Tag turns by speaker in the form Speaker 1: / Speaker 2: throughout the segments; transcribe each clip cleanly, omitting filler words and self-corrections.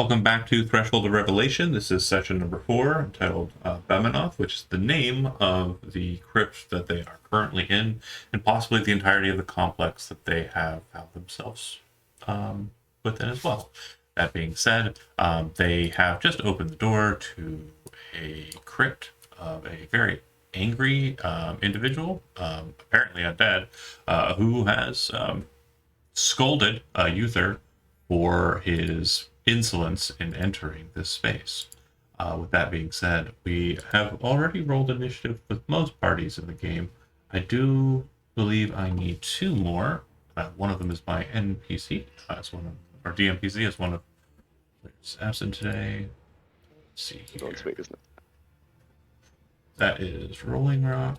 Speaker 1: Welcome back to Threshold of Revelation. This is session number 4, entitled Bemenoth, which is the name of the crypt that they are currently in, and possibly the entirety of the complex that they have found themselves within as well. That being said, they have just opened the door to a crypt of a very angry individual, apparently undead, who has scolded Uther for his insolence in entering this space. With that being said, we have already rolled initiative with most parties in the game. I do believe I need 2 more. One of them is my NPC, as one of, or DMPC, as one of players absent today. Let's see here.
Speaker 2: Oh, sweet, isn't it?
Speaker 1: That is Rolling Rock.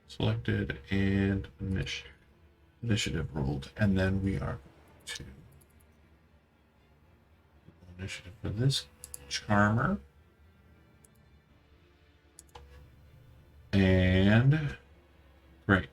Speaker 1: Selected and initiative rolled, and then we are to initiative for this charmer. And great.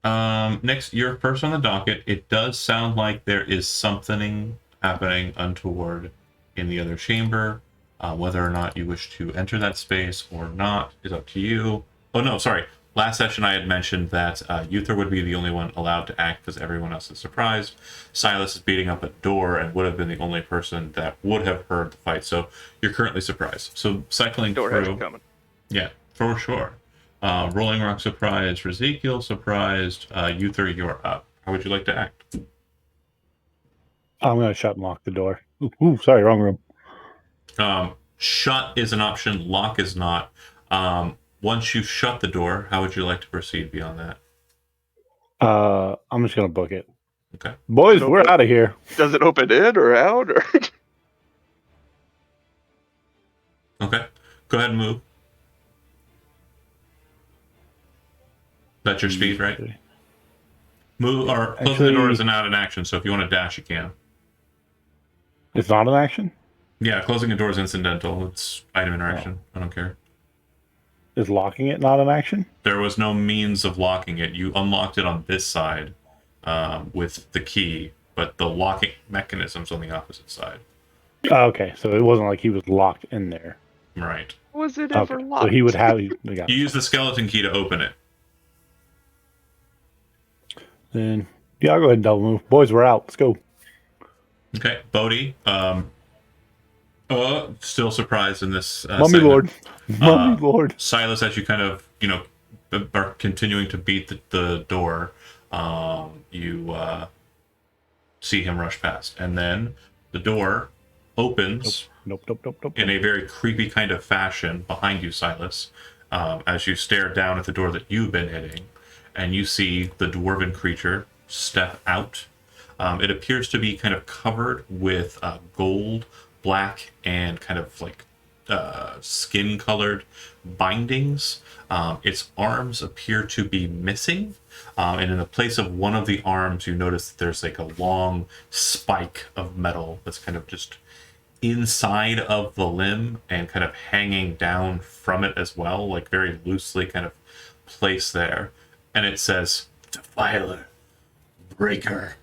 Speaker 1: Next, you're first on the docket. It does sound like there is something happening untoward in the other chamber. Whether or not you wish to enter that space or not is up to you. Oh no, sorry. Last session I had mentioned that Uther would be the only one allowed to act because everyone else is surprised. Silas is beating up a door and would have been the only person that would have heard the fight. So you're currently surprised. So cycling
Speaker 2: Door
Speaker 1: through.
Speaker 2: has it coming.
Speaker 1: Yeah, for sure. Rolling Rock surprised, Ezekiel surprised, Uther, you're up. How would you like to act?
Speaker 3: I'm going to shut and lock the door. Ooh, sorry, wrong room.
Speaker 1: Shut is an option, lock is not. Once you shut the door, how would you like to proceed beyond that?
Speaker 3: I'm just going to book it.
Speaker 1: Okay.
Speaker 3: Boys, we're out of here.
Speaker 2: Does it open in or out? Or
Speaker 1: Okay. Go ahead and move. That's your speed, right? Move, or closing the door is not an action, so if you want to dash, you can.
Speaker 3: It's not an action?
Speaker 1: Yeah, closing a door is incidental. It's item interaction. I don't care.
Speaker 3: Is locking it not an action?
Speaker 1: There was no means of locking it. You unlocked it on this side with the key, but the locking mechanism's on the opposite side.
Speaker 3: Oh, okay, so it wasn't like he was locked in there.
Speaker 1: Right.
Speaker 2: was it ever locked?
Speaker 3: So he would have...
Speaker 1: You use the skeleton key to open it.
Speaker 3: Then, yeah, I'll go ahead and double move. Boys, we're out. Let's go.
Speaker 1: Okay, Bodhi. Still surprised in this.
Speaker 3: Mummy
Speaker 1: segment.
Speaker 3: Lord. Mummy Lord.
Speaker 1: Silas, as you kind of, are continuing to beat the door, you see him rush past. And then the door opens
Speaker 3: Nope.
Speaker 1: in a very creepy kind of fashion behind you, Silas, as you stare down at the door that you've been hitting. And you see the dwarven creature step out. It appears to be kind of covered with gold, black, and kind of like skin-colored bindings. Its arms appear to be missing. And in the place of one of the arms, you notice that there's like a long spike of metal that's kind of just inside of the limb and kind of hanging down from it as well, like very loosely kind of placed there. And it says, "Defiler, Breaker."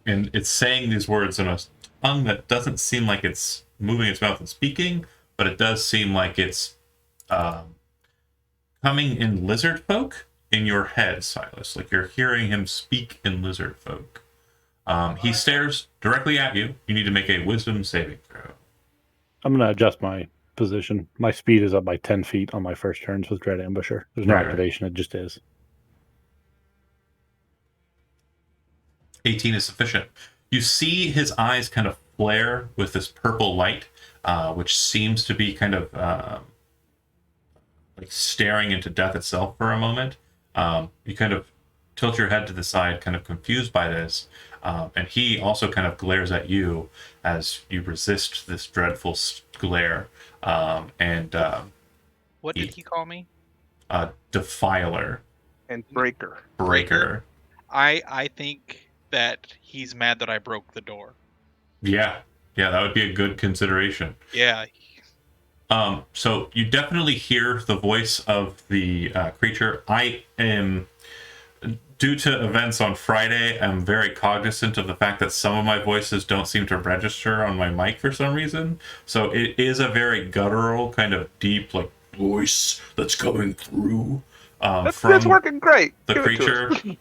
Speaker 1: And it's saying these words in a tongue that doesn't seem like it's moving its mouth and speaking, but it does seem like it's coming in lizard folk in your head, Silas. Like you're hearing him speak in lizard folk. He stares directly at you. You need to make a wisdom saving throw.
Speaker 3: I'm going to adjust my position. My speed is up by 10 feet on my first turns with Dread Ambusher. There's no activation. It just is.
Speaker 1: 18 is sufficient. You see his eyes kind of flare with this purple light, which seems to be kind of like staring into death itself for a moment. You kind of tilt your head to the side, kind of confused by this, and he also kind of glares at you as you resist this dreadful glare.
Speaker 4: What did he call me?
Speaker 1: Defiler.
Speaker 2: And breaker.
Speaker 1: Breaker.
Speaker 4: I think that he's mad that I broke the door.
Speaker 1: Yeah, that would be a good consideration.
Speaker 4: Yeah.
Speaker 1: So you definitely hear the voice of the creature. I am due to events on Friday, I'm very cognizant of the fact that some of my voices don't seem to register on my mic for some reason. So it is a very guttural, kind of deep, like voice that's coming through
Speaker 2: That's
Speaker 1: from
Speaker 2: working great.
Speaker 1: the
Speaker 2: Give it to us.
Speaker 1: creature.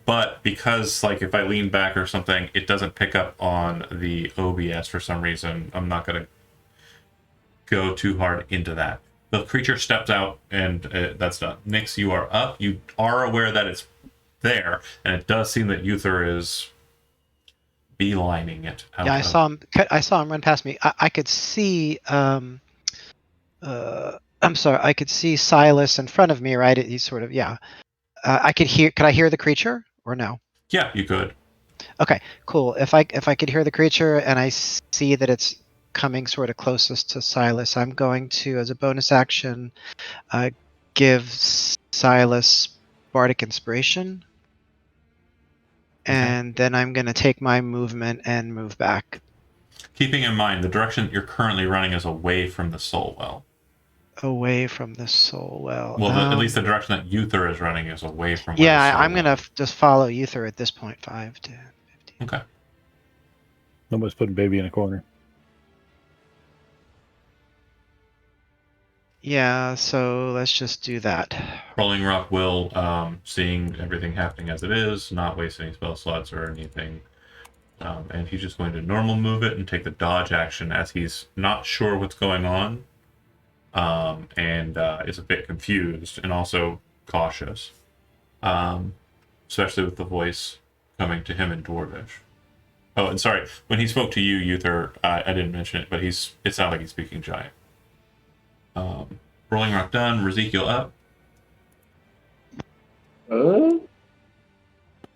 Speaker 1: But because, like, if I lean back or something, it doesn't pick up on the OBS for some reason. I'm not going to go too hard into that. The creature steps out, and that's done. Nyx, you are up. You are aware that it's there, and it does seem that Uther is beelining it out.
Speaker 5: Yeah, I saw him. I saw him run past me. I could see. I'm sorry. I could see Silas in front of me. Right? He's sort of. Yeah. I could hear. Could I hear the creature or no?
Speaker 1: Yeah, you could.
Speaker 5: Okay. Cool. If I could hear the creature and I see that it's coming sort of closest to Silas, I'm going to, as a bonus action, give Silas Bardic Inspiration. And then I'm going to take my movement and move back.
Speaker 1: Keeping in mind, the direction that you're currently running is away from the soul well.
Speaker 5: Away from the soul well.
Speaker 1: Well, at least the direction that Uther is running is away from where the
Speaker 5: Yeah,
Speaker 1: soul
Speaker 5: I'm going
Speaker 1: well.
Speaker 5: to just follow Uther at this point. 5, 10, 15.
Speaker 1: Okay.
Speaker 3: Nobody's putting baby in a corner.
Speaker 5: Yeah, so let's just do that.
Speaker 1: Rolling Rock will, seeing everything happening as it is, not waste any spell slots or anything. And he's just going to normal move it and take the dodge action as he's not sure what's going on, and is a bit confused and also cautious, especially with the voice coming to him in Dwarvish. Oh, and sorry, when he spoke to you, Uther, I didn't mention it, but it sounded like he's speaking Giant. Rolling Rock done. Ezekiel up.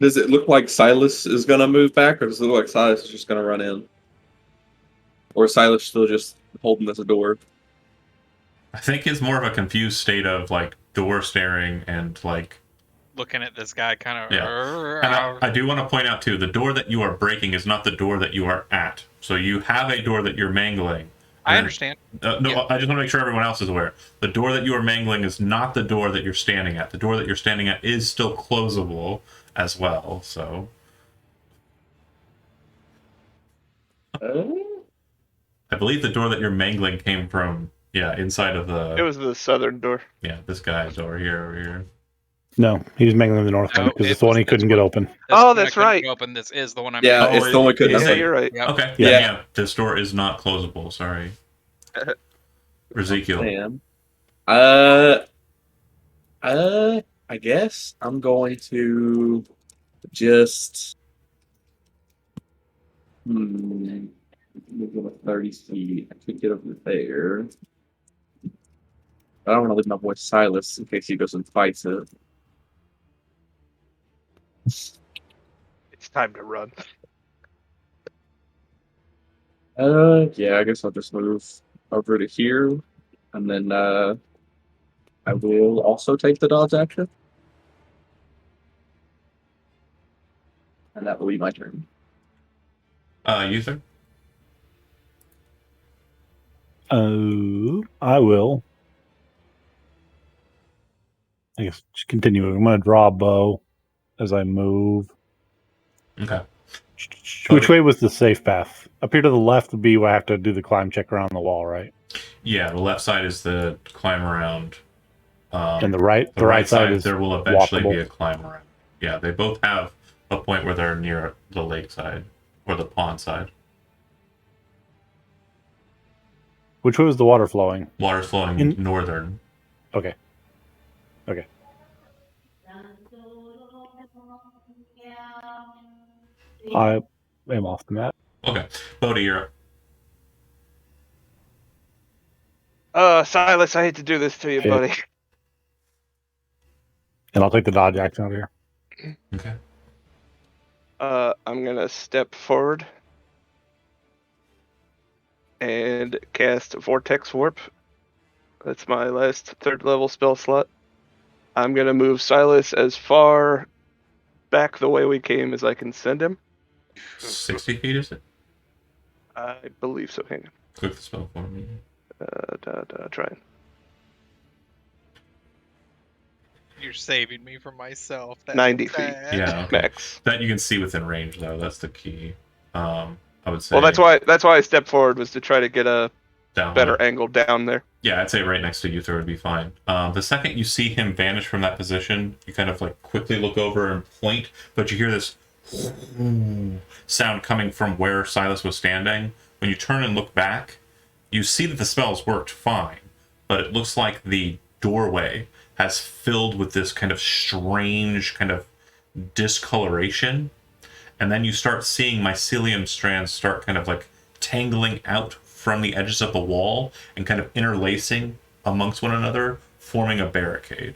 Speaker 6: Does it look like Silas is going to move back, or does it look like Silas is just going to run in? Or is Silas still just holding this door?
Speaker 1: I think it's more of a confused state of like door staring and like
Speaker 4: Looking at this guy kind of.
Speaker 1: Yeah. And I do want to point out too, the door that you are breaking is not the door that you are at. So you have a door that you're mangling.
Speaker 4: I understand.
Speaker 1: No,
Speaker 4: Yeah.
Speaker 1: I just want to make sure everyone else is aware. The door that you are mangling is not the door that you're standing at. The door that you're standing at is still closable as well. So I believe the door that you're mangling came from inside of the.
Speaker 2: It was the southern door.
Speaker 1: This guy's door here, over here.
Speaker 3: No, he's mangling the north one
Speaker 4: No,
Speaker 3: because
Speaker 4: it
Speaker 3: it's the one
Speaker 4: was
Speaker 3: he
Speaker 4: this
Speaker 3: couldn't get
Speaker 4: one.
Speaker 3: open.
Speaker 4: This
Speaker 2: Oh,
Speaker 4: one I
Speaker 2: that's
Speaker 4: couldn't
Speaker 2: right.
Speaker 4: Open. This is the one I'm.
Speaker 6: Yeah, it's the one we couldn't
Speaker 2: Yeah,
Speaker 6: open.
Speaker 2: you're right.
Speaker 4: Yep.
Speaker 1: Okay.
Speaker 6: Yeah.
Speaker 1: This door is not closable. Sorry. Ezekiel.
Speaker 6: Man. I guess I'm going to just move over 30 feet. I could get over there. But I don't want to leave my boy Silas in case he goes and fights it.
Speaker 2: It's time to run.
Speaker 6: Yeah, I guess I'll just move over to here, and then I will also take the dodge action, and that will be my turn.
Speaker 1: Uther.
Speaker 3: I will. I guess just continue. I'm going to draw a bow as I move.
Speaker 1: Okay.
Speaker 3: Which way was the safe path? Up here to the left would be where I have to do the climb check around the wall, right?
Speaker 1: Yeah, the left side is the climb around.
Speaker 3: And the right
Speaker 1: side
Speaker 3: is
Speaker 1: there will eventually
Speaker 3: walkable.
Speaker 1: be a climb around. Yeah, they both have a point where they're near the lake side or the pond side.
Speaker 3: Which way was the water flowing?
Speaker 1: Water's flowing
Speaker 3: In-
Speaker 1: northern.
Speaker 3: Okay. I am off the map.
Speaker 1: Okay, Bodhi, you're up.
Speaker 2: Silas, I hate to do this to you,
Speaker 3: Shit.
Speaker 2: buddy.
Speaker 3: And I'll take the dodge action out here.
Speaker 1: Okay.
Speaker 2: I'm gonna step forward and cast Vortex Warp. That's my last 3rd level spell slot. I'm gonna move Silas as far back the way we came as I can send him.
Speaker 1: 60 feet, is it?
Speaker 2: I believe so. Hang on.
Speaker 1: Click the spell for me.
Speaker 2: Trying.
Speaker 4: You're saving me from myself. That's
Speaker 2: 90 feet.
Speaker 4: sad.
Speaker 1: Yeah, okay.
Speaker 2: Max.
Speaker 1: That you can see within range, though. That's the key. I would say.
Speaker 2: Well, that's why I stepped forward, was to try to get a
Speaker 1: down
Speaker 2: better
Speaker 1: low.
Speaker 2: angle down there.
Speaker 1: Yeah, I'd say right next to Uther would be fine. The second you see him vanish from that position, you kind of like quickly look over and point, but you hear this sound coming from where Silas was standing. When you turn and look back, you see that the spells worked fine, but it looks like the doorway has filled with this kind of strange kind of discoloration. And then you start seeing mycelium strands start kind of like tangling out from the edges of the wall and kind of interlacing amongst one another, forming a barricade.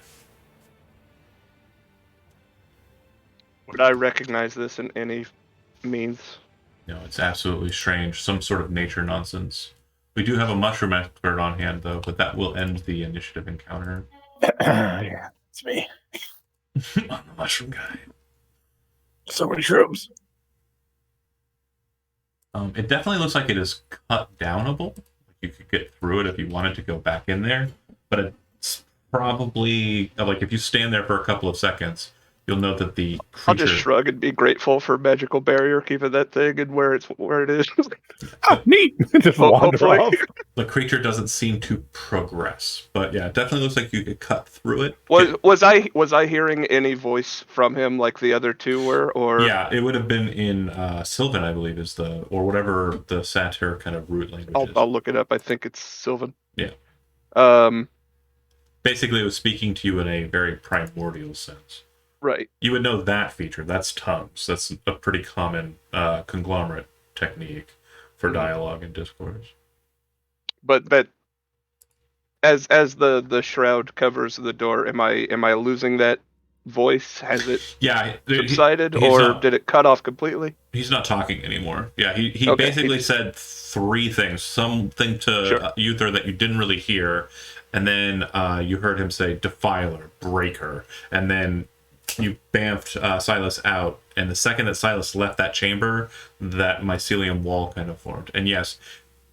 Speaker 2: Would I recognize this in any means?
Speaker 1: You know, it's absolutely strange. Some sort of nature nonsense. We do have a mushroom expert on hand, though, but that will end the initiative encounter.
Speaker 3: Yeah, it's me.
Speaker 1: I'm the mushroom guy.
Speaker 3: So many shrooms.
Speaker 1: It definitely looks like it is cut downable. You could get through it if you wanted to go back in there, but it's probably like if you stand there for a couple of seconds, you'll know that the creature.
Speaker 2: I'll just shrug and be grateful for magical barrier keeping that thing and where it is.
Speaker 3: Oh, neat! Just wander
Speaker 2: Hopefully.
Speaker 3: off.
Speaker 1: The creature doesn't seem to progress, but yeah, it definitely looks like you could cut through it.
Speaker 2: Was I hearing any voice from him like the other two were, or
Speaker 1: Yeah, it would have been in Sylvan, I believe, is the or whatever the satyr kind of root language is.
Speaker 2: I'll look it up. I think it's Sylvan.
Speaker 1: Yeah. Basically, it was speaking to you in a very primordial sense.
Speaker 2: Right.
Speaker 1: You would know that feature. That's tongues. That's a pretty common conglomerate technique for dialogue and discourse.
Speaker 2: But that as the shroud covers the door, am I losing that voice? Has it
Speaker 1: Yeah,
Speaker 2: subsided,
Speaker 1: he's
Speaker 2: or
Speaker 1: not-
Speaker 2: did it cut off completely?
Speaker 1: He's not talking anymore. Yeah, he
Speaker 2: Okay,
Speaker 1: basically said three things. Something to
Speaker 2: Sure.
Speaker 1: Uther that you didn't really hear, and then you heard him say defiler, breaker, and then you bamfed Silas out. And the second that Silas left that chamber, that mycelium wall kind of formed. And yes,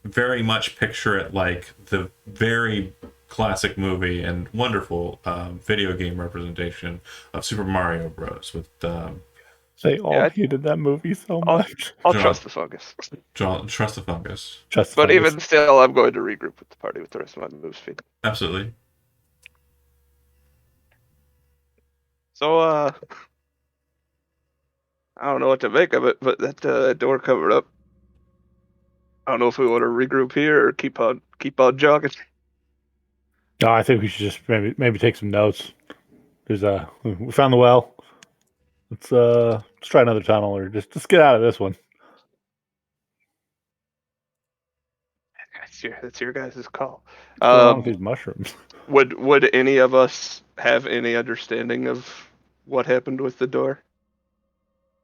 Speaker 1: very much picture it like the very classic movie and wonderful video game representation of Super Mario Bros. With
Speaker 3: They all
Speaker 2: Yeah,
Speaker 3: hated that movie so
Speaker 2: I'll-
Speaker 3: much.
Speaker 2: I'll
Speaker 1: Sure.
Speaker 2: trust the fungus.
Speaker 1: Trust the Fungus.
Speaker 3: Just
Speaker 2: But
Speaker 3: fungus.
Speaker 2: even still, I'm going to regroup with the party with the rest of my moves feed.
Speaker 1: Absolutely.
Speaker 2: So I don't know what to make of it, but that door covered up. I don't know if we want to regroup here or keep on jogging.
Speaker 3: No, I think we should just maybe take some notes. There's we found the well. Let's try another tunnel or just get out of this one.
Speaker 2: That's your guys' call.
Speaker 3: What's going on with these mushrooms?
Speaker 2: Would any of us have any understanding of what happened with the door?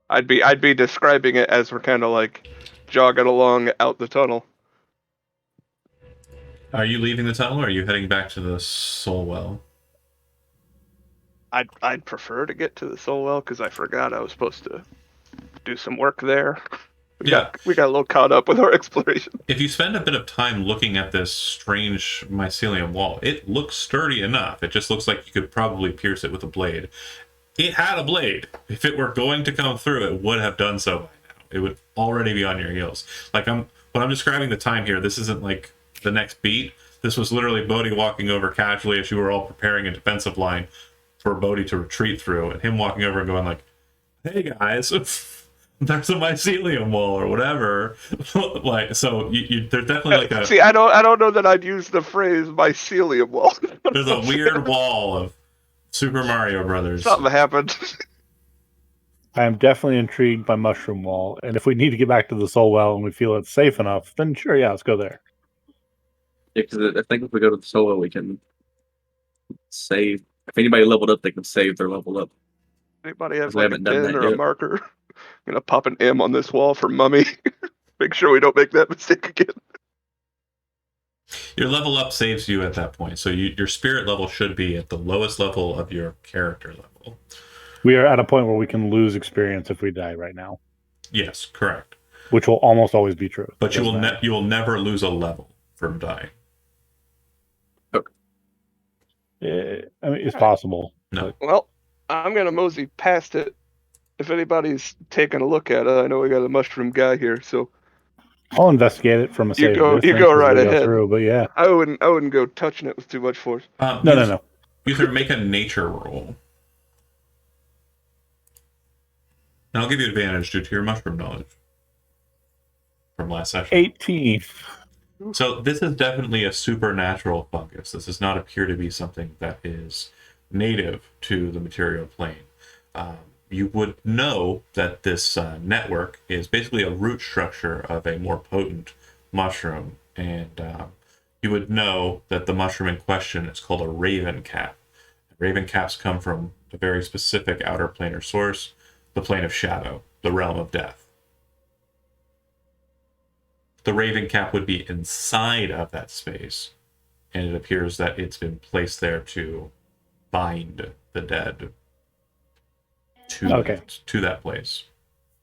Speaker 2: I'd be describing it as we're kind of like jogging along out the tunnel.
Speaker 1: Are you leaving the tunnel or are you heading back to the soul well?
Speaker 2: I'd prefer to get to the soul well because I forgot I was supposed to do some work there. We got a little caught up with our exploration.
Speaker 1: If you spend a bit of time looking at this strange mycelium wall, it looks sturdy enough. It just looks like you could probably pierce it with a blade. It had a blade. If it were going to come through, it would have done so by now. It would already be on your heels. Like when I'm describing the time here, this isn't like the next beat. This was literally Bodhi walking over casually as you were all preparing a defensive line for Bodhi to retreat through, and him walking over and going like, "Hey guys, there's a mycelium wall or whatever." Like, so there's definitely like a
Speaker 2: See, I don't know that I'd use the phrase mycelium wall.
Speaker 1: there's a weird wall of Super Mario Brothers.
Speaker 2: Something happened.
Speaker 3: I am definitely intrigued by Mushroom Wall, and if we need to get back to the Soul Well and we feel it's safe enough, then sure, yeah, let's go there.
Speaker 6: Yeah, because I think if we go to the solo, we can save. If anybody leveled up, they can save their level up.
Speaker 2: Anybody have
Speaker 6: We
Speaker 2: like a
Speaker 6: haven't done
Speaker 2: pen
Speaker 6: that
Speaker 2: or a
Speaker 6: yet.
Speaker 2: marker? I'm gonna pop an M on this wall for mummy. Make sure we don't make that mistake again.
Speaker 1: Your level up saves you at that point, so your spirit level should be at the lowest level of your character level.
Speaker 3: We are at a point where we can lose experience if we die right now,
Speaker 1: Yes, correct.
Speaker 3: which will almost always be true.
Speaker 1: But you
Speaker 3: Doesn't
Speaker 1: will
Speaker 3: matter.
Speaker 1: you will never lose a level from dying.
Speaker 3: I mean, it's possible.
Speaker 1: No.
Speaker 2: Well, I'm gonna mosey past it. If anybody's taking a look at it, I know we got a mushroom guy here, so
Speaker 3: I'll investigate it from a
Speaker 2: you
Speaker 3: safe
Speaker 2: go
Speaker 3: distance
Speaker 2: right
Speaker 3: as we go
Speaker 2: ahead.
Speaker 3: through. But yeah,
Speaker 2: I wouldn't go touching it with too much force.
Speaker 3: no.
Speaker 1: Either make a nature roll. And I'll give you advantage due to your mushroom knowledge from last session.
Speaker 3: 18.
Speaker 1: So this is definitely a supernatural fungus. This does not appear to be something that is native to the material plane. You would know that this network is basically a root structure of a more potent mushroom, and you would know that the mushroom in question is called a raven cap. Raven caps come from a very specific outer planar source, the plane of shadow, the realm of death. The raven cap would be inside of that space, and it appears that it's been placed there to bind the dead to that place.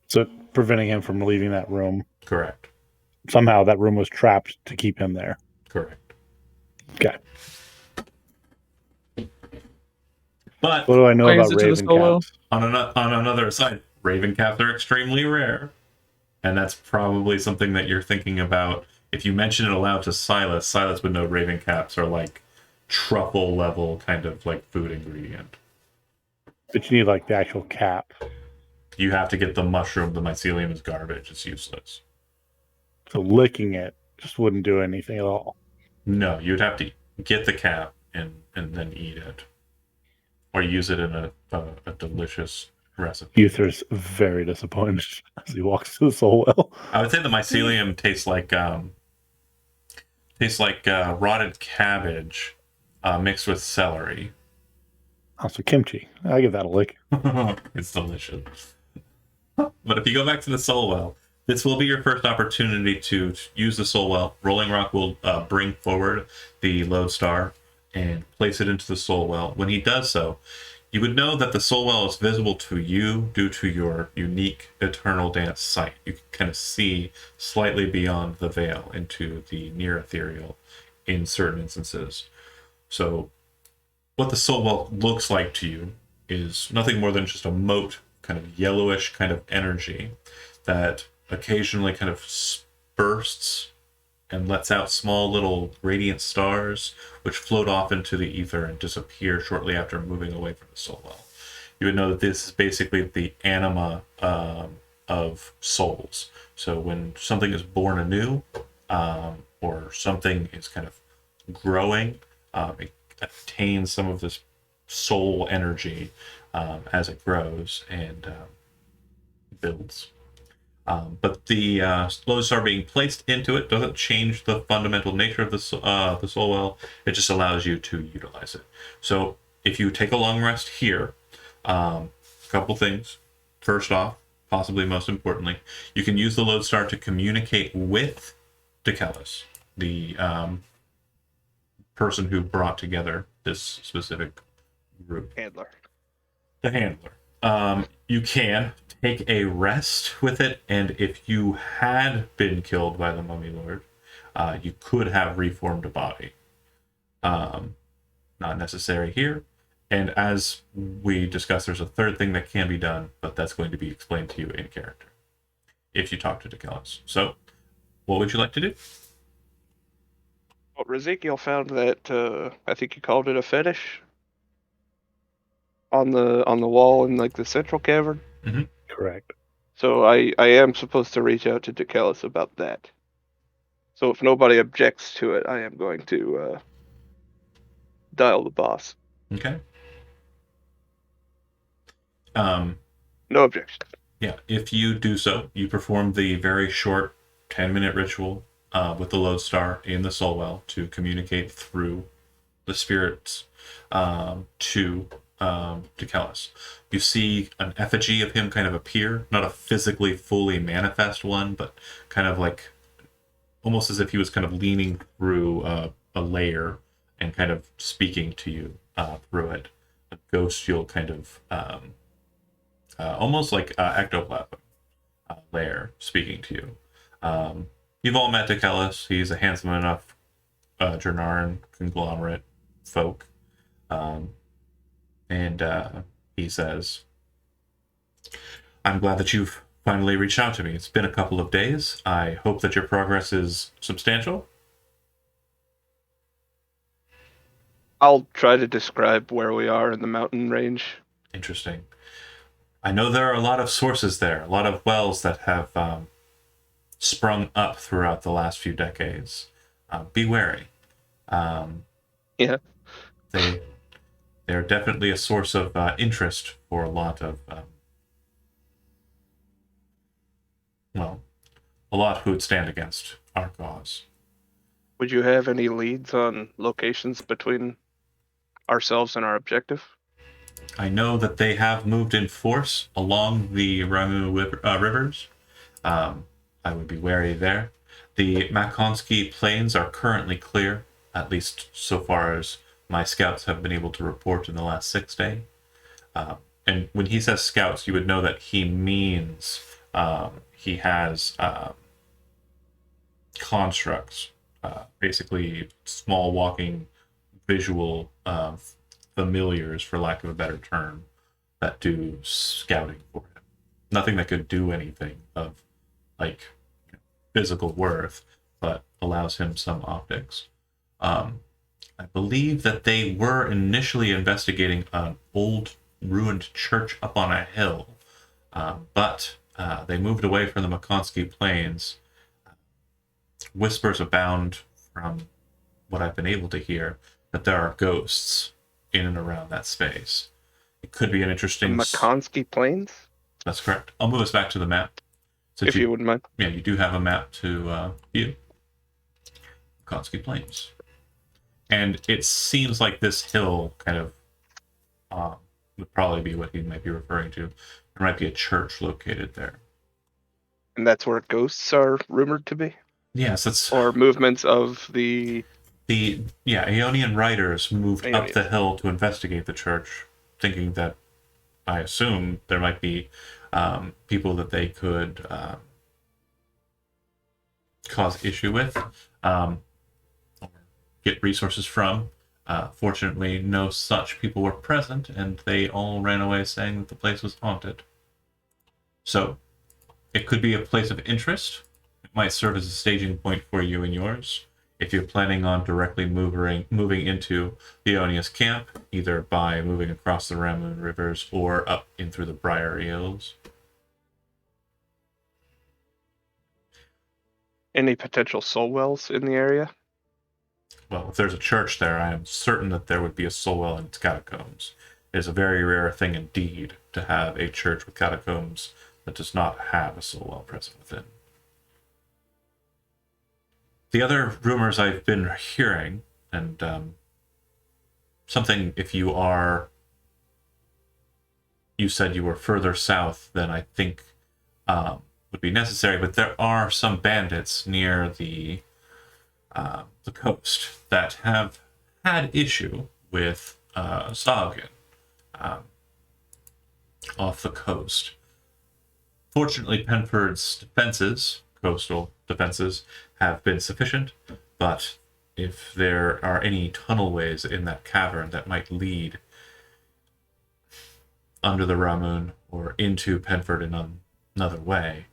Speaker 3: So preventing him from leaving that room.
Speaker 1: Correct.
Speaker 3: Somehow that room was trapped to keep him there.
Speaker 1: Correct.
Speaker 3: Okay.
Speaker 1: But
Speaker 3: What do I know
Speaker 6: Why is
Speaker 3: about
Speaker 6: it to the
Speaker 3: raven
Speaker 6: solo?
Speaker 3: caps?
Speaker 1: on another side, raven caps are extremely rare, and that's probably something that you're thinking about. If you mention it aloud to Silas, Silas would know raven caps are like truffle level kind of like food ingredient.
Speaker 3: But you need like the actual cap.
Speaker 1: You have to get the mushroom. The mycelium is garbage. It's useless.
Speaker 3: So licking it just wouldn't do anything at all.
Speaker 1: No, you'd have to get the cap and then eat it, or use it in a delicious recipe.
Speaker 3: Uther's very disappointed as he walks to the soul well.
Speaker 1: I would say the mycelium tastes like rotted cabbage mixed with celery.
Speaker 3: Also kimchi. I give that a lick.
Speaker 1: It's delicious. But if you go back to the soul well, this will be your first opportunity to use the soul well. Rolling Rock will bring forward the lodestar and place it into the soul well. When he does so, you would know that the soul well is visible to you due to your unique eternal dance sight. You can kind of see slightly beyond the veil into the near ethereal in certain instances. So what the soul well looks like to you is nothing more than just a mote, kind of yellowish kind of energy that occasionally kind of bursts and lets out small little radiant stars which float off into the ether and disappear shortly after moving away from the soul well. You would know that this is basically the anima of souls. So when something is born anew, or something is kind of growing, it attains some of this soul energy as it grows and builds. But the lodestar being placed into it doesn't change the fundamental nature of the soul well. It just allows you to utilize it. So if you take a long rest here, a couple things. First off, possibly most importantly, you can use the lodestar to communicate with Dekellis, the person who brought together this specific group.
Speaker 2: Handler.
Speaker 1: The handler. You can take a rest with it, and if you had been killed by the Mummy Lord, you could have reformed a body. Not necessary here. And as we discussed, there's a third thing that can be done, but that's going to be explained to you in character if you talk to Dekellis. So, what would you like to do?
Speaker 2: Well, Ezekiel found that I think he called it a fetish on the wall in like the central cavern.
Speaker 3: Correct.
Speaker 2: So I am supposed to reach out to Dekellis about that. So if nobody objects to it, I am going to dial the boss.
Speaker 1: Okay.
Speaker 2: No objection.
Speaker 1: Yeah, if you do so, you perform the very short 10-minute ritual with the lodestar in the soul well to communicate through the spirits to Dekellis. You see an effigy of him kind of appear, not a physically fully manifest one, but kind of like almost as if he was kind of leaning through a layer and kind of speaking to you through it. A ghostial kind of almost like ectoplasm layer speaking to you. You've all met Dekellis. He's a handsome enough Jernaran conglomerate folk. And he says, I'm glad that you've finally reached out to me. It's been a couple of days. I hope that your progress is substantial.
Speaker 2: I'll try to describe where we are in the mountain range.
Speaker 1: Interesting. I know there are a lot of sources there, a lot of wells that have sprung up throughout the last few decades. Be wary.
Speaker 2: Yeah.
Speaker 1: They're definitely a source of interest for a lot of, a lot who would stand against our cause.
Speaker 2: Would you have any leads on locations between ourselves and our objective?
Speaker 1: I know that they have moved in force along the Ramu rivers. I would be wary there. The Makonsky plains are currently clear, at least so far as my scouts have been able to report in the last 6 days. And when he says scouts, you would know that he means he has constructs, basically small walking visual familiars, for lack of a better term, that do scouting for him. Nothing that could do anything of like physical worth, but allows him some optics. I believe that they were initially investigating an old ruined church up on a hill, but they moved away from the Makonsky Plains. Whispers abound from what I've been able to hear that there are ghosts in and around that space. It could be an
Speaker 2: The
Speaker 1: interesting.
Speaker 2: Makonsky Plains,
Speaker 1: That's correct. I'll move us back to the map.
Speaker 2: if you wouldn't mind.
Speaker 1: Yeah, you do have a map to view. Makonsky Plains. And it seems like this hill kind of would probably be what he might be referring to. There might be a church located there.
Speaker 2: And that's where ghosts are rumored to be?
Speaker 1: Yes, that's
Speaker 2: Or movements of the...
Speaker 1: Aeonian riders moved up
Speaker 2: Aeonians.
Speaker 1: the hill to investigate the church, thinking that I assume there might be people that they could cause issue with, or get resources from. Fortunately, no such people were present, and they all ran away saying that the place was haunted. So, it could be a place of interest. It might serve as a staging point for you and yours, if you're planning on directly moving into the Ionius camp, either by moving across the Ramun rivers or up in through the Briary Hills.
Speaker 2: Any potential soul wells in the area?
Speaker 1: Well, if there's a church there, I am certain that there would be a soul well in its catacombs. It is a very rare thing indeed to have a church with catacombs that does not have a soul well present within. The other rumors I've been hearing, and something, if you said you were further south than I think would be necessary, but there are some bandits near the coast that have had issue with Sahuagin off the coast. Fortunately, Penford's defenses, coastal defenses, have been sufficient, but if there are any tunnelways in that cavern that might lead under the Ramun or into Penford in another way,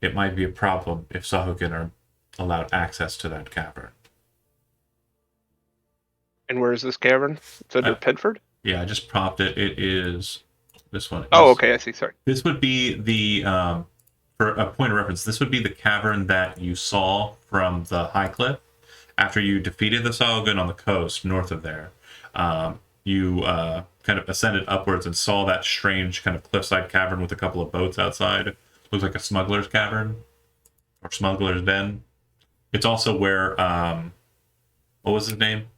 Speaker 1: it might be a problem if Sahuagin are allowed access to that cavern.
Speaker 2: And where is this cavern? It's under Penford?
Speaker 1: Yeah, I just propped it. It is this one.
Speaker 2: Oh, okay, I see. Sorry.
Speaker 1: This would be the, for a point of reference, this would be the cavern that you saw from the high cliff after you defeated the Sahuagin on the coast north of there. You kind of ascended upwards and saw that strange kind of cliffside cavern with a couple of boats outside. Looks like a smuggler's cavern or smuggler's den. It's also where, what was his name?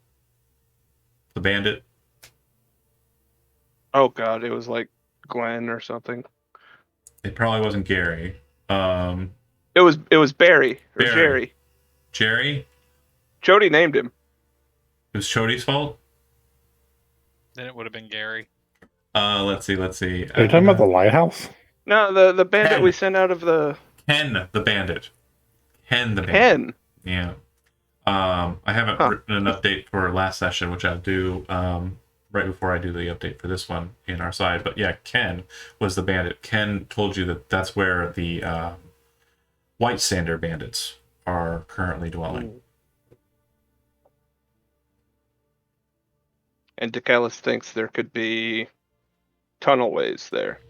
Speaker 1: The bandit?
Speaker 2: Oh god, it was like Glenn or something.
Speaker 1: It probably wasn't Gary.
Speaker 2: It was Barry or
Speaker 1: Barry.
Speaker 2: Jerry.
Speaker 1: Jerry?
Speaker 2: Jody named him.
Speaker 1: It was Chody's fault?
Speaker 4: Then it would have been Gary.
Speaker 1: Let's see.
Speaker 3: Are you talking about the lighthouse?
Speaker 2: No, the bandit
Speaker 1: Ken.
Speaker 2: we sent out of the
Speaker 1: Ken the bandit. Ken the bandit.
Speaker 2: Ken.
Speaker 1: Yeah. I haven't written an update for last session, which I'll do right before I do the update for this one in our side. But yeah, Ken was the bandit. Ken told you that that's where the White Sander bandits are currently dwelling.
Speaker 2: And Decalis thinks there could be tunnel ways there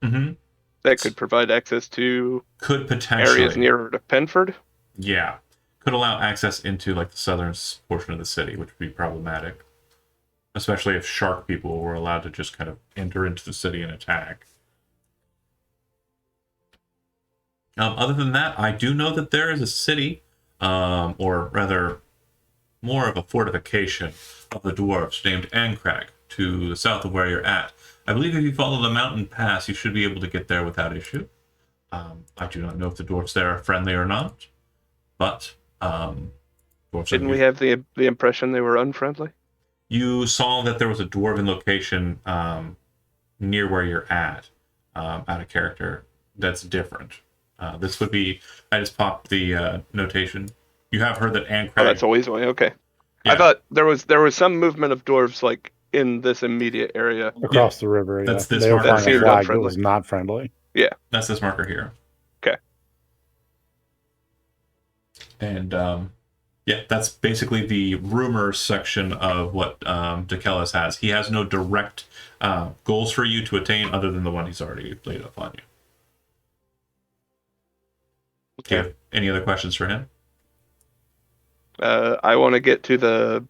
Speaker 1: Mm-hmm.
Speaker 2: that could provide access to
Speaker 1: Could potentially
Speaker 2: areas nearer to Penford.
Speaker 1: Yeah, could allow access into like the southern portion of the city, which would be problematic, especially if shark people were allowed to just kind of enter into the city and attack. Other than that, I do know that there is a city, or rather, more of a fortification of the dwarves named Ancrag to the south of where you're at. I believe if you follow the mountain pass, you should be able to get there without issue. I do not know if the dwarves there are friendly or not, but dwarves
Speaker 2: Didn't
Speaker 1: are
Speaker 2: we have the impression they were unfriendly?
Speaker 1: You saw that there was a dwarven location near where you're at, out of character, that's different. This would be, I just popped the notation. You have heard that Ancrag.
Speaker 2: Oh, that's always way. Okay.
Speaker 1: Yeah.
Speaker 2: I thought there was some movement of dwarves like in this immediate area.
Speaker 3: Across the river.
Speaker 1: That's
Speaker 3: Yeah.
Speaker 1: this
Speaker 3: They were
Speaker 1: marker.
Speaker 3: flying a
Speaker 2: Seemed
Speaker 3: flag that
Speaker 2: unfriendly.
Speaker 3: was not friendly.
Speaker 1: That's this marker here.
Speaker 2: Okay.
Speaker 1: And yeah, that's basically the rumors section of what Dekelis has. He has no direct goals for you to attain other than the one he's already laid up on you. Do you have any other questions for him?
Speaker 2: I want to get to the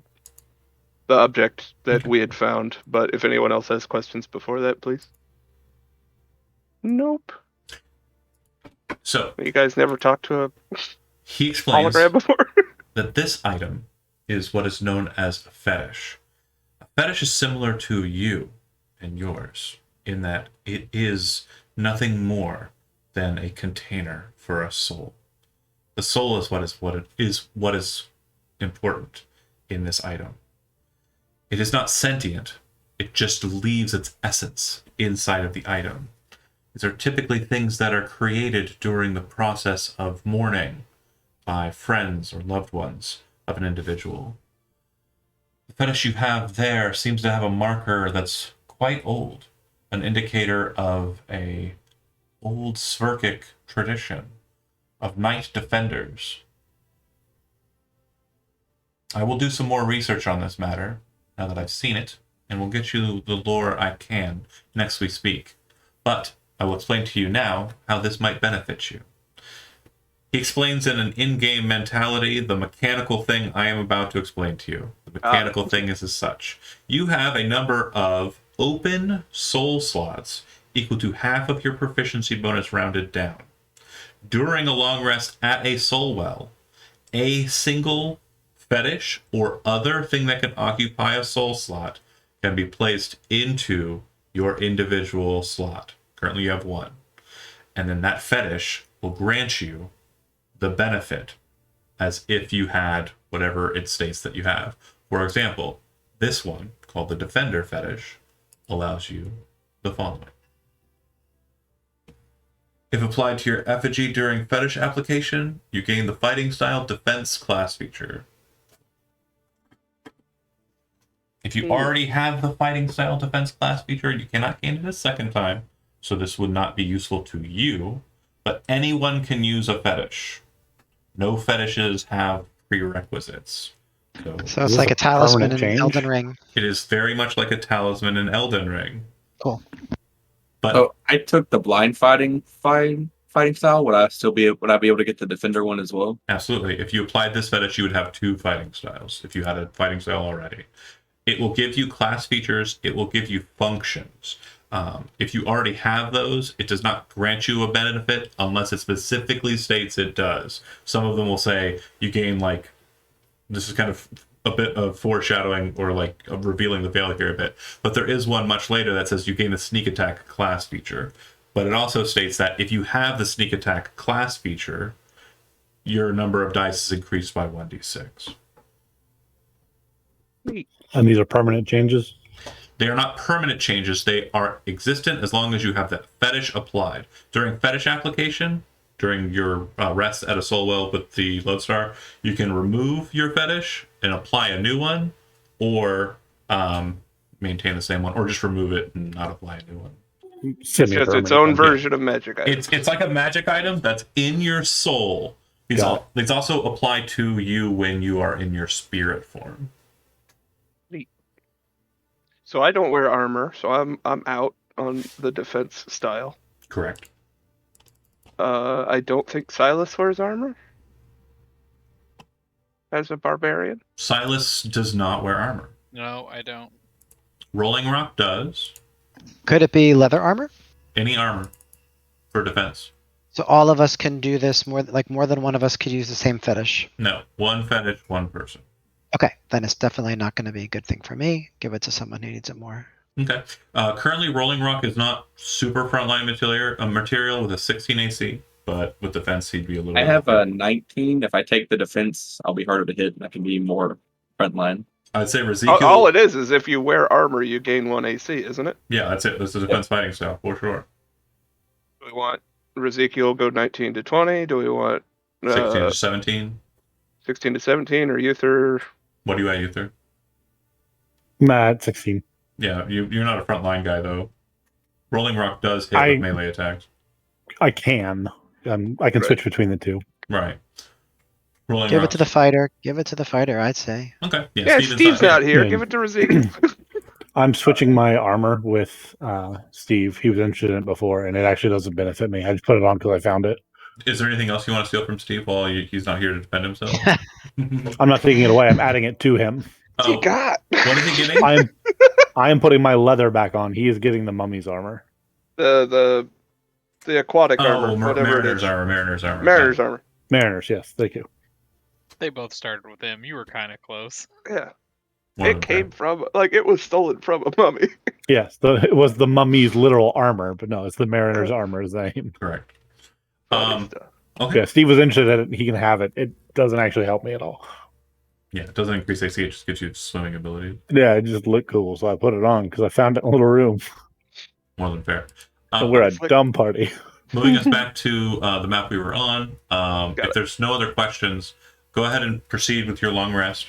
Speaker 2: object that we had found, but if anyone else has questions before that, please. Nope.
Speaker 1: So
Speaker 2: You guys never talked to a
Speaker 1: he explains
Speaker 2: hologram before?
Speaker 1: that this item is what is known as a fetish. A fetish is similar to you and yours in that it is nothing more than a container for a soul. The soul is what is important in this item. It is not sentient. It just leaves its essence inside of the item. These are typically things that are created during the process of mourning by friends or loved ones of an individual. The fetish you have there seems to have a marker that's quite old, an indicator of a old Sverkic tradition of knight defenders. I will do some more research on this matter now that I've seen it, and will get you the lore I can next we speak. But I will explain to you now how this might benefit you. He explains in an in-game mentality the mechanical thing I am about to explain to you. The mechanical thing is as such. You have a number of open soul slots equal to half of your proficiency bonus rounded down. During a long rest at a soul well, a single fetish or other thing that can occupy a soul slot can be placed into your individual slot. Currently you have one. And then that fetish will grant you the benefit as if you had whatever it states that you have. For example, this one, called the Defender fetish, allows you the following. If applied to your effigy during fetish application, you gain the Fighting Style Defense class feature. If you already have the Fighting Style Defense class feature, you cannot gain it a second time, so this would not be useful to you, but anyone can use a fetish. No fetishes have prerequisites.
Speaker 5: So
Speaker 3: Is
Speaker 5: it's
Speaker 3: this
Speaker 5: like
Speaker 3: a
Speaker 5: a talisman
Speaker 3: permanent
Speaker 5: in
Speaker 3: change?
Speaker 5: Elden Ring.
Speaker 1: It is very much like a talisman in Elden Ring.
Speaker 5: Cool.
Speaker 1: But
Speaker 6: So I took the blind fighting style. Would I be able to get the defender one as well?
Speaker 1: absolutely, if you applied this fetish, you would have two fighting styles if you had a fighting style already. It will give you class features. It will give you functions. If you already have those, it does not grant you a benefit unless it specifically states it does. Some of them will say you gain like, this is kind of a bit of foreshadowing or like revealing the veil here a bit, but there is one much later that says you gain the sneak attack class feature. But it also states that if you have the sneak attack class feature, your number of dice is increased by 1d6.
Speaker 3: And these are permanent changes.
Speaker 1: They are not permanent changes. They are existent as long as you have that fetish applied. During fetish application, during your rest at a soul well with the lodestar, you can remove your fetish and apply a new one, or maintain the same one, or just remove it and not apply a new one.
Speaker 2: It's just its own
Speaker 3: Semi-permanent.
Speaker 2: version of magic items.
Speaker 1: It's like a magic item that's in your soul. It's also applied to you when you are in your spirit form.
Speaker 2: So I don't wear armor, so I'm out on the defense style.
Speaker 1: Correct.
Speaker 2: I don't think Silas wears armor as a barbarian.
Speaker 1: Silas does not wear armor.
Speaker 4: No, I don't.
Speaker 1: Rolling Rock does.
Speaker 5: Could it be leather armor?
Speaker 1: Any armor for defense.
Speaker 5: So all of us can do this more than one of us could use the same fetish.
Speaker 1: No. One fetish, one person.
Speaker 5: Okay, then it's definitely not going to be a good thing for me. Give it to someone who needs it more.
Speaker 1: Okay. Currently, Rolling Rock is not super frontline material with a 16 AC, but with defense, he'd be a little.
Speaker 6: I have a 19. If I take the defense, I'll be harder to hit, and I can be more frontline.
Speaker 1: I'd say Ezekiel.
Speaker 2: All it is if you wear armor, you gain 1 AC, isn't it?
Speaker 1: Yeah, that's it. This is defense fighting style for sure.
Speaker 2: Do we want Ezekiel go 19 to 20? Do we want
Speaker 1: 16 to 17.
Speaker 2: 16 to 17 or Uther?
Speaker 1: What do you at, Uther?
Speaker 3: Matt, 16.
Speaker 1: Yeah, you're not a frontline guy though. Rolling Rock does hit with melee attacks.
Speaker 3: I can. I can
Speaker 2: Right.
Speaker 3: switch between the two.
Speaker 1: Right. Rolling
Speaker 5: Give
Speaker 1: Rock.
Speaker 5: it to the fighter. Give it to the fighter, I'd say.
Speaker 1: Okay.
Speaker 2: Yeah, Steve's not here. Give it to Ezekiel.
Speaker 3: I'm switching my armor with Steve. He was interested in it before, and it actually doesn't benefit me. I just put it on because I found it.
Speaker 1: Is there anything else you want to steal from Steve while he's not here to defend himself?
Speaker 3: I'm not taking it away. I'm adding it to him.
Speaker 2: What you got?
Speaker 1: What is he getting?
Speaker 3: I am putting my leather back on. He is getting the mummy's armor.
Speaker 2: The aquatic armor, whatever it is.
Speaker 1: Mariner's armor.
Speaker 2: Mariner's armor.
Speaker 3: Mariners, yes, thank you.
Speaker 4: They both started with him. You were kind of close.
Speaker 2: Yeah.
Speaker 1: One of
Speaker 2: It
Speaker 1: them.
Speaker 2: came from, it was stolen from a mummy.
Speaker 3: Yes, it was the mummy's literal armor, but no, it's the Mariner's armor is the name.
Speaker 1: Correct.
Speaker 2: Funny stuff.
Speaker 1: Okay.
Speaker 3: Yeah, Steve was interested in it. He can have it. It doesn't actually help me at all.
Speaker 1: Yeah, it doesn't increase AC. It just gives you swimming ability.
Speaker 3: Yeah, it just looked cool, so I put it on because I found it in a little room.
Speaker 1: More than fair.
Speaker 3: And we're a
Speaker 2: it's like-
Speaker 3: dumb party.
Speaker 1: Moving us back to the map we were on. If there's no other questions, go ahead and proceed with your long rest.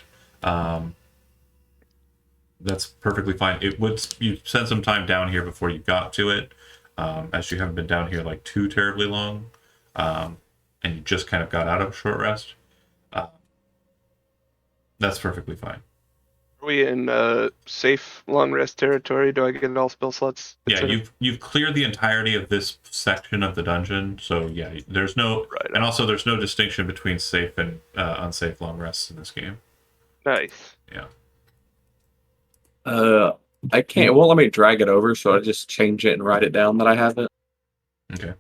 Speaker 1: That's perfectly fine. You spent some time down here before you got to it, as you haven't been down here like too terribly long, and you just kind of got out of a short rest. That's perfectly fine.
Speaker 2: Are we in safe long rest territory? Do I get all spell slots?
Speaker 1: Yeah, you've cleared the entirety of this section of the dungeon, so yeah, there's no and also there's no distinction between safe and unsafe long rests in this game.
Speaker 2: Nice.
Speaker 1: Yeah.
Speaker 6: I can't. It won't let me drag it over, so I just change it and write it down that I have it.
Speaker 1: Okay.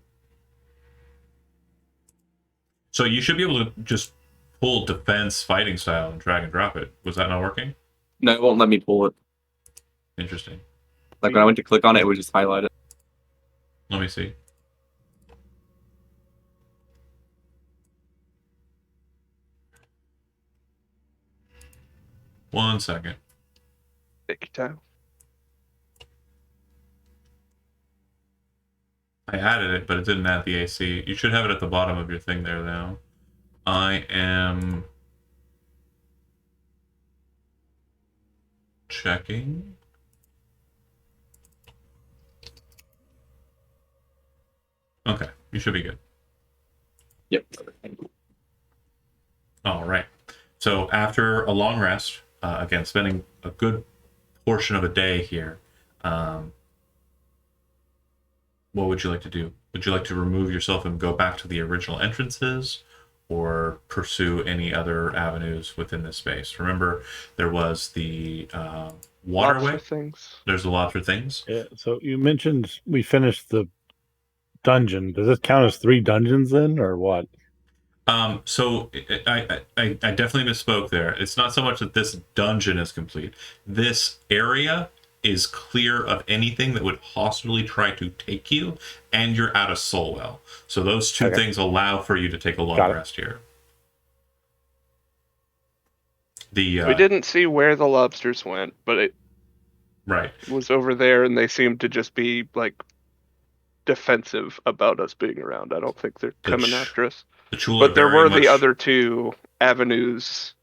Speaker 1: So you should be able to just pull defense fighting style and drag and drop it. Was that not working?
Speaker 6: No, it won't let me pull it.
Speaker 1: Interesting.
Speaker 6: Like when I went to click on it, it would just highlight it.
Speaker 1: Let me see. One second.
Speaker 2: Take your time.
Speaker 1: I added it, but it didn't add the AC. You should have it at the bottom of your thing there now. I am checking. Okay, you should be good.
Speaker 6: Yep.
Speaker 1: All right. So after a long rest, again, spending a good portion of a day here, what would you like to do? Would you like to remove yourself and go back to the original entrances, or pursue any other avenues within this space? Remember, there was the waterway.
Speaker 2: Lots of things.
Speaker 1: There's a lot of things.
Speaker 3: Yeah, so you mentioned we finished the dungeon. Does this count as 3 dungeons then, or what?
Speaker 1: So I definitely misspoke there. It's not so much that this dungeon is complete. This area is clear of anything that would hostilely try to take you, and you're out of Soulwell. So those two things allow for you to take a long rest here. We
Speaker 2: We didn't see where the lobsters went, but it was over there, and they seemed to just be defensive about us being around. I don't think they're coming after us.
Speaker 1: The Chul
Speaker 2: But
Speaker 1: are
Speaker 2: there
Speaker 1: very
Speaker 2: were
Speaker 1: much...
Speaker 2: the other 2 avenues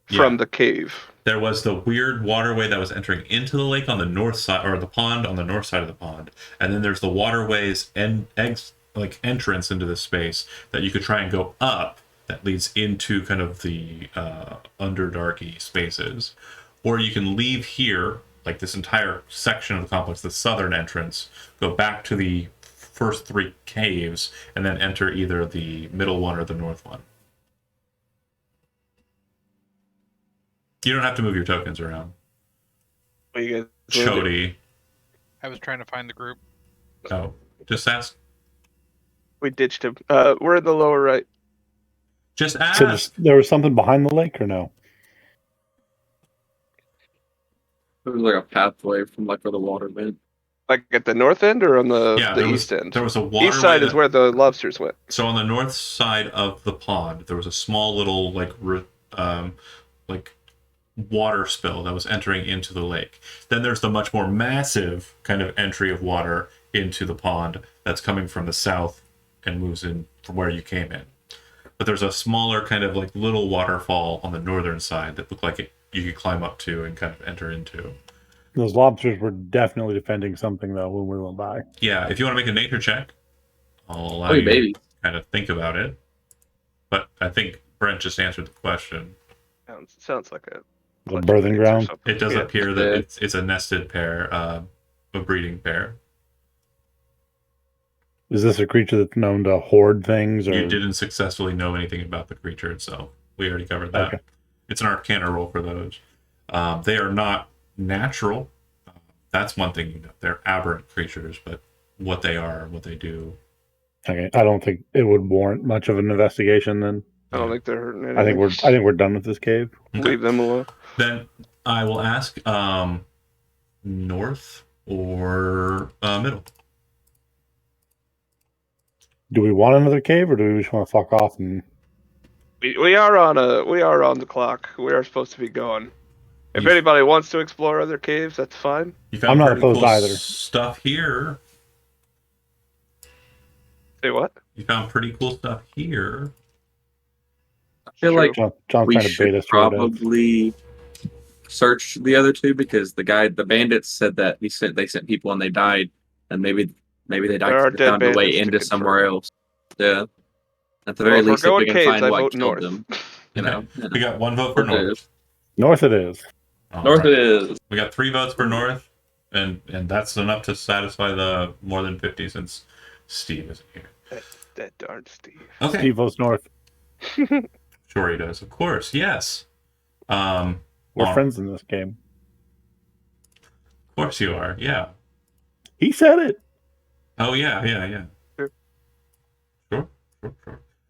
Speaker 2: from
Speaker 1: Yeah.
Speaker 2: the cave.
Speaker 1: There was the weird waterway that was entering into the lake on the north side, or the pond on the north side of the pond, and then there's the waterways and entrance into this space that you could try and go up that leads into kind of the underdarky spaces, or you can leave here, like this entire section of the complex, the southern entrance, go back to the first 3 caves, and then enter either the middle one or the north one. You don't have to move your tokens around.
Speaker 2: What you guys wanna do?
Speaker 1: Chody.
Speaker 4: I was trying to find the group.
Speaker 1: Oh, just ask.
Speaker 2: We ditched him. We're in the lower right.
Speaker 1: Just
Speaker 3: So
Speaker 1: ask.
Speaker 3: there was something behind the lake, or no?
Speaker 6: There was like a pathway from like where the water went.
Speaker 2: Like at the north end or on the
Speaker 1: Yeah, there
Speaker 2: east
Speaker 1: was
Speaker 2: end?
Speaker 1: there was a waterway.
Speaker 2: East side is where the lobsters went.
Speaker 1: So on the north side of the pond, there was a small little like water spill that was entering into the lake. Then there's the much more massive kind of entry of water into the pond that's coming from the south and moves in from where you came in. But there's a smaller kind of like little waterfall on the northern side that looked like you could climb up to and kind of enter into.
Speaker 3: Those lobsters were definitely defending something, though, when we went by.
Speaker 1: Yeah, if you want to make a nature check, I'll allow
Speaker 6: Oh,
Speaker 1: you
Speaker 6: baby.
Speaker 1: to kind of think about it. But I think Brent just answered the question.
Speaker 2: Sounds like a
Speaker 3: The birthing ground.
Speaker 1: It does
Speaker 2: Yeah.
Speaker 1: appear that it's a nested pair, a breeding pair.
Speaker 3: Is this a creature that's known to hoard things? Or...
Speaker 1: You didn't successfully know anything about the creature itself. We already covered that.
Speaker 3: Okay.
Speaker 1: It's an Arcana roll for those. They are not natural. That's one thing you know. They're aberrant creatures, but what they are, what they do.
Speaker 3: Okay, I don't think it would warrant much of an investigation. Then
Speaker 2: I don't think they're hurting anything.
Speaker 3: I think we're done with this cave.
Speaker 1: Okay.
Speaker 2: Leave them alone.
Speaker 1: Then I will ask north or middle.
Speaker 3: Do we want another cave, or do we just want to fuck off? And
Speaker 2: We are on the clock. We are supposed to be going. If
Speaker 1: You-
Speaker 2: anybody wants to explore other caves, that's fine.
Speaker 1: You found
Speaker 3: I'm not
Speaker 1: pretty
Speaker 3: opposed
Speaker 1: cool
Speaker 3: either.
Speaker 1: stuff here.
Speaker 2: Say what?
Speaker 1: You found pretty cool stuff here.
Speaker 6: I feel
Speaker 2: True.
Speaker 6: like
Speaker 3: John's
Speaker 6: we
Speaker 3: trying to bait
Speaker 6: should
Speaker 3: us through it.
Speaker 6: probably search the other 2 because the bandits said that they sent people and they died, and maybe they died
Speaker 2: There are
Speaker 6: because they found
Speaker 2: dead
Speaker 6: a way
Speaker 2: bandits to
Speaker 6: into
Speaker 2: confirm.
Speaker 6: somewhere else. Yeah. At the
Speaker 2: Well,
Speaker 6: very
Speaker 2: if we're
Speaker 6: least, if we
Speaker 2: going
Speaker 6: can
Speaker 2: caves,
Speaker 6: find
Speaker 2: I
Speaker 6: what
Speaker 2: vote
Speaker 6: killed
Speaker 2: north.
Speaker 6: them, you know.
Speaker 1: We got 1 vote for
Speaker 6: North it
Speaker 1: north.
Speaker 6: is.
Speaker 3: North it is.
Speaker 1: All
Speaker 6: North
Speaker 1: right.
Speaker 6: it is.
Speaker 1: We got 3 votes for north, and that's enough to satisfy the more than 50 since Steve isn't here.
Speaker 2: That darn Steve.
Speaker 1: Okay,
Speaker 3: Steve votes north.
Speaker 1: sure he does. Of course, yes.
Speaker 3: We're
Speaker 1: All-
Speaker 3: friends in this game.
Speaker 1: Of course you are. Yeah.
Speaker 3: He said it.
Speaker 1: Oh yeah.
Speaker 2: Sure.
Speaker 1: Sure.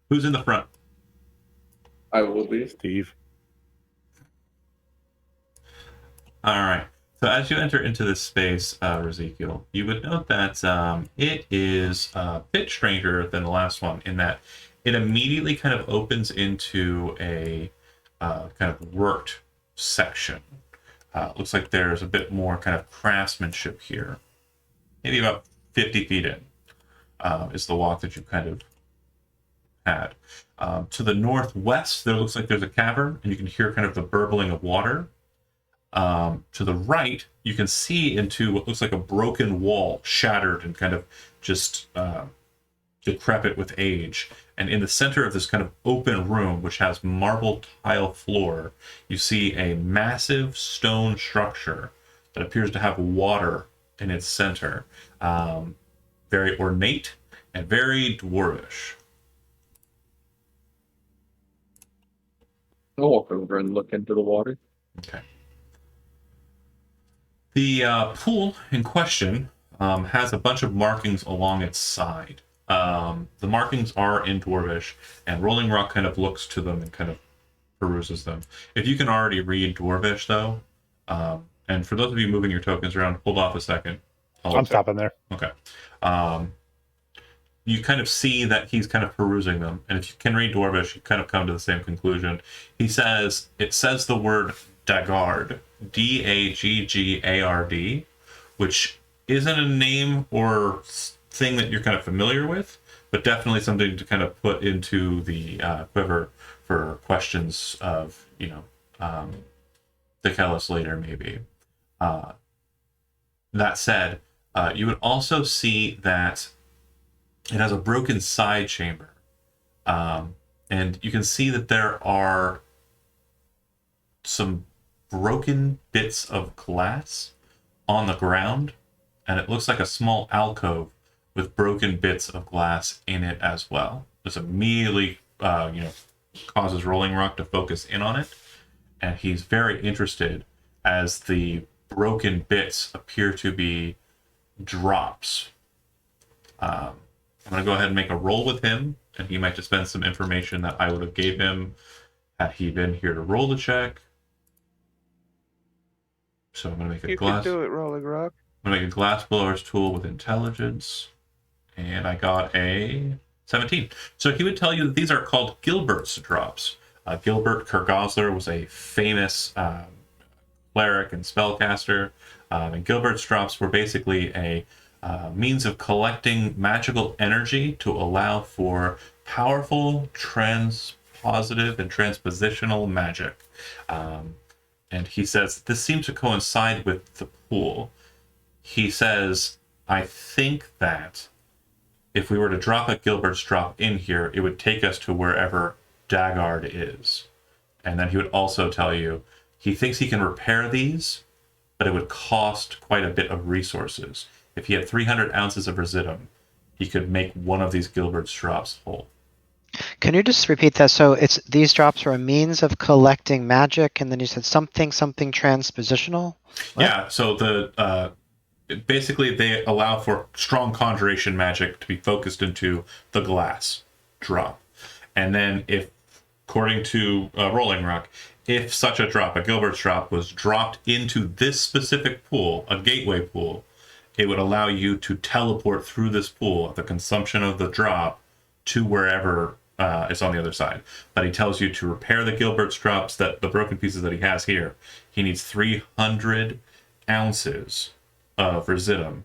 Speaker 1: Who's in the front?
Speaker 6: I will be.
Speaker 3: Steve.
Speaker 1: All right. So as you enter into this space, Ezekiel, you would note that it is a bit stranger than the last one in that it immediately kind of opens into a kind of worked section. Looks like there's a bit more kind of craftsmanship here. Maybe about 50 feet in is the walk that you kind of had. To the northwest, there looks like there's a cavern, and you can hear kind of the burbling of water. To the right, you can see into what looks like a broken wall, shattered and kind of just decrepit with age. And in the center of this kind of open room, which has marble tile floor, you see a massive stone structure that appears to have water in its center. Very ornate and very dwarvish.
Speaker 6: I'll walk over and look into the water.
Speaker 1: Okay. The pool in question has a bunch of markings along its side. The markings are in Dwarvish, and Rolling Rock kind of looks to them and kind of peruses them. If you can already read Dwarvish, though, and for those of you moving your tokens around, hold off a second.
Speaker 3: I'm stopping there.
Speaker 1: Okay. You kind of see that he's kind of perusing them, and if you can read Dwarvish, you kind of come to the same conclusion. It says the word Dagard, Daggard, which isn't a name or thing that you're kind of familiar with, but definitely something to kind of put into the quiver for questions of, to Kellis later, maybe. That said, you would also see that it has a broken side chamber. And you can see that there are some broken bits of glass on the ground, and it looks like a small alcove with broken bits of glass in it as well. This immediately, causes Rolling Rock to focus in on it, and he's very interested as the broken bits appear to be drops. I'm going to go ahead and make a roll with him, and he might dispense some information that I would have gave him had he been here to roll the check. So I'm going to make a
Speaker 2: You
Speaker 1: glass.
Speaker 2: can do it, Rolling Rock.
Speaker 1: I'm going to make a glass blower's tool with intelligence, and I got a 17. So he would tell you that these are called Gilbert's drops. Gilbert Kergosler was a famous cleric and spellcaster, and Gilbert's drops were basically a means of collecting magical energy to allow for powerful transpositive and transpositional magic. And he says this seems to coincide with the pool. He says, I think that if we were to drop a Gilbert's drop in here, it would take us to wherever Dagard is. And then he would also tell you he thinks he can repair these, but it would cost quite a bit of resources. If he had 300 ounces of residuum, he could make one of these Gilbert's drops whole.
Speaker 5: Can you just repeat that? So it's these drops are a means of collecting magic, and then you said something transpositional. What?
Speaker 1: Yeah, so the basically they allow for strong conjuration magic to be focused into the glass drop, and then if, according to Rolling Rock, if such a drop, a Gilbert's drop, was dropped into this specific pool, a gateway pool, it would allow you to teleport through this pool at the consumption of the drop to wherever is on the other side. But he tells you to repair the Gilbert's drops, that the broken pieces that he has here, he needs 300 ounces of residuum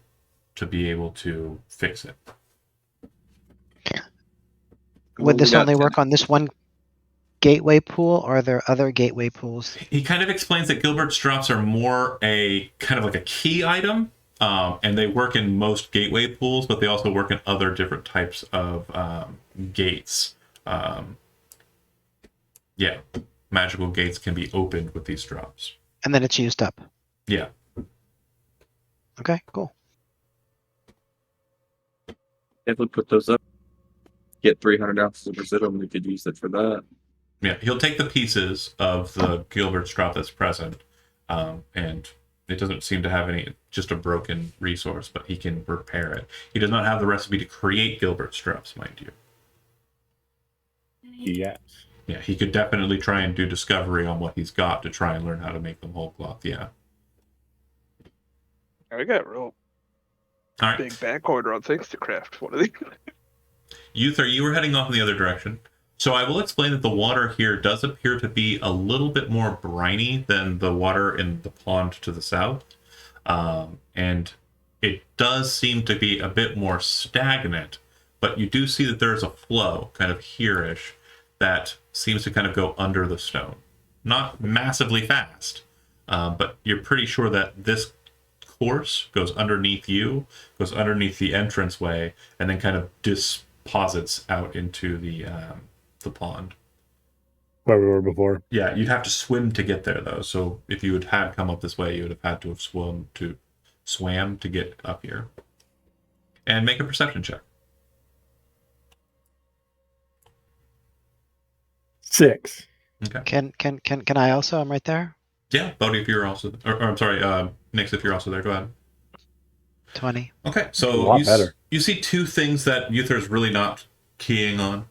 Speaker 1: to be able to fix it.
Speaker 5: Would this
Speaker 6: We got
Speaker 5: only
Speaker 6: 10.
Speaker 5: work on this one gateway pool, or are there other gateway pools?
Speaker 1: He kind of explains that Gilbert's drops are more a kind of like a key item, and they work in most gateway pools, but they also work in other different types of gates. Magical gates can be opened with these drops.
Speaker 5: And then it's used up.
Speaker 1: Yeah.
Speaker 5: Okay, cool.
Speaker 6: If we put those up, get 300 ounces of residuum, we could use it for that.
Speaker 1: Yeah, he'll take the pieces of the Gilbert's drop that's present, and it doesn't seem to have any, just a broken resource, but he can repair it. He does not have the recipe to create Gilbert's drops, mind you.
Speaker 3: Yes.
Speaker 1: Yeah, he could definitely try and do discovery on what he's got to try and learn how to make them whole cloth, yeah.
Speaker 2: I got real
Speaker 1: All right.
Speaker 2: big back order on things to craft one of these.
Speaker 1: Uther, you were heading off in the other direction. So I will explain that the water here does appear to be a little bit more briny than the water in the pond to the south. And it does seem to be a bit more stagnant, but you do see that there's a flow kind of here-ish that seems to kind of go under the stone. Not massively fast, but you're pretty sure that this course goes underneath you, goes underneath the entranceway, and then kind of deposits out into the pond.
Speaker 3: Where we were before.
Speaker 1: Yeah, you'd have to swim to get there, though. So if you had come up this way, you would have had to have swam to get up here. And make a perception check.
Speaker 3: 6.
Speaker 1: Okay.
Speaker 5: Can I also? I'm right there.
Speaker 1: Yeah, Bodhi, if you're also, or I'm sorry, Nix, if you're also there, go ahead.
Speaker 5: 20.
Speaker 1: Okay,
Speaker 3: A
Speaker 1: so
Speaker 3: lot better.
Speaker 1: you see two things that Uther's really not keying on.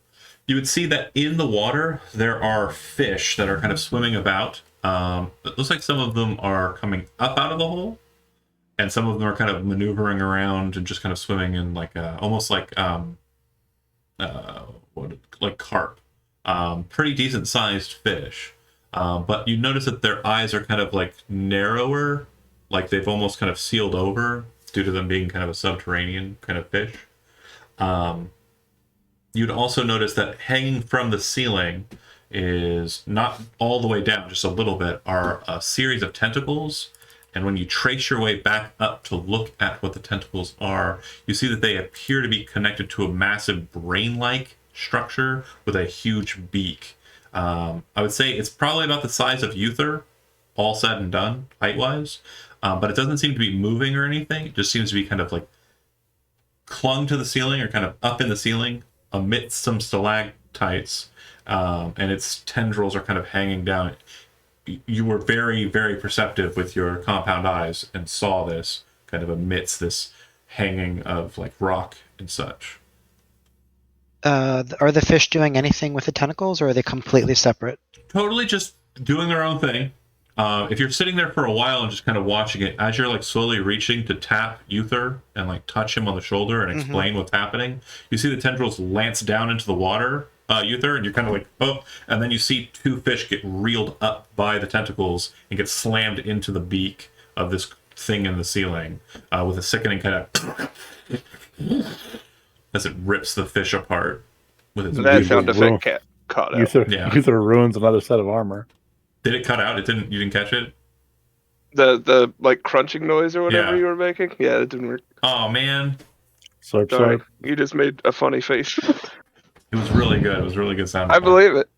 Speaker 1: You would see that in the water, there are fish that are kind of swimming about. It looks like some of them are coming up out of the hole, and some of them are kind of maneuvering around and just kind of swimming in like almost like carp. Pretty decent sized fish. But you notice that their eyes are kind of like narrower, like they've almost kind of sealed over due to them being kind of a subterranean kind of fish. You'd also notice that hanging from the ceiling is not all the way down, just a little bit, are a series of tentacles. And when you trace your way back up to look at what the tentacles are, you see that they appear to be connected to a massive brain-like structure with a huge beak. I would say it's probably about the size of Uther, all said and done, height-wise. But it doesn't seem to be moving or anything. It just seems to be kind of like clung to the ceiling or kind of up in the ceiling amidst some stalactites. And its tendrils are kind of hanging down. You were very, very perceptive with your compound eyes and saw this kind of amidst this hanging of like rock and such.
Speaker 5: Are the fish doing anything with the tentacles, or are they completely separate?
Speaker 1: Totally just doing their own thing. If you're sitting there for a while and just kind of watching it, as you're like slowly reaching to tap Uther and like touch him on the shoulder and explain what's happening, you see the tendrils lance down into the water, Uther, and you're kind of like, oh, and then you see two fish get reeled up by the tentacles and get slammed into the beak of this thing in the ceiling with a sickening kind of as it rips the fish apart with its
Speaker 2: That
Speaker 1: beak.
Speaker 2: sound effect caught out.
Speaker 3: Uther ruins another set of armor.
Speaker 1: Did it cut out? It didn't. You didn't catch it?
Speaker 2: The like crunching noise or whatever
Speaker 1: Yeah.
Speaker 2: you were making. Yeah, it didn't work.
Speaker 1: Oh man,
Speaker 3: Slurp,
Speaker 2: Sorry,
Speaker 3: slurp.
Speaker 2: you just made a funny face.
Speaker 1: it was really good. It was really good sound.
Speaker 2: I
Speaker 1: effect.
Speaker 2: believe it.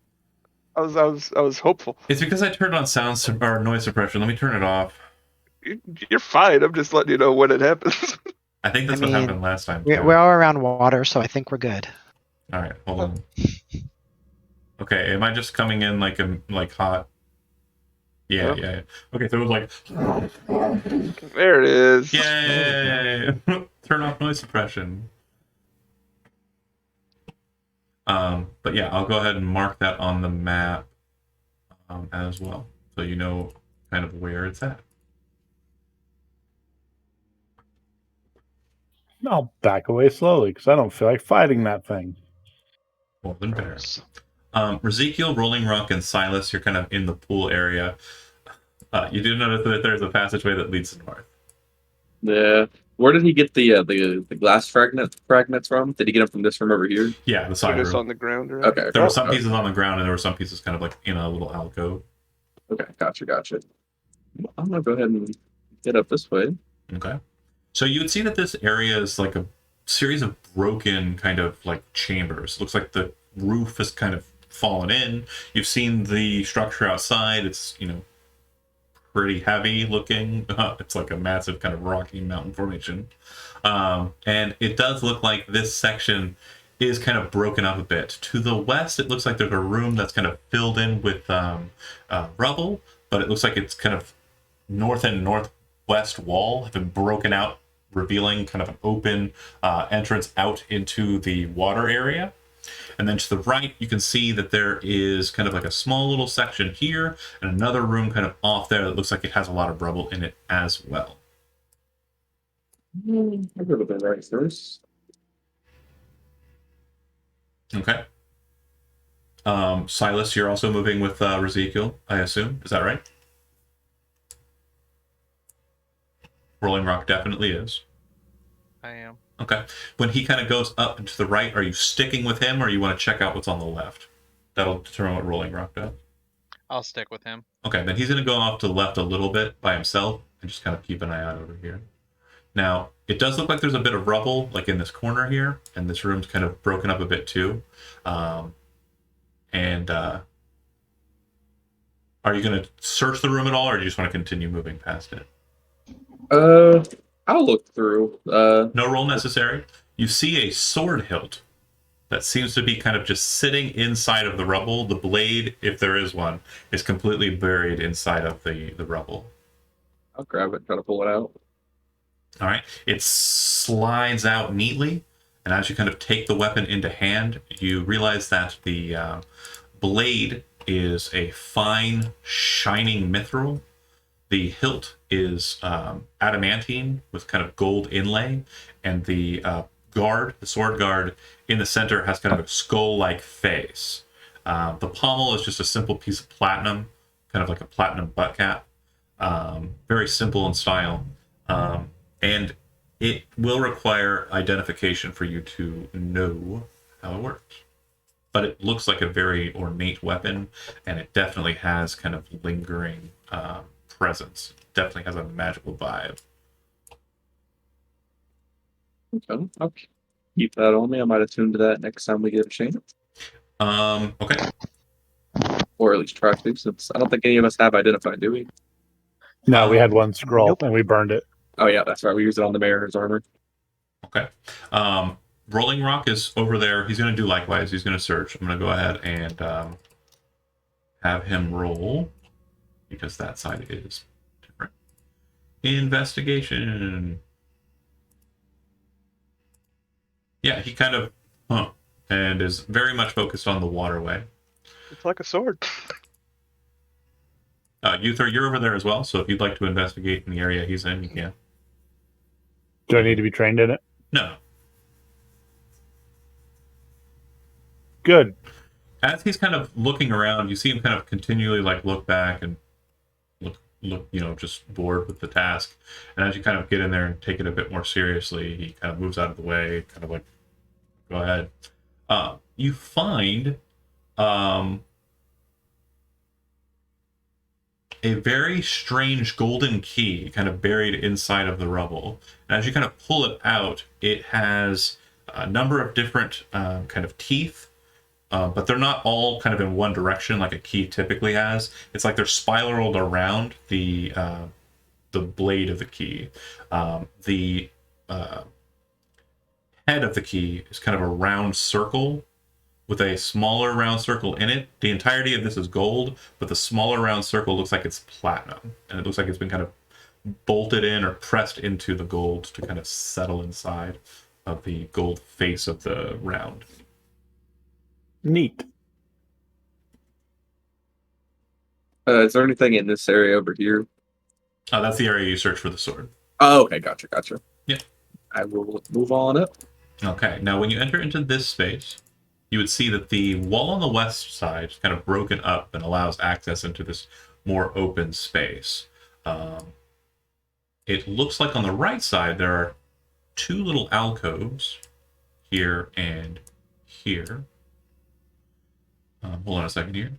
Speaker 2: I was hopeful.
Speaker 1: It's because I turned on or noise suppression. Let me turn it off.
Speaker 2: You're fine. I'm just letting you know when it happens.
Speaker 1: I think that's
Speaker 5: I
Speaker 1: what
Speaker 5: mean,
Speaker 1: happened last time.
Speaker 5: We're,
Speaker 1: too.
Speaker 5: we're all around water, so I think we're good.
Speaker 1: All right, hold on. Okay, am I just coming in like hot? Yeah,
Speaker 2: Yep.
Speaker 1: yeah. Okay, so it was like,
Speaker 2: There it is.
Speaker 1: yay! Turn off noise suppression. But yeah, I'll go ahead and mark that on the map as well, so you know kind of where it's at.
Speaker 3: I'll back away slowly because I don't feel like fighting that thing.
Speaker 1: More than fair. Ezekiel, Rolling Rock, and Silas, you're kind of in the pool area. You do notice that there's a passageway that leads north.
Speaker 6: Yeah. Where did he get the glass fragments from? Did he get them from this room over here?
Speaker 1: Yeah, the
Speaker 2: They're
Speaker 1: side
Speaker 2: just
Speaker 1: room.
Speaker 2: on the ground, right?
Speaker 6: Okay.
Speaker 1: There were some pieces on the ground, and there were some pieces kind of like in a little alcove.
Speaker 6: Okay, gotcha. I'm gonna go ahead and get up this way.
Speaker 1: Okay. So you would see that this area is like a series of broken kind of like chambers. Looks like the roof has kind of fallen in. You've seen the structure outside. It's, pretty heavy looking. It's like a massive kind of rocky mountain formation. And it does look like this section is kind of broken up a bit. To the west, it looks like there's a room that's kind of filled in with rubble, but it looks like it's kind of north and northwest wall have been broken out, revealing kind of an open entrance out into the water area. And then to the right, you can see that there is kind of like a small little section here and another room kind of off there that looks like it has a lot of rubble in it as well.
Speaker 6: I could have been right first.
Speaker 1: Okay. Silas, you're also moving with Ezekiel, I assume. Is that right? Rolling Rock definitely is.
Speaker 4: I am.
Speaker 1: Okay. When he kind of goes up and to the right, are you sticking with him or you want to check out what's on the left? That'll determine what Rolling Rock does.
Speaker 4: I'll stick with him.
Speaker 1: Okay, then he's going to go off to the left a little bit by himself and just kind of keep an eye out over here. Now, it does look like there's a bit of rubble like in this corner here, and this room's kind of broken up a bit too. Are you going to search the room at all, or do you just want to continue moving past it?
Speaker 6: I'll look through.
Speaker 1: No roll necessary. You see a sword hilt that seems to be kind of just sitting inside of the rubble. The blade, if there is one, is completely buried inside of the rubble.
Speaker 6: I'll grab it, try to pull it out.
Speaker 1: All right. It slides out neatly, and as you kind of take the weapon into hand, you realize that the blade is a fine, shining mithril. The hilt is adamantine with kind of gold inlay, and the sword guard in the center has kind of a skull-like face. The pommel is just a simple piece of platinum, kind of like a platinum butt cap. Very simple in style. And it will require identification for you to know how it works. but it looks like a very ornate weapon, and it definitely has kind of lingering presence. Definitely has a magical vibe.
Speaker 6: Okay, I'll keep that on me. I might attune to that next time we get a chance,
Speaker 1: Okay.
Speaker 6: or at least try to, since I don't think any of us have identified, do we?
Speaker 3: No, we had one scroll
Speaker 5: Nope.
Speaker 3: and we burned it.
Speaker 6: Oh yeah, that's right. We used it on the mayor's armor.
Speaker 1: Okay. Rolling Rock is over there. He's going to do likewise. He's going to search. I'm going to go ahead and have him roll, because that side is different. Investigation. Yeah, he kind of, and is very much focused on the waterway.
Speaker 2: It's like a sword.
Speaker 1: Uther, you're over there as well, so if you'd like to investigate in the area he's in, you can.
Speaker 3: Do I need to be trained in it?
Speaker 1: No.
Speaker 3: Good.
Speaker 1: As he's kind of looking around, you see him kind of continually like look back and look, just bored with the task. And as you kind of get in there and take it a bit more seriously, he kind of moves out of the way, kind of like, go ahead. You find a very strange golden key kind of buried inside of the rubble. And as you kind of pull it out, it has a number of different kind of teeth, but they're not all kind of in one direction like a key typically has. It's like they're spiraled around the blade of the key. The head of the key is kind of a round circle with a smaller round circle in it. The entirety of this is gold, but the smaller round circle looks like it's platinum, and it looks like it's been kind of bolted in or pressed into the gold to kind of settle inside of the gold face of the round.
Speaker 3: Neat.
Speaker 6: Is there anything in this area over here?
Speaker 1: That's the area you search for the sword.
Speaker 6: Oh, okay, gotcha.
Speaker 1: Yeah.
Speaker 6: I will move on up.
Speaker 1: Okay, now when you enter into this space, you would see that the wall on the west side is kind of broken up and allows access into this more open space. It looks like on the right side there are two little alcoves, here and here. Hold on a second here.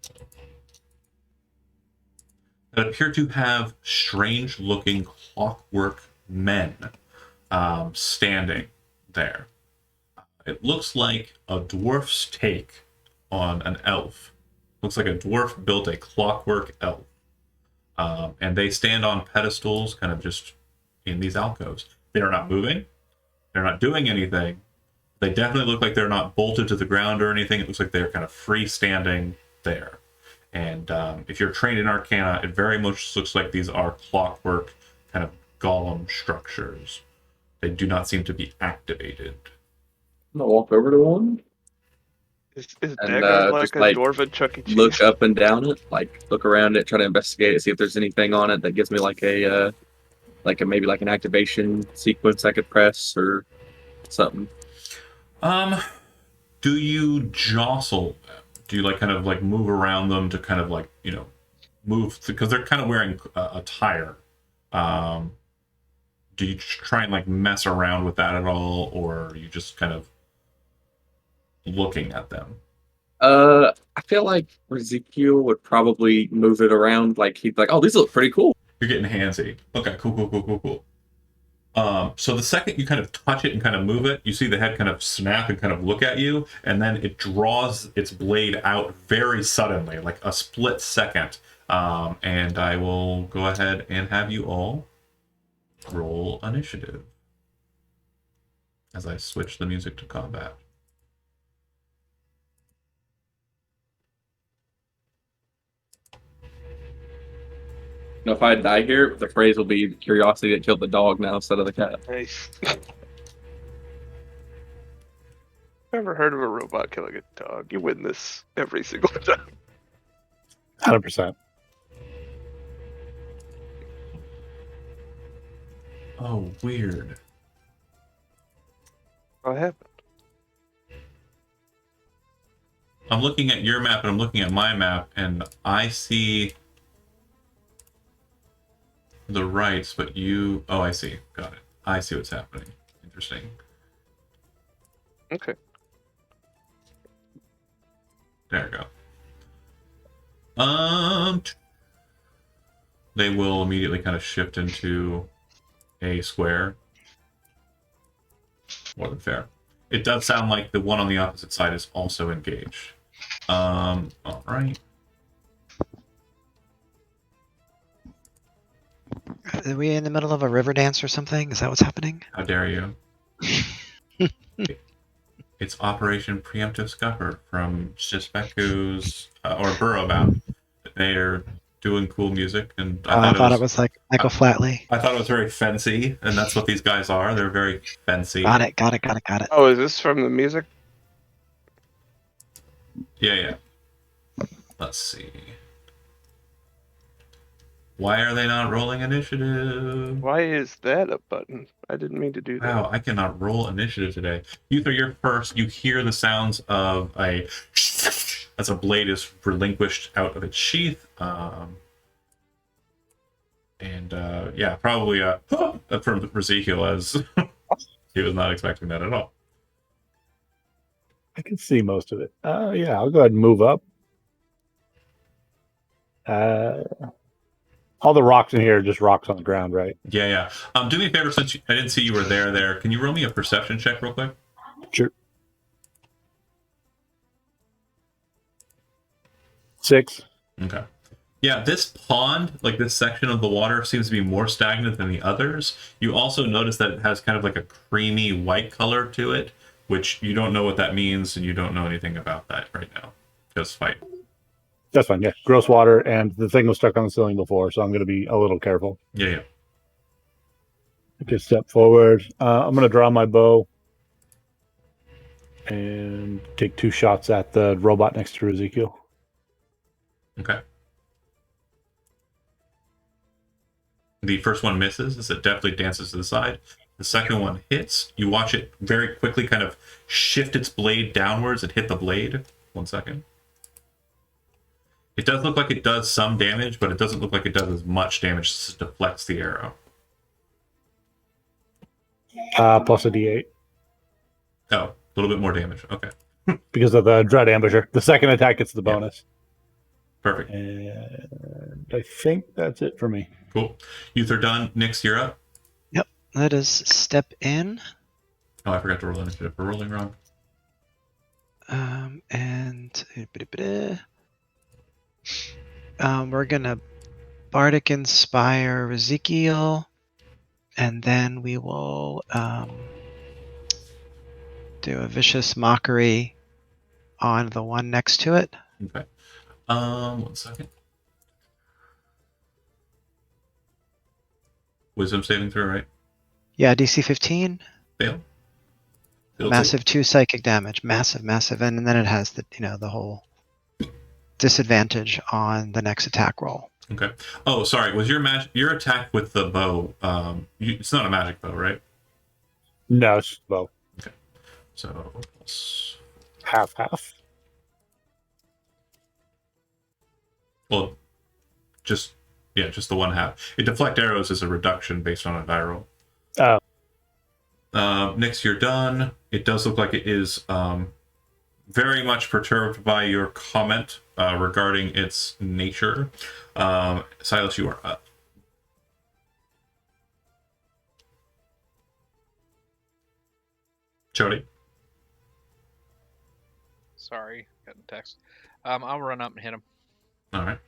Speaker 1: That appear to have strange-looking clockwork men standing there. It looks like a dwarf's take on an elf. Looks like a dwarf built a clockwork elf. And they stand on pedestals kind of just in these alcoves. They are not moving. They're not doing anything. They definitely look like they're not bolted to the ground or anything. It looks like they're kind of freestanding there. And if you're trained in Arcana, it very much looks like these are clockwork kind of golem structures. They do not seem to be activated.
Speaker 6: I'm gonna walk over to one
Speaker 2: Is
Speaker 6: and
Speaker 2: Dagon like
Speaker 6: just
Speaker 2: a
Speaker 6: like
Speaker 2: dwarven Chuck E. Cheese?
Speaker 6: look up and down it, like look around it, try to investigate it, see if there's anything on it that gives me like a maybe like an activation sequence I could press or something.
Speaker 1: Do you jostle them? Do you like kind of like move around them to kind of like, move, because they're kind of wearing attire. Do you try and like mess around with that at all, or are you just kind of looking at them?
Speaker 6: I feel like Ezekiel would probably move it around, like he'd like, oh, these look pretty cool.
Speaker 1: You're getting handsy. Okay, cool. So the second you kind of touch it and kind of move it, you see the head kind of snap and kind of look at you, and then it draws its blade out very suddenly, like a split second. And I will go ahead and have you all roll initiative as I switch the music to combat.
Speaker 6: You know, if I die here, the phrase will be curiosity that killed the dog now instead of the cat.
Speaker 2: Nice. Never heard of a robot killing a dog. You win this every single time.
Speaker 3: 100%.
Speaker 1: Oh, weird.
Speaker 2: What happened?
Speaker 1: I'm looking at your map and I'm looking at my map, and I see the rights, but you... Oh, I see. Got it. I see what's happening. Interesting.
Speaker 2: Okay.
Speaker 1: There we go. They will immediately kind of shift into a square. More than fair. It does sound like the one on the opposite side is also engaged. All right.
Speaker 5: Are we in the middle of a river dance or something? Is that what's happening?
Speaker 1: How dare you? It's Operation Preemptive Scupper from Shispeku's or Burrowbound. They're doing cool music, and
Speaker 5: I thought it was like Michael Flatley.
Speaker 1: I thought it was very fancy, and that's what these guys are. They're very fancy.
Speaker 5: Got it.
Speaker 2: Oh, is this from the music?
Speaker 1: Yeah. Let's see. Why are they not rolling initiative?
Speaker 2: Why is that a button? I didn't mean to do that.
Speaker 1: Wow, I cannot roll initiative today. Uther, you're first. You hear the sounds of a as a blade is relinquished out of its sheath. Yeah, probably from Ezekiel, as he was not expecting that at all.
Speaker 3: I can see most of it. Yeah, I'll go ahead and move up. All the rocks in here are just rocks on the ground, right?
Speaker 1: Yeah. Do me a favor, since I didn't see you were there. Can you roll me a perception check real quick?
Speaker 3: Sure. 6.
Speaker 1: Okay. Yeah, this pond, like this section of the water, seems to be more stagnant than the others. You also notice that it has kind of like a creamy white color to it, which you don't know what that means, and you don't know anything about that right now. Just fight.
Speaker 3: That's fine. Yeah, gross water, and the thing was stuck on the ceiling before, so I'm going to be a little careful.
Speaker 1: Yeah.
Speaker 3: Okay, step forward. I'm going to draw my bow and take 2 shots at the robot next to Ezekiel.
Speaker 1: Okay. The first one misses, as it definitely dances to the side. The second one hits. You watch it very quickly kind of shift its blade downwards and hit the blade. 1 second. It does look like it does some damage, but it doesn't look like it does as much damage as it deflects the arrow.
Speaker 3: Plus a D8.
Speaker 1: Oh, a little bit more damage. Okay.
Speaker 3: Because of the Dread Ambusher. The second attack gets the bonus.
Speaker 1: Perfect.
Speaker 3: And I think that's it for me.
Speaker 1: Cool. Uther done. Nyx, you're up.
Speaker 5: Yep. Let us step in.
Speaker 1: Oh, I forgot to roll initiative. We're rolling wrong.
Speaker 5: We're gonna Bardic Inspire Ezekiel, and then we will do a Vicious Mockery on the one next to it.
Speaker 1: Okay. 1 second. Wisdom saving throw, right?
Speaker 5: Yeah, DC 15.
Speaker 1: Fail.
Speaker 5: Massive 2 psychic damage. Massive. And then it has the whole disadvantage on the next attack roll.
Speaker 1: Okay. Oh, sorry. Was your attack with the bow? It's not a magic bow, right?
Speaker 3: No, it's bow.
Speaker 1: Okay. So
Speaker 3: Half.
Speaker 1: well, just the one half. It deflect arrows is a reduction based on a die roll.
Speaker 3: Oh.
Speaker 1: Nyx, you're done. It does look like it is very much perturbed by your comment regarding its nature. Silas, you are up. Jody.
Speaker 4: Sorry, got a text. I'll run up and hit him.
Speaker 1: All right.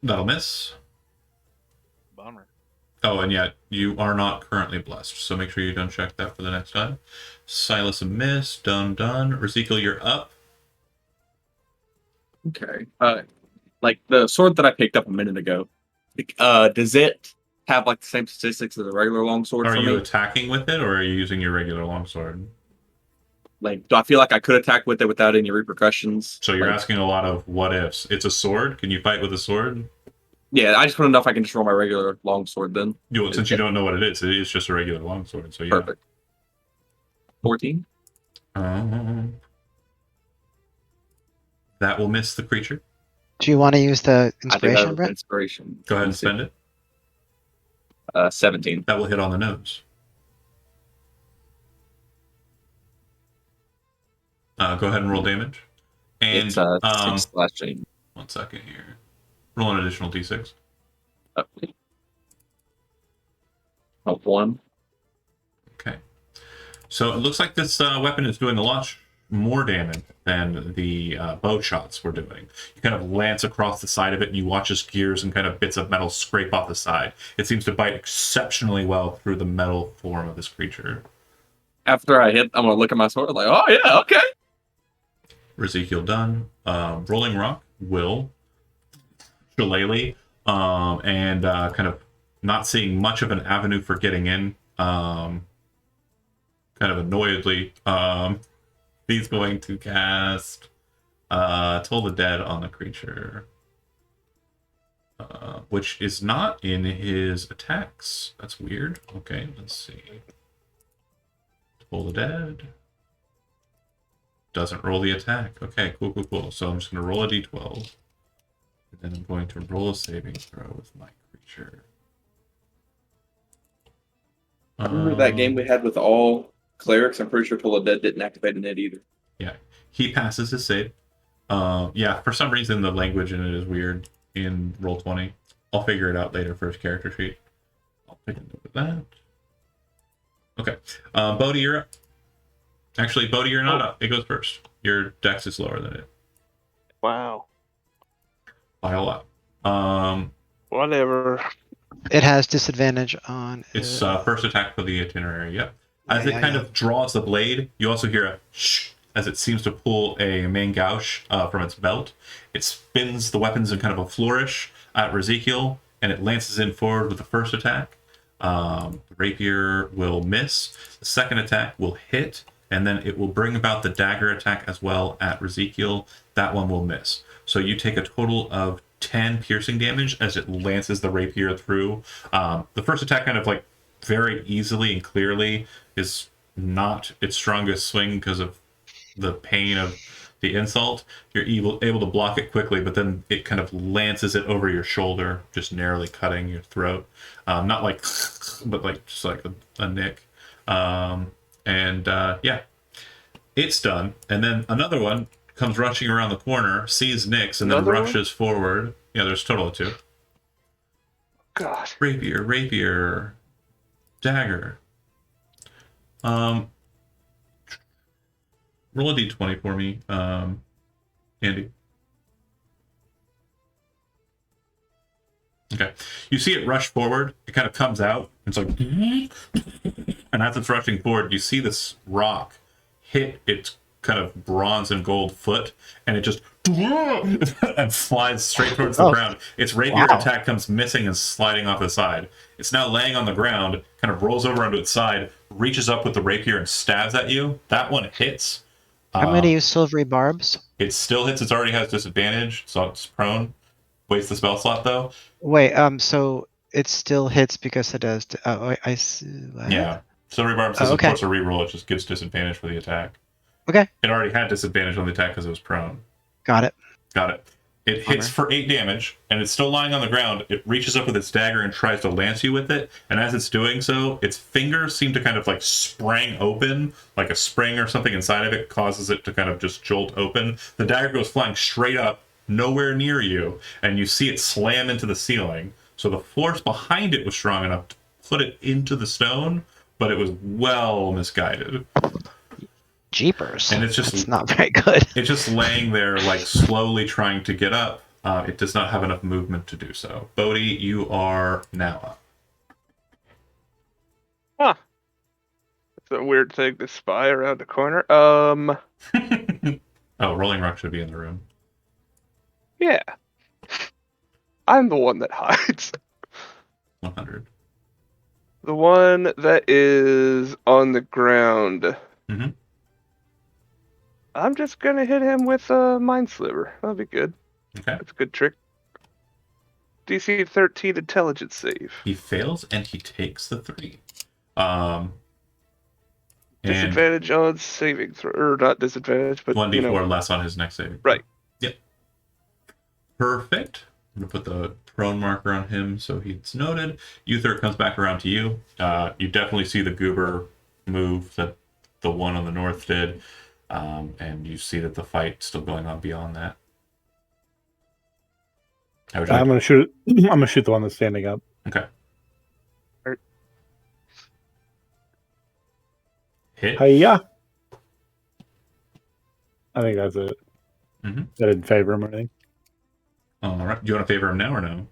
Speaker 1: That'll miss.
Speaker 4: Bummer.
Speaker 1: Oh, and yet you are not currently blessed, so make sure you don't check that for the next time. Silas, a miss. Done. Ezekiel, you're up.
Speaker 6: Okay. Like the sword that I picked up a minute ago, does it have like the same statistics as a regular longsword
Speaker 1: Are
Speaker 6: for
Speaker 1: you
Speaker 6: me?
Speaker 1: attacking with it, or are you using your regular longsword?
Speaker 6: Like, do I feel like I could attack with it without any repercussions?
Speaker 1: So you're
Speaker 6: Like,
Speaker 1: asking a lot of what ifs. It's a sword. Can you fight with a sword?
Speaker 6: yeah, I just want to know if I can just roll my regular longsword then.
Speaker 1: Since you don't know what it is just a regular longsword. So yeah.
Speaker 6: Perfect. 14.
Speaker 1: That will miss the creature.
Speaker 5: Do you want to use the
Speaker 6: I think
Speaker 5: inspiration,
Speaker 6: that
Speaker 5: Brett?
Speaker 6: inspiration.
Speaker 1: Go ahead and spend it.
Speaker 6: 17.
Speaker 1: That will hit on the nose. Go ahead and roll damage. And
Speaker 6: It's 6 slashing.
Speaker 1: 1 second here. Roll an additional d6.
Speaker 6: Up 1.
Speaker 1: Okay. So it looks like this weapon is doing a lot more damage than the bow shots were doing. You kind of lance across the side of it, and you watch as gears and kind of bits of metal scrape off the side. It seems to bite exceptionally well through the metal form of this creature.
Speaker 6: After I hit, I'm going to look at my sword like, oh, yeah, okay.
Speaker 1: Ezekiel done. Rolling Rock will shillelagh and kind of not seeing much of an avenue for getting in. Kind of annoyedly, he's going to cast Toll the Dead on the creature, which is not in his attacks. That's weird. Okay, let's see. Toll the Dead. Doesn't roll the attack. Okay, cool. So I'm just going to roll a d12. And then I'm going to roll a saving throw with my creature.
Speaker 6: Remember that game we had with all clerics? I'm pretty sure Toll the Dead didn't activate in it either.
Speaker 1: Yeah, he passes his save. Yeah, for some reason the language in it is weird in Roll20. I'll figure it out later for his character sheet. I'll take a note of that. Okay, Bodhi, you're up. Actually, Bodhi, you're not up. It goes first. Your dex is lower than it.
Speaker 2: Wow.
Speaker 1: By a lot.
Speaker 2: Whatever.
Speaker 5: It has disadvantage on.
Speaker 1: It's first attack for the itinerary, yep. As
Speaker 5: Yeah,
Speaker 1: it kind of draws the blade, you also hear a shh as it seems to pull a main gouge from its belt. It spins the weapons in kind of a flourish at Ezekiel, and it lances in forward with the first attack. The rapier will miss. The second attack will hit, and then it will bring about the dagger attack as well at Ezekiel. That one will miss. So you take a total of 10 piercing damage as it lances the rapier through. The first attack kind of like very easily and clearly is not its strongest swing because of the pain of the insult. You're able to block it quickly, but then it kind of lances it over your shoulder, just narrowly cutting your throat. Not like, but like just like a nick. Yeah, it's done. And then another one comes rushing around the corner, sees Nyx, and then
Speaker 2: Another
Speaker 1: rushes forward. Yeah, there's a total of 2.
Speaker 2: God.
Speaker 1: Rapier, dagger. Roll a d20 for me, Andy. Okay. You see it rush forward. It kind of comes out. It's like, and as it's rushing forward, you see this rock hit its kind of bronze and gold foot, and it just and flies straight towards the ground. Its rapier attack comes missing and sliding off the side. It's now laying on the ground, kind of rolls over onto its side, reaches up with the rapier and stabs at you. That one hits.
Speaker 5: I'm going to use silvery barbs.
Speaker 1: It still hits. It already has disadvantage, so it's prone. Waste the spell slot though.
Speaker 5: Wait, so it still hits because it does. I see. What?
Speaker 1: Yeah. Silvery Barbs isn't forced to reroll. It just gives disadvantage for the attack.
Speaker 5: Okay.
Speaker 1: It already had disadvantage on the attack because it was prone.
Speaker 5: Got it.
Speaker 1: It hits for 8 damage, and it's still lying on the ground. It reaches up with its dagger and tries to lance you with it, and as it's doing so, its fingers seem to kind of like sprang open, like a spring or something inside of it causes it to kind of just jolt open. The dagger goes flying straight up, nowhere near you, and you see it slam into the ceiling. So the force behind it was strong enough to put it into the stone, but it was well misguided.
Speaker 5: Jeepers.
Speaker 1: And it's
Speaker 5: not very good.
Speaker 1: It's just laying there, like slowly trying to get up. It does not have enough movement to do so. Bodhi, you are now up.
Speaker 2: Huh. It's a weird thing to spy around the corner.
Speaker 1: Oh, Rolling Rock should be in the room.
Speaker 2: Yeah. I'm the one that hides.
Speaker 1: 100.
Speaker 2: The one that is on the ground.
Speaker 1: Mm-hmm.
Speaker 2: I'm just gonna hit him with a Mind Sliver. That'll be good.
Speaker 1: Okay.
Speaker 2: That's a good trick. DC 13 intelligence save.
Speaker 1: He fails and he takes the 3.
Speaker 2: Disadvantage on saving throw, or not disadvantage, but
Speaker 1: 1d4 less on his next saving.
Speaker 2: Right.
Speaker 1: Yep. Perfect. I'm gonna put the prone marker on him so he's noted. Uther comes back around to you. You definitely see the goober move that the one on the north did. And you see that the fight's still going on beyond that. How would you
Speaker 3: I'm
Speaker 1: like-
Speaker 3: gonna shoot. I'm gonna shoot the one that's standing up.
Speaker 1: Okay. Hit.
Speaker 3: Hiya! I think that's it.
Speaker 1: Mm-hmm.
Speaker 3: I didn't favor him or anything.
Speaker 1: All right. Do you want to favor him now or no?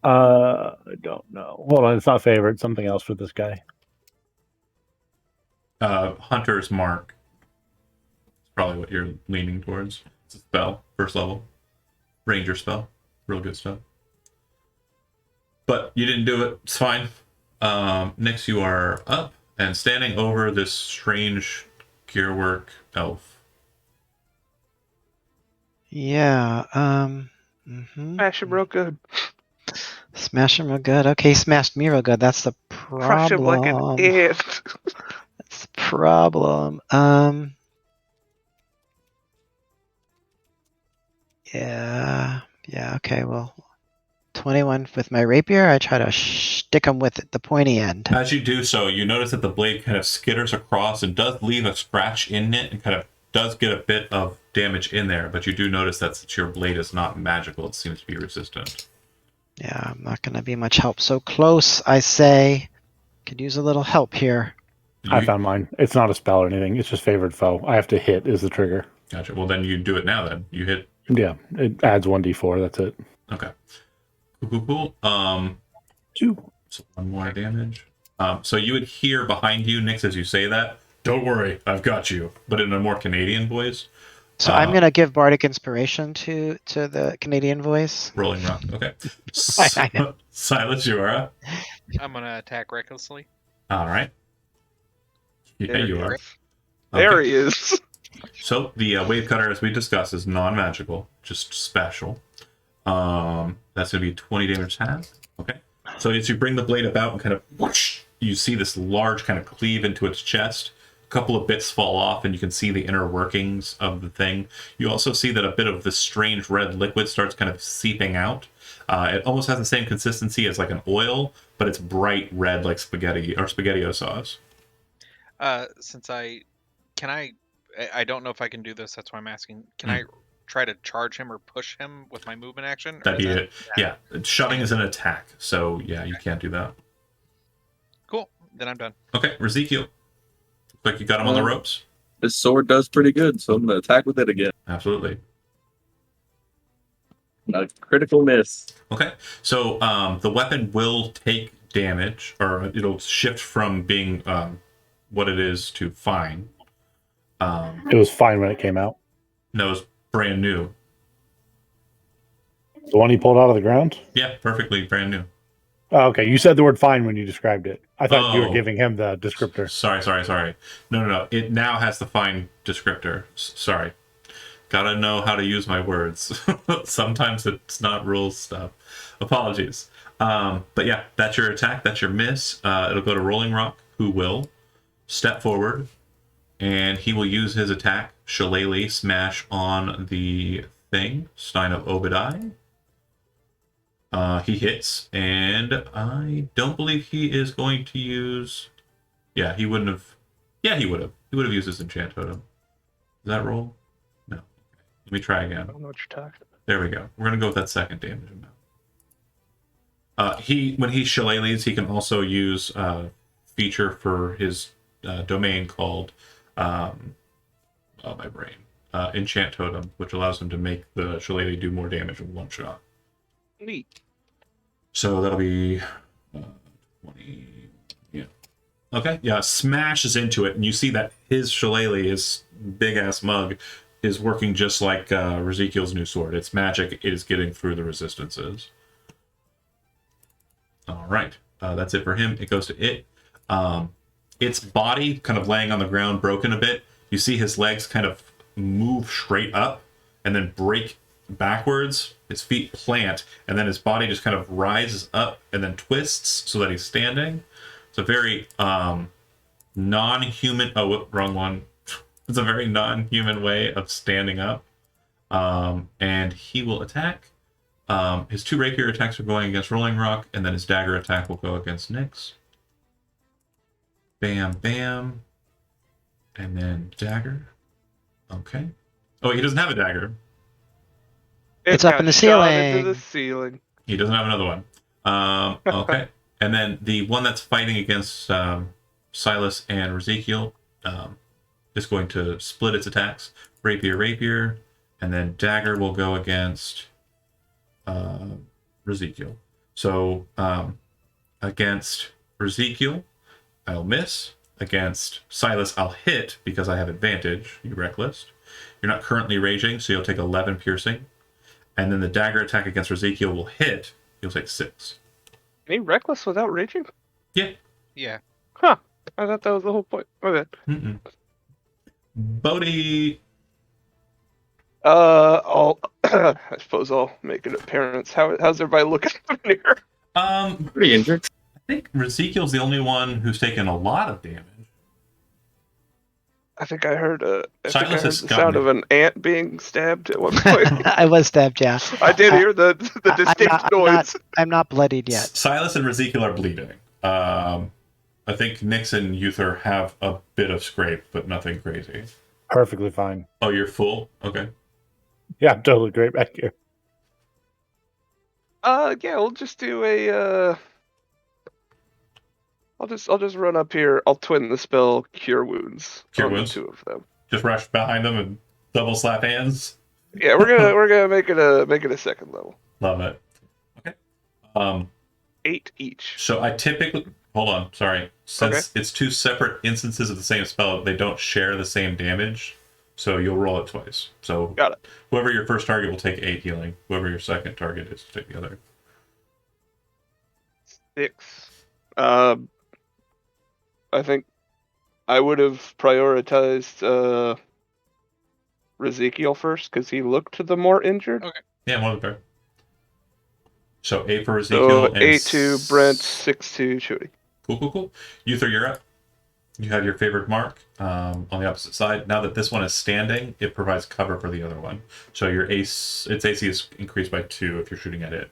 Speaker 3: I don't know. Hold on, it's not favor. It's something else for this guy.
Speaker 1: Hunter's Mark. It's probably what you're leaning towards. It's a spell, first level. Ranger spell. Real good stuff. But you didn't do it. It's fine. Next, you are up and standing over this strange gearwork elf.
Speaker 5: Yeah.
Speaker 2: Smash him real good.
Speaker 5: Smash him real good. Okay, he smashed me real good. That's the
Speaker 2: Crush him like an
Speaker 5: problem.
Speaker 2: ant.
Speaker 5: That's the problem. Yeah. Yeah. Okay. Well, 21 with my rapier. I try to stick him with the pointy end.
Speaker 1: As you do so, you notice that the blade kind of skitters across and does leave a scratch in it and kind of does get a bit of damage in there, but you do notice that since your blade is not magical, it seems to be resistant.
Speaker 5: Yeah, I'm not going to be much help. So close, I say. Could use a little help here.
Speaker 3: I found mine. It's not a spell or anything. It's just favored foe. I have to hit is the trigger.
Speaker 1: Gotcha. Well, then you do it now then. You hit.
Speaker 3: Yeah, it adds 1d4. That's it.
Speaker 1: Okay. Cool.
Speaker 3: Two.
Speaker 1: So one more damage. So you would hear behind you, Nix, as you say that, "Don't worry, I've got you," but in a more Canadian voice.
Speaker 5: So I'm going to give Bardic Inspiration to the Canadian voice.
Speaker 1: Rolling Rock. Okay.
Speaker 5: I know.
Speaker 1: Silas, you are up.
Speaker 4: I'm gonna attack recklessly.
Speaker 1: All right. Yeah,
Speaker 2: There
Speaker 1: you
Speaker 2: he
Speaker 1: are.
Speaker 2: is. There
Speaker 1: Okay.
Speaker 2: he is.
Speaker 1: So the wave cutter, as we discussed, is non-magical, just special. That's going to be 20 damage half. Okay. So as you bring the blade about and kind of whoosh, you see this large kind of cleave into its chest. A couple of bits fall off, and you can see the inner workings of the thing. You also see that a bit of this strange red liquid starts kind of seeping out. It almost has the same consistency as like an oil, but it's bright red like spaghetti or SpaghettiO sauce.
Speaker 4: Since I don't know if I can do this. That's why I'm asking. Can I try to charge him or push him with my movement action? Or
Speaker 1: That'd
Speaker 4: is
Speaker 1: be
Speaker 4: that-
Speaker 1: it. Yeah, shoving is an attack, so yeah, you can't do that.
Speaker 4: Cool. Then I'm done.
Speaker 1: Okay, Ezekiel. Looks like you got him on the ropes.
Speaker 6: This sword does pretty good, so I'm gonna attack with it again.
Speaker 1: Absolutely.
Speaker 6: A critical miss.
Speaker 1: Okay, so the weapon will take damage, or it'll shift from being what it is to fine.
Speaker 3: It was fine when it came out.
Speaker 1: No, it's brand new.
Speaker 3: The one he pulled out of the ground?
Speaker 1: Yeah, perfectly brand new.
Speaker 3: Oh, okay. You said the word fine when you described it. I thought you were
Speaker 1: Oh.
Speaker 3: giving him the descriptor.
Speaker 1: Sorry. No. It now has the fine descriptor. Sorry. Gotta know how to use my words. Sometimes it's not rules stuff. Apologies. But yeah, that's your attack. That's your miss. It'll go to Rolling Rock, who will step forward, and he will use his attack, Shillelagh Smash, on the thing, Stein of Obadiah. He hits, and I don't believe he is going to use... Yeah, he wouldn't have... Yeah, he would have. He would have used his enchant totem. Does that roll? No. Let me try
Speaker 2: I
Speaker 1: again.
Speaker 2: don't know what you're talking about.
Speaker 1: There we go. We're gonna go with that second damage amount. When he shillelaghs, he can also use a feature for his domain called my brain. Enchant Totem, which allows him to make the shillelagh do more damage in one shot.
Speaker 2: Neat.
Speaker 1: So that'll be 20. Yeah. Okay. Yeah. Smashes into it, and you see that his shillelagh, his big ass mug, is working just like Ezekiel's new sword. It's magic. It is getting through the resistances. All right. That's it for him. It goes to it. Its body kind of laying on the ground, broken a bit. You see his legs kind of move straight up and then break backwards. His feet plant, and then his body just kind of rises up and then twists so that he's standing. It's a very non-human... Oh, wrong one. It's a very non-human way of standing up. And he will attack. His two rapier attacks are going against Rolling Rock, and then his dagger attack will go against Nyx. Bam, bam. And then dagger. Okay. Oh, he doesn't have a dagger.
Speaker 5: It's
Speaker 2: It
Speaker 5: up
Speaker 2: got
Speaker 5: in the
Speaker 2: shot into the
Speaker 5: ceiling.
Speaker 2: ceiling.
Speaker 1: He doesn't have another one. Okay. And then the one that's fighting against Silas and Ezekiel is going to split its attacks. Rapier, rapier. And then dagger will go against Ezekiel. So against Ezekiel, I'll miss. Against Silas, I'll hit because I have advantage. You reckless. You're not currently raging, so you'll take 11 piercing. And then the dagger attack against Ezekiel will hit. You'll take 6.
Speaker 2: Any reckless without raging?
Speaker 1: Yeah.
Speaker 4: Yeah.
Speaker 2: Huh. I thought that was the whole point. Okay.
Speaker 1: Mm-mm. Bodhi.
Speaker 2: I'll I suppose I'll make an appearance. How's everybody looking in here?
Speaker 6: Pretty injured.
Speaker 1: I think Ezekiel's the only one who's taken a lot of damage.
Speaker 2: I think I heard the
Speaker 1: Silas has
Speaker 2: sound
Speaker 1: gotten
Speaker 2: of an ant being stabbed at one point.
Speaker 5: I was stabbed, yeah.
Speaker 2: I did hear the
Speaker 5: I'm
Speaker 2: distinct
Speaker 5: not,
Speaker 2: noise.
Speaker 5: I'm not bloodied yet.
Speaker 1: Silas and Ezekiel are bleeding. I think Nyx and Uther have a bit of scrape, but nothing crazy.
Speaker 3: Perfectly fine.
Speaker 1: Oh, you're full? Okay.
Speaker 3: Yeah, I'm totally great back here.
Speaker 2: Yeah, we'll just do a I'll just run up here. I'll twin the spell Cure Wounds
Speaker 1: Cure
Speaker 2: on
Speaker 1: Wounds?
Speaker 2: the two of them.
Speaker 1: Just rush behind them and double slap hands.
Speaker 2: Yeah, we're gonna make it a second level.
Speaker 1: Love it. Okay.
Speaker 2: 8 each.
Speaker 1: So I typically hold on, sorry. Since it's two separate instances of the same spell, they don't share the same damage. So you'll roll it twice. So
Speaker 2: Got it.
Speaker 1: whoever your first target will take 8 healing. Whoever your second target is, take the other.
Speaker 2: 6. I think I would have prioritized Ezekiel first because he looked the more injured.
Speaker 4: Okay.
Speaker 1: Yeah, one of the pair. So 8 for Ezekiel
Speaker 2: So
Speaker 1: and
Speaker 2: 8 to Brent, 6 to Chody.
Speaker 1: Cool. Uther, you're up. You have your favorite mark on the opposite side. Now that this one is standing, it provides cover for the other one. So its AC is increased by 2 if you're shooting at it.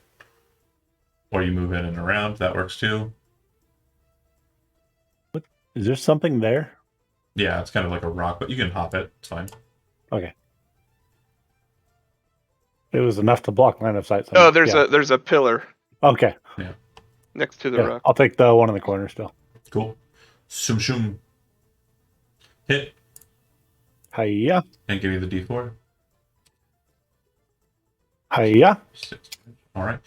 Speaker 1: Or you move in and around. That works too.
Speaker 3: Is there something there?
Speaker 1: Yeah, it's kind of like a rock, but you can hop it. It's fine.
Speaker 3: Okay. It was enough to block line of sight.
Speaker 2: Oh, there's a pillar
Speaker 3: Okay.
Speaker 2: next to the
Speaker 3: Yeah,
Speaker 2: rock.
Speaker 3: I'll take the one in the corner still.
Speaker 1: Cool. Shum shum. Hit
Speaker 3: Hiya.
Speaker 1: and give you the D4.
Speaker 3: Hiya.
Speaker 1: 6. All right.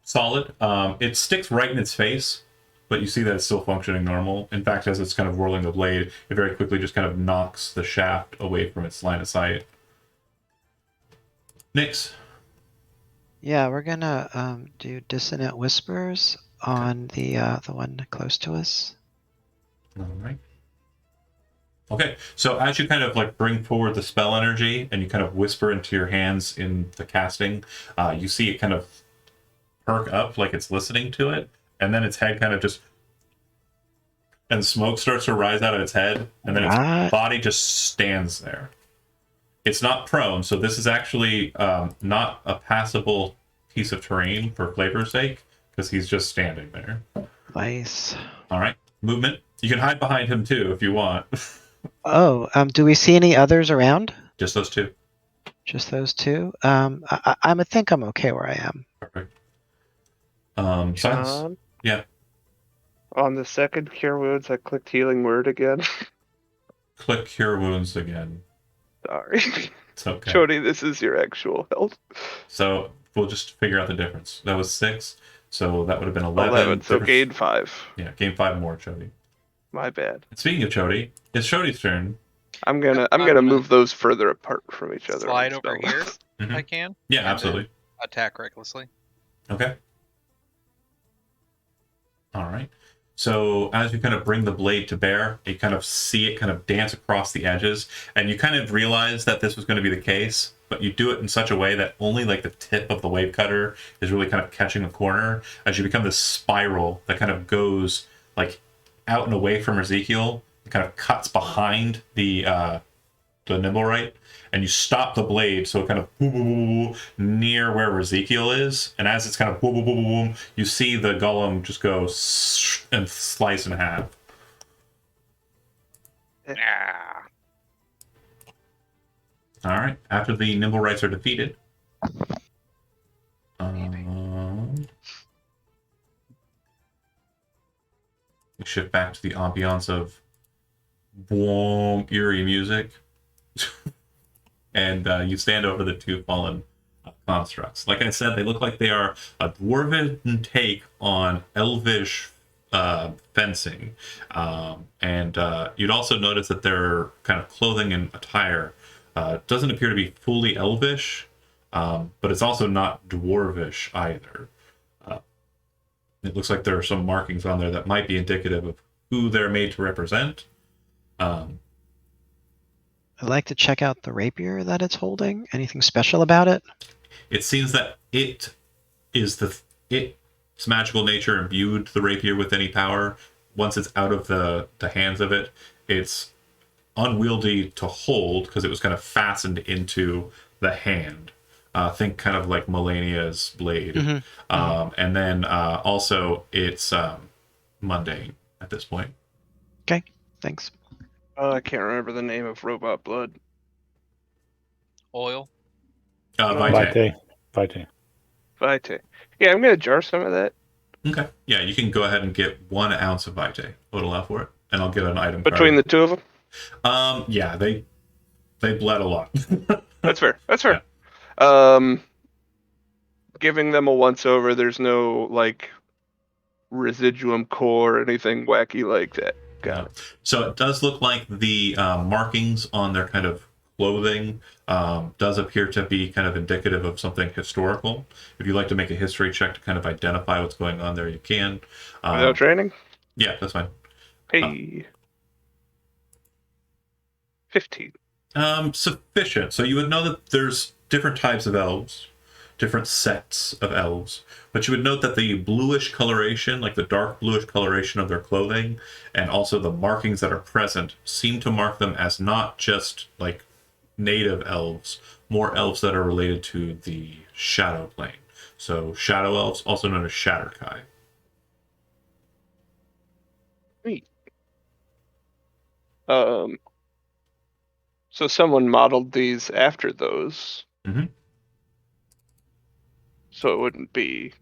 Speaker 1: Solid. It sticks right in its face, but you see that it's still functioning normal. In fact, as it's kind of whirling the blade, it very quickly just kind of knocks the shaft away from its line of sight. Nyx.
Speaker 5: Yeah, we're gonna do Dissonant Whispers on the one close to us.
Speaker 1: All right. Okay, so as you kind of like bring forward the spell energy and you kind of whisper into your hands in the casting, you see it kind of perk up like it's listening to it, and then its head kind of just, and smoke starts to rise out of its head, and then its
Speaker 5: What?
Speaker 1: body just stands there. It's not prone, so this is actually not a passable piece of terrain for flavor's sake, because he's just standing there.
Speaker 5: Nice.
Speaker 1: All right, movement. You can hide behind him too if you want.
Speaker 5: Oh, do we see any others around?
Speaker 1: Just those two.
Speaker 5: Just those two? I think I'm okay where I am.
Speaker 1: Perfect. Silence.
Speaker 2: John?
Speaker 1: Yeah.
Speaker 2: On the second Cure Wounds, I clicked Healing Word again.
Speaker 1: Click Cure Wounds again.
Speaker 2: Sorry.
Speaker 1: It's okay.
Speaker 2: Chody, this is your actual health.
Speaker 1: So we'll just figure out the difference. That was 6, so that would have been 11.
Speaker 2: 11, so
Speaker 1: Difference-
Speaker 2: gain 5.
Speaker 1: Yeah, gain 5 more, Chody.
Speaker 2: My bad.
Speaker 1: Speaking of Chody, it's Chody's turn.
Speaker 2: I'm gonna
Speaker 4: gonna
Speaker 2: move those further apart from each other.
Speaker 4: Slide
Speaker 2: on
Speaker 4: over
Speaker 2: spell.
Speaker 4: here if
Speaker 1: Mhm.
Speaker 4: I can.
Speaker 1: Yeah,
Speaker 4: And
Speaker 1: absolutely.
Speaker 4: Attack recklessly.
Speaker 1: Okay. All right. So as you kind of bring the blade to bear, you kind of see it kind of dance across the edges, and you kind of realize that this was going to be the case, but you do it in such a way that only like the tip of the wave cutter is really kind of catching the corner as you become this spiral that kind of goes like out and away from Ezekiel. It kind of cuts behind the Nibblewright, and you stop the blade so it kind of boom, boom, boom, boom, near where Ezekiel is, and as it's kind of boom, boom, boom, boom, boom, you see the golem just go and slice in half.
Speaker 4: Ah.
Speaker 1: All right. After the nimble rights are defeated, we shift back to the ambiance of warm, eerie music, and you stand over the two fallen constructs. Like I said, they look like they are a dwarven take on elvish fencing, and you'd also notice that their kind of clothing and attire doesn't appear to be fully elvish, but it's also not dwarvish either. It looks like there are some markings on there that might be indicative of who they're made to represent.
Speaker 5: I'd like to check out the rapier that it's holding. Anything special about it?
Speaker 1: It seems that its magical nature imbued the rapier with any power. Once it's out of the hands of it, it's unwieldy to hold because it was kind of fastened into the hand. Think kind of like Melania's blade. And then also it's mundane at this point.
Speaker 5: Okay, thanks.
Speaker 2: I can't remember the name of robot blood.
Speaker 4: Oil.
Speaker 1: Vitae.
Speaker 3: Vitae.
Speaker 2: Vitae. Yeah, I'm gonna jar some of that.
Speaker 1: Okay. Yeah, you can go ahead and get 1 ounce of Vitae. What'll allow for it, and I'll get an item
Speaker 2: Between
Speaker 1: card.
Speaker 2: the two of them?
Speaker 1: Yeah, they bled a lot.
Speaker 2: That's fair. That's fair. Giving them a once over, there's no like residuum core or anything wacky like that. Got it.
Speaker 1: So it does look like the markings on their kind of clothing does appear to be kind of indicative of something historical. If you'd like to make a history check to kind of identify what's going on there, you can.
Speaker 2: Without training?
Speaker 1: Yeah, that's fine.
Speaker 2: Hey. 15.
Speaker 1: Sufficient. So you would know that there's different types of elves, different sets of elves, but you would note that the bluish coloration, like the dark bluish coloration of their clothing, and also the markings that are present, seem to mark them as not just like native elves, more elves that are related to the shadow plane. So shadow elves, also known as Shatterkai.
Speaker 2: Neat. So someone modeled these after those.
Speaker 1: Mhm.
Speaker 2: So it wouldn't be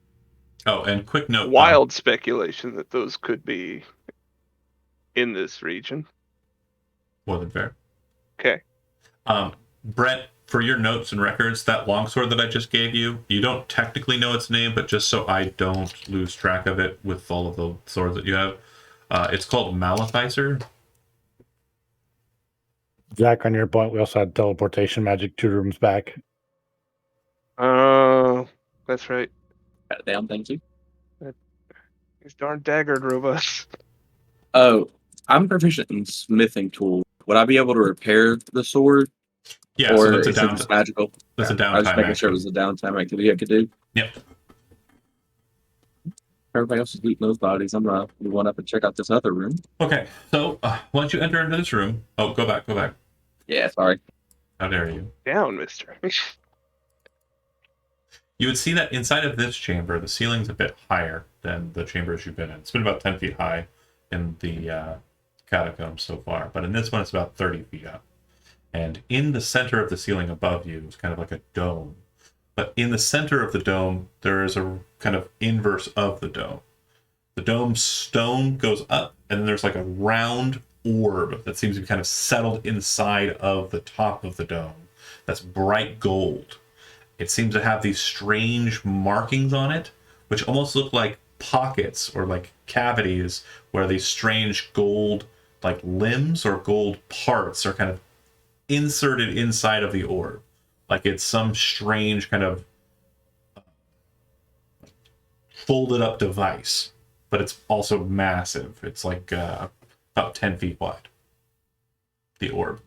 Speaker 1: Oh, and quick note.
Speaker 2: wild speculation that those could be in this region.
Speaker 1: More than fair.
Speaker 2: Okay.
Speaker 1: Brett, for your notes and records, that longsword that I just gave you, you don't technically know its name, but just so I don't lose track of it with all of the swords that you have, it's called Malethicer.
Speaker 3: Zach, on your point, we also had teleportation magic 2 rooms back.
Speaker 2: Oh, that's right.
Speaker 6: Got a damn thing too.
Speaker 2: These darn daggered robots.
Speaker 6: Oh, I'm proficient in smithing tools. Would I be able to repair the sword?
Speaker 1: Yeah,
Speaker 6: Or
Speaker 1: so that's a
Speaker 6: is it just magical?
Speaker 1: That's a
Speaker 6: I was just
Speaker 1: downtime
Speaker 6: making sure it
Speaker 1: action.
Speaker 6: was a downtime activity I could do.
Speaker 1: Yep.
Speaker 6: Everybody else is looting those bodies. I'm gonna move on up and check out this other room.
Speaker 1: Okay, so once you enter into this room, oh, go back.
Speaker 6: Yeah, sorry.
Speaker 1: How dare you?
Speaker 2: Down, mister.
Speaker 1: You would see that inside of this chamber, the ceiling's a bit higher than the chambers you've been in. It's been about 10 feet high in the catacombs so far, but in this one, it's about 30 feet up. And in the center of the ceiling above you is kind of like a dome. But in the center of the dome, there is a kind of inverse of the dome. The dome's stone goes up, and then there's like a round orb that seems to be kind of settled inside of the top of the dome. That's bright gold. It seems to have these strange markings on it, which almost look like pockets or like cavities where these strange gold like limbs or gold parts are kind of inserted inside of the orb. Like it's some strange kind of folded up device, but it's also massive. It's like about 10 feet wide, the orb.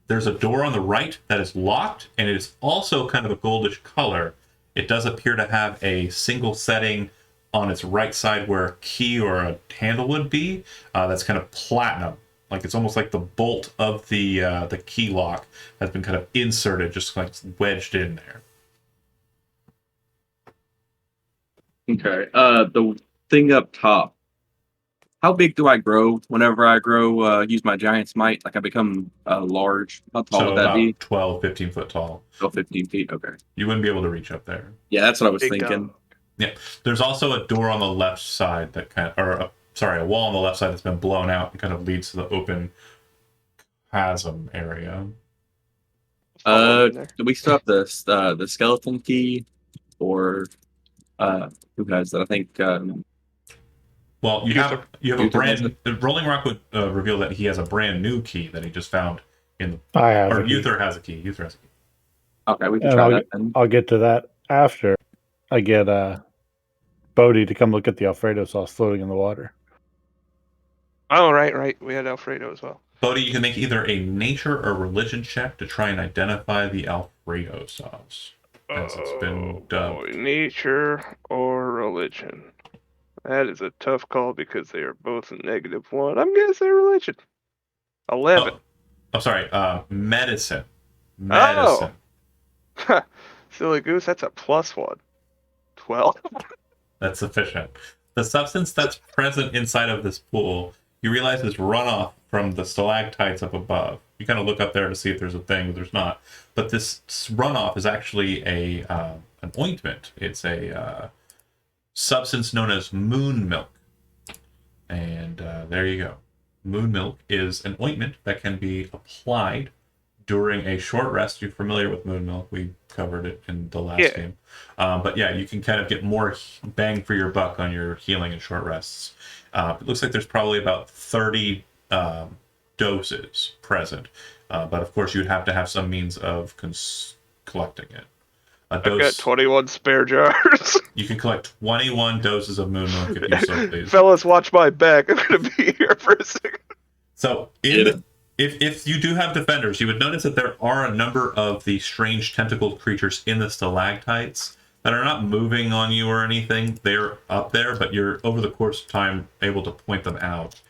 Speaker 1: There's a door on the right that is locked, and it is also kind of a goldish color. It does appear to have a single setting on its right side where a key or a handle would be. That's kind of platinum. Like it's almost like the bolt of the key lock has been kind of inserted, just like wedged in there.
Speaker 6: Okay. The thing up top, How big do I grow whenever I grow? Use my giant's might. Like I become large. How tall
Speaker 1: So
Speaker 6: would that
Speaker 1: about
Speaker 6: be?
Speaker 1: 12, 15 foot tall.
Speaker 6: 12, 15 feet. Okay.
Speaker 1: You wouldn't be able to reach up there.
Speaker 6: Yeah, that's what I was
Speaker 2: Big
Speaker 6: thinking.
Speaker 2: dog.
Speaker 1: Yeah. There's also a door on the left side that a wall on the left side that's been blown out and kind of leads to the open chasm area.
Speaker 2: Follow me there.
Speaker 6: Do we still have the skeleton key, or who has that? I think
Speaker 1: Well, you
Speaker 2: Uther.
Speaker 1: have a
Speaker 6: Uther has
Speaker 1: brand. Rolling Rock would reveal that he has a brand new key that he just found in the.
Speaker 3: I have.
Speaker 1: Or
Speaker 3: a key.
Speaker 1: Uther has a key. Uther has a key.
Speaker 6: okay, we can
Speaker 3: And
Speaker 6: try that then.
Speaker 3: I'll get to that after I get Bodhi to come look at the Alfredo sauce floating in the water.
Speaker 2: Oh, right. We had Alfredo as well.
Speaker 1: Bodhi, you can make either a nature or religion check to try and identify the Alfredo sauce, as it's been dubbed.
Speaker 2: Boy, nature or religion. That is a tough call because they are both a -1. I'm gonna say religion. 11.
Speaker 1: Oh, sorry. Medicine. Medicine.
Speaker 2: Silly goose, that's a +1. 12.
Speaker 1: That's sufficient. The substance that's present inside of this pool, you realize is runoff from the stalactites up above. You kind of look up there to see if there's a thing, but there's not. But this runoff is actually an ointment. It's a substance known as moon milk. And there you go. Moon milk is an ointment that can be applied during a short rest. You're familiar with moon milk. We covered it in the last game. But yeah, you can kind of get more bang for your buck on your healing and short rests. It looks like there's probably about 30 doses present. But of course, you'd have to have some means of collecting it.
Speaker 2: I've got 21 spare jars.
Speaker 1: You can collect 21 doses of moon milk if you so please.
Speaker 2: Fellas, watch my back. I'm gonna be here for a second.
Speaker 1: So, if you do have defenders, you would notice that there are a number of the strange tentacled creatures in the stalactites that are not moving on you or anything. They're up there, but you're, over the course of time, able to point them out.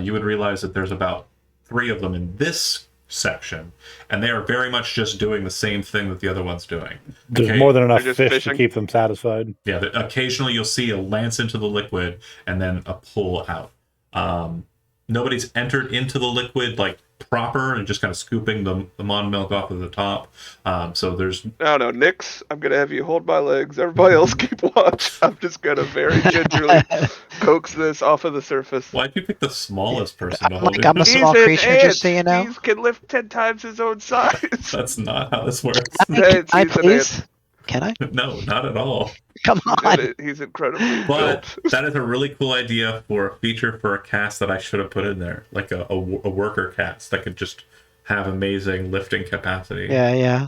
Speaker 1: You would realize that there's about 3 of them in this section, and they are very much just doing the same thing that the other one's doing.
Speaker 3: There's more than enough
Speaker 2: They're
Speaker 3: fish
Speaker 2: just
Speaker 3: to
Speaker 2: fishing?
Speaker 3: keep them satisfied.
Speaker 1: Yeah, occasionally you'll see a lance into the liquid and then a pull out. Nobody's entered into the liquid like proper and just kind of scooping the mon milk off of the top. So there's
Speaker 2: No, Nix, I'm gonna have you hold my legs. Everybody else keep watch. I'm just gonna very gingerly coax this off of the surface.
Speaker 1: why'd you pick the smallest person to
Speaker 5: I'm
Speaker 1: hold
Speaker 5: like, I'm a
Speaker 1: it?
Speaker 5: small
Speaker 2: He's an
Speaker 5: creature,
Speaker 2: ant.
Speaker 5: just so you know.
Speaker 2: He can lift 10 times his own size.
Speaker 1: That's not how this works.
Speaker 5: Can I
Speaker 2: He's an
Speaker 5: please? Can I?
Speaker 1: No, not at all.
Speaker 5: Come on.
Speaker 2: He's incredibly
Speaker 1: But
Speaker 2: built.
Speaker 1: that is a really cool idea for a feature for a cast that I should have put in there, like a worker cast that could just have amazing lifting capacity.
Speaker 5: Yeah.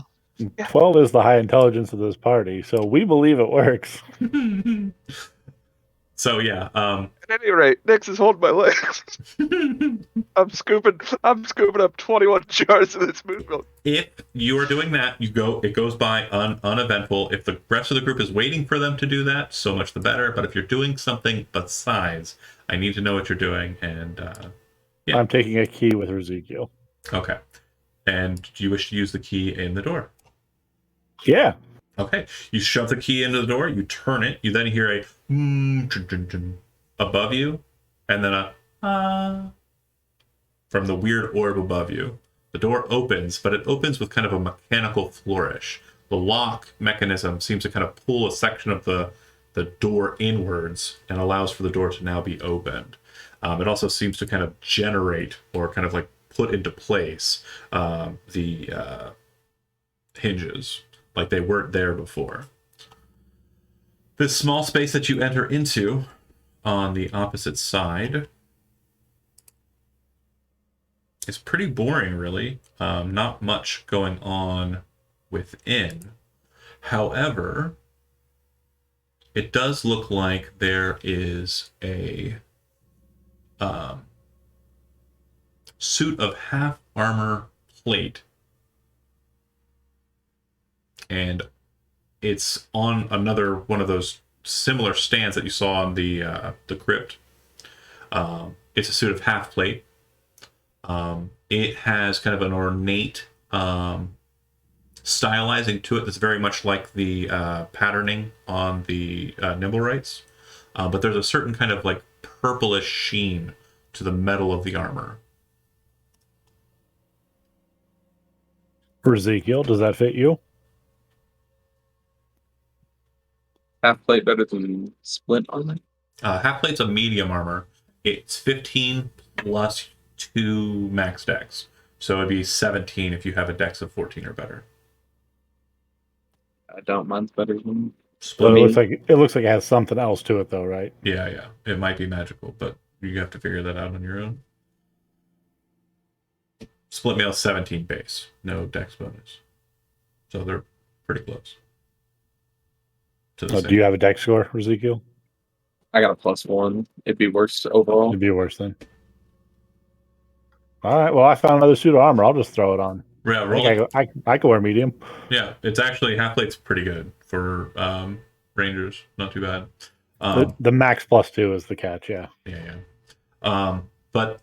Speaker 3: 12 is the high intelligence of this party, so we believe it works.
Speaker 1: So yeah,
Speaker 2: At any rate, Nix is holding my legs. I'm scooping up 21 jars of this moon milk.
Speaker 1: if you are doing that, it goes by uneventful. If the rest of the group is waiting for them to do that, so much the better. But if you're doing something besides, I need to know what you're doing. And Yeah.
Speaker 3: I'm taking a key with Ezekiel.
Speaker 1: okay, and do you wish to use the key in the door?
Speaker 3: Yeah.
Speaker 1: Okay, you shove the key into the door, you turn it, you then hear a above you, and then a from the weird orb above you. The door opens, but it opens with kind of a mechanical flourish. The lock mechanism seems to kind of pull a section of the door inwards and allows for the door to now be opened. It also seems to kind of generate or kind of like put into place the hinges, like they weren't there before. This small space that you enter into on the opposite side is pretty boring, really. Not much going on within. However, it does look like there is a suit of half armor plate, and it's on another one of those similar stands that you saw on the crypt. It's a suit of half plate. It has kind of an ornate stylizing to it that's very much like the patterning on the Nimblewrights. But there's a certain kind of like purplish sheen to the metal of the armor.
Speaker 3: For Ezekiel, does that fit you?
Speaker 6: Half plate better than splint armor.
Speaker 1: Half plate's a medium armor. It's 15 plus 2 max dex. So it'd be 17 if you have a dex of 14 or better.
Speaker 6: I don't mind better than
Speaker 3: But
Speaker 1: Split.
Speaker 3: it looks like it has something else to it, though, right?
Speaker 1: Yeah. It might be magical, but you have to figure that out on your own. Split mail 17 base, no dex bonus. So they're pretty close. To the
Speaker 3: Do you have a dex score for Ezekiel?
Speaker 6: I got a +1. It'd be worse overall.
Speaker 3: It'd be worse then. All right. Well, I found another suit of armor. I'll just throw it on.
Speaker 1: Yeah, roll.
Speaker 3: I can wear medium.
Speaker 1: Yeah, it's actually half plate's pretty good for rangers. Not too bad.
Speaker 3: The max +2 is the catch. Yeah.
Speaker 1: Yeah. But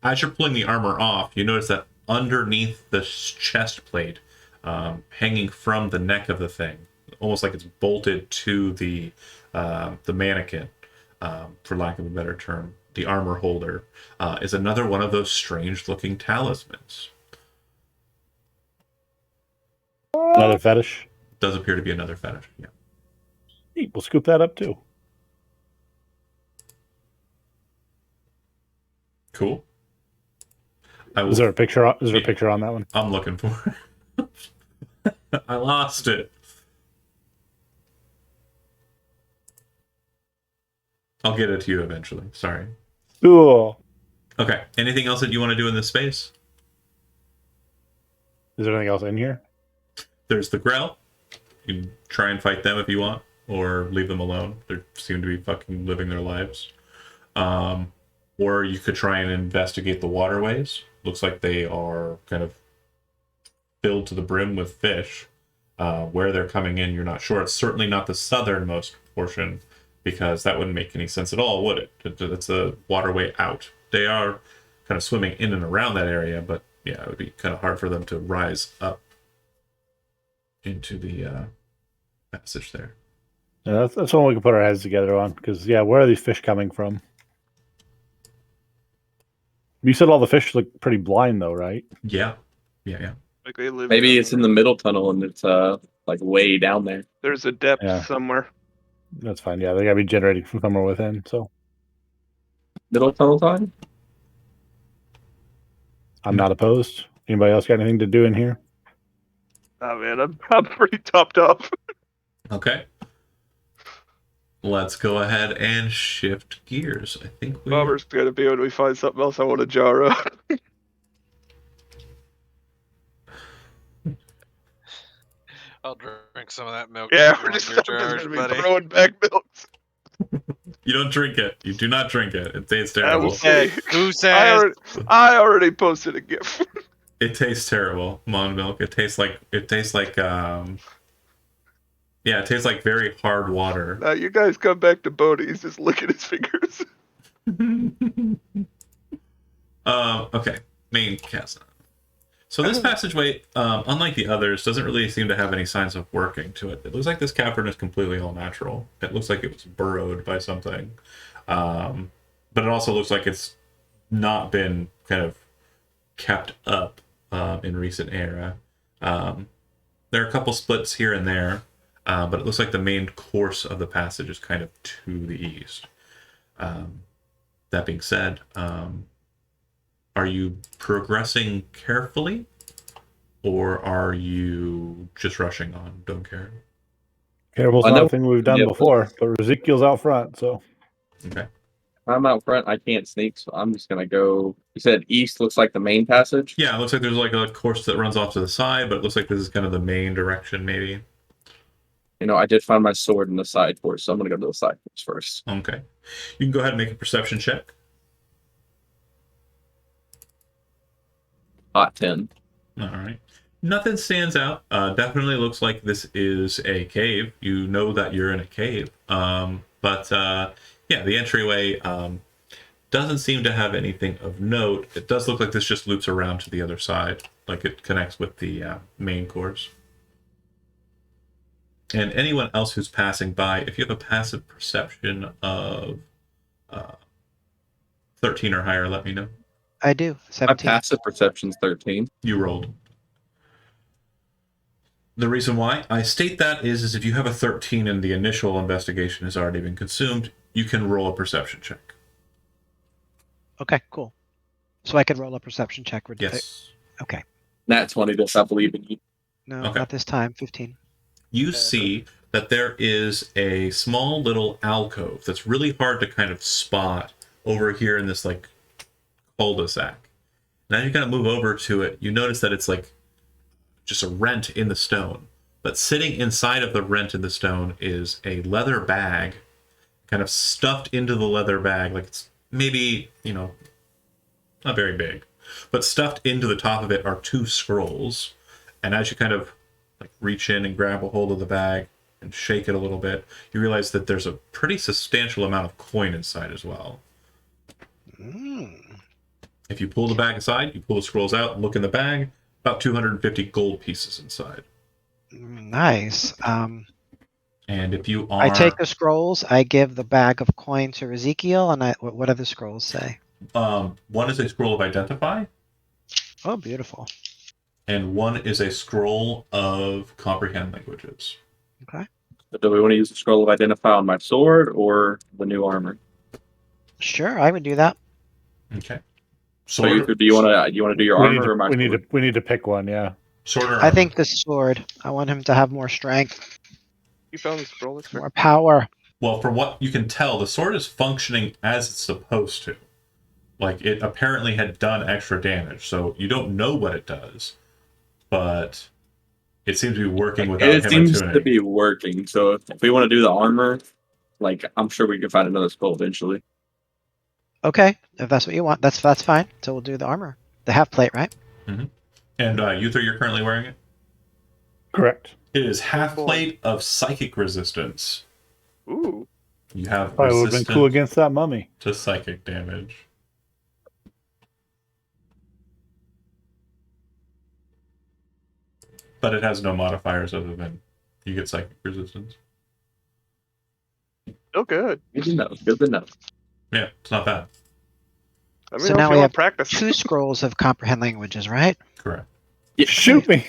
Speaker 1: as you're pulling the armor off, you notice that underneath the chest plate, hanging from the neck of the thing, almost like it's bolted to the mannequin, for lack of a better term, the armor holder, is another one of those strange-looking talismans.
Speaker 3: Another fetish.
Speaker 1: Does appear to be another fetish. Yeah.
Speaker 3: Neat. We'll scoop that up too.
Speaker 1: Cool.
Speaker 3: Is there a picture? Is there a picture on that one?
Speaker 1: I'm looking for it. I lost it. I'll get it to you eventually. Sorry.
Speaker 3: Cool.
Speaker 1: Okay. Anything else that you want to do in this space?
Speaker 3: Is there anything else in here?
Speaker 1: There's the Grell. You can try and fight them if you want, or leave them alone. They seem to be fucking living their lives. Or you could try and investigate the waterways. Looks like they are kind of filled to the brim with fish. Where they're coming in, you're not sure. It's certainly not the southernmost portion, because that wouldn't make any sense at all, would it? It's a waterway out. They are kind of swimming in and around that area, but yeah, it would be kind of hard for them to rise up into the passage there.
Speaker 3: Yeah, that's one we can put our heads together on. Because where are these fish coming from? You said all the fish look pretty blind, though, right?
Speaker 1: Yeah.
Speaker 2: Like they live.
Speaker 6: Maybe it's in the middle tunnel and it's like way down there.
Speaker 2: There's a depth
Speaker 3: Yeah.
Speaker 2: somewhere.
Speaker 3: That's fine. Yeah, they gotta be generating from somewhere within. So
Speaker 6: Middle tunnel time?
Speaker 3: I'm not opposed. Anybody else got anything to do in here?
Speaker 2: Oh man, I'm pretty topped off.
Speaker 1: Okay. Let's go ahead and shift gears. I think we.
Speaker 2: Bobber's gonna be when we find something else I want to jar up.
Speaker 4: I'll drink some of that milk.
Speaker 2: Yeah,
Speaker 4: you
Speaker 2: we're
Speaker 4: want
Speaker 2: just
Speaker 4: your jars,
Speaker 2: gonna be
Speaker 4: buddy.
Speaker 2: throwing back milks.
Speaker 1: You don't drink it. You do not drink it. It tastes
Speaker 2: I will
Speaker 1: terrible.
Speaker 2: say,
Speaker 4: Who says?
Speaker 2: I already posted a GIF.
Speaker 1: It tastes terrible. Mon milk. It tastes like it tastes like very hard water.
Speaker 2: Now you guys come back to Bodie. He's just licking his fingers.
Speaker 1: Okay. Main casa. So this passageway, unlike the others, doesn't really seem to have any signs of working to it. It looks like this cavern is completely all natural. It looks like it was burrowed by something. But it also looks like it's not been kind of kept up in recent era. There are a couple splits here and there, but it looks like the main course of the passage is kind of to the east. That being said, are you progressing carefully, or are you just rushing on? Don't care.
Speaker 3: Careful's not a thing we've done before, but Ezekiel's out front, so.
Speaker 1: Okay.
Speaker 6: I'm out front. I can't sneak, so I'm just gonna go. You said east looks like the main passage.
Speaker 1: Yeah, it looks like there's like a course that runs off to the side, but it looks like this is kind of the main direction, maybe.
Speaker 6: I did find my sword in the side course, so I'm gonna go to the side course first.
Speaker 1: Okay. You can go ahead and make a perception check.
Speaker 6: Hot 10.
Speaker 1: All right. Nothing stands out. Definitely looks like this is a cave. You know that you're in a cave. But the entryway doesn't seem to have anything of note. It does look like this just loops around to the other side, like it connects with the main course. And anyone else who's passing by, if you have a passive perception of 13 or higher, let me know.
Speaker 5: I do.
Speaker 6: My
Speaker 5: 17.
Speaker 6: passive perception's 13.
Speaker 1: You rolled. The reason why I state that is if you have a 13 and the initial investigation has already been consumed, you can roll a perception check.
Speaker 5: Okay, cool. So I could roll a perception check.
Speaker 1: Yes.
Speaker 5: Okay.
Speaker 6: Nat 20 to stop believing you.
Speaker 5: No,
Speaker 1: Okay.
Speaker 5: not this time. 15.
Speaker 1: You see that there is a small little alcove that's really hard to kind of spot over here in this like cul-de-sac. Now you kind of move over to it, you notice that it's like just a rent in the stone. But sitting inside of the rent in the stone is a leather bag, kind of stuffed into the leather bag, like it's maybe, not very big. But stuffed into the top of it are 2 scrolls. And as you kind of like reach in and grab a hold of the bag and shake it a little bit, you realize that there's a pretty substantial amount of coin inside as well. If you pull the bag aside, you pull the scrolls out and look in the bag, about 250 gold pieces inside.
Speaker 5: Nice.
Speaker 1: And if you are...
Speaker 5: I take the scrolls, I give the bag of coin to Ezekiel, and what do the scrolls say?
Speaker 1: One is a scroll of identify,
Speaker 5: Oh, beautiful.
Speaker 1: and one is a scroll of comprehend languages.
Speaker 5: Okay.
Speaker 6: Do we want to use the scroll of identify on my sword or the new armor?
Speaker 5: Sure, I would do that.
Speaker 1: Okay.
Speaker 6: So do you want to do your armor or my
Speaker 3: we
Speaker 6: sword?
Speaker 3: need to pick one. Yeah.
Speaker 1: Sword or
Speaker 5: I
Speaker 1: armor?
Speaker 5: think the sword. I want him to have more strength,
Speaker 2: You found the scroll. That's fair.
Speaker 5: more power.
Speaker 1: Well, from what you can tell, the sword is functioning as it's supposed to. Like, it apparently had done extra damage, so you don't know what it does, but it seems to be working without him
Speaker 6: It seems
Speaker 1: attuning.
Speaker 6: to be working. So if we want to do the armor, like I'm sure we can find another scroll eventually.
Speaker 5: Okay, if that's what you want, that's fine. So we'll do the armor, the half plate, right?
Speaker 1: And Uther, you're currently wearing it?
Speaker 3: Correct.
Speaker 1: It is half
Speaker 2: boy.
Speaker 1: plate of psychic resistance.
Speaker 2: Ooh.
Speaker 1: You have
Speaker 3: Probably would have been
Speaker 1: resistance
Speaker 3: cool against that mummy.
Speaker 1: to psychic damage. But it has no modifiers other than you get psychic resistance.
Speaker 2: Oh, good.
Speaker 6: Good to know. Good to know.
Speaker 1: Yeah, it's not bad.
Speaker 2: Let
Speaker 5: So
Speaker 2: me know
Speaker 5: now
Speaker 2: if
Speaker 5: we
Speaker 2: you
Speaker 5: have
Speaker 2: want practice.
Speaker 5: 2 scrolls of comprehend languages, right?
Speaker 1: Correct.
Speaker 6: Yeah.
Speaker 3: Shoot me.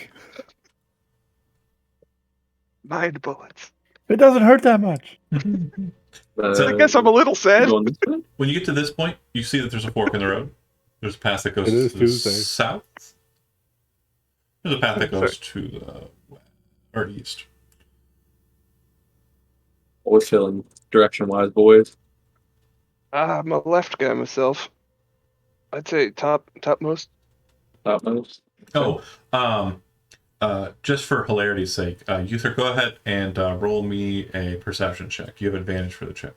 Speaker 2: Mind bullets.
Speaker 3: It doesn't hurt that much.
Speaker 2: I guess I'm a little sad.
Speaker 6: going this way?
Speaker 1: When you get to this point, you see that there's a fork in the road. There's a path that goes
Speaker 3: It is
Speaker 1: to the
Speaker 3: Tuesday.
Speaker 1: south. There's a path that goes to the west or east.
Speaker 6: Always feeling direction-wise, boys.
Speaker 2: I'm a left guy myself. I'd say topmost.
Speaker 6: Topmost.
Speaker 1: Oh, just for hilarity's sake, Uther, go ahead and roll me a perception check. You have advantage for the check.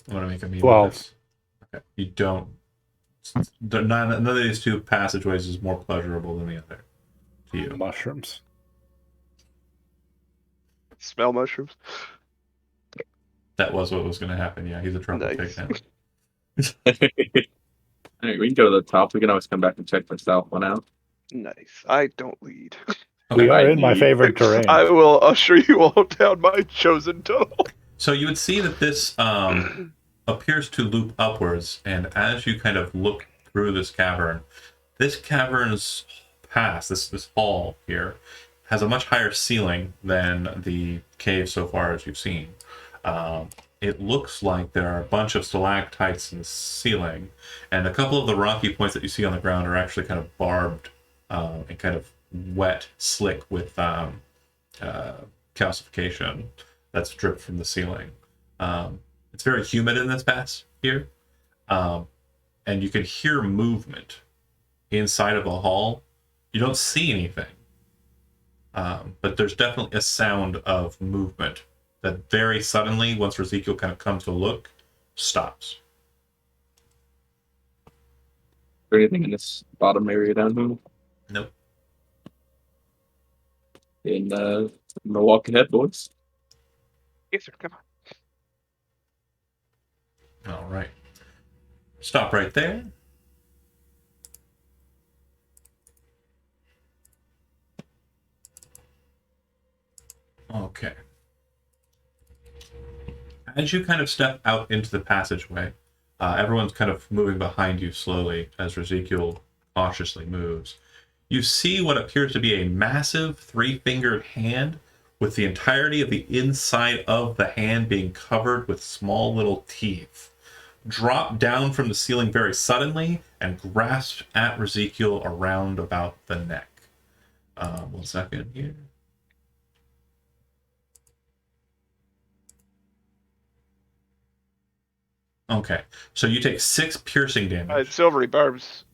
Speaker 1: I'm gonna make a mean
Speaker 3: 12.
Speaker 1: with this. Okay, you don't. None of these 2 passageways is more pleasurable than the other to you.
Speaker 3: Mushrooms.
Speaker 2: Smell mushrooms.
Speaker 1: That was what was going to happen. Yeah, he's a trouble
Speaker 2: Nice.
Speaker 1: pig now.
Speaker 6: Alright, we can go to the top. We can always come back and check the south one out.
Speaker 2: Nice. I don't lead.
Speaker 3: We are
Speaker 6: Right.
Speaker 3: in my favorite terrain.
Speaker 2: I will usher you all down my chosen tunnel.
Speaker 1: So you would see that this appears to loop upwards, and as you kind of look through this cavern's pass, this hall here, has a much higher ceiling than the cave so far as you've seen. It looks like there are a bunch of stalactites in the ceiling, and a couple of the rocky points that you see on the ground are actually kind of barbed and kind of wet, slick with calcification that's dripped from the ceiling. It's very humid in this pass here, and you can hear movement inside of the hall. You don't see anything, but there's definitely a sound of movement that very suddenly, once Ezekiel kind of comes to look, stops.
Speaker 6: Is there anything in this bottom area down here?
Speaker 1: Nope.
Speaker 6: In Milwaukee head, boys.
Speaker 2: Yes, sir. Come on.
Speaker 1: All right. Stop right there. Okay. As you kind of step out into the passageway, Everyone's kind of moving behind you slowly as Ezekiel cautiously moves. You see what appears to be a massive three-fingered hand with the entirety of the inside of the hand being covered with small little teeth. Drop down from the ceiling very suddenly and grasp at Ezekiel around about the neck. 1 second here. Okay, so you take 6 piercing damage.
Speaker 2: Silvery barbs.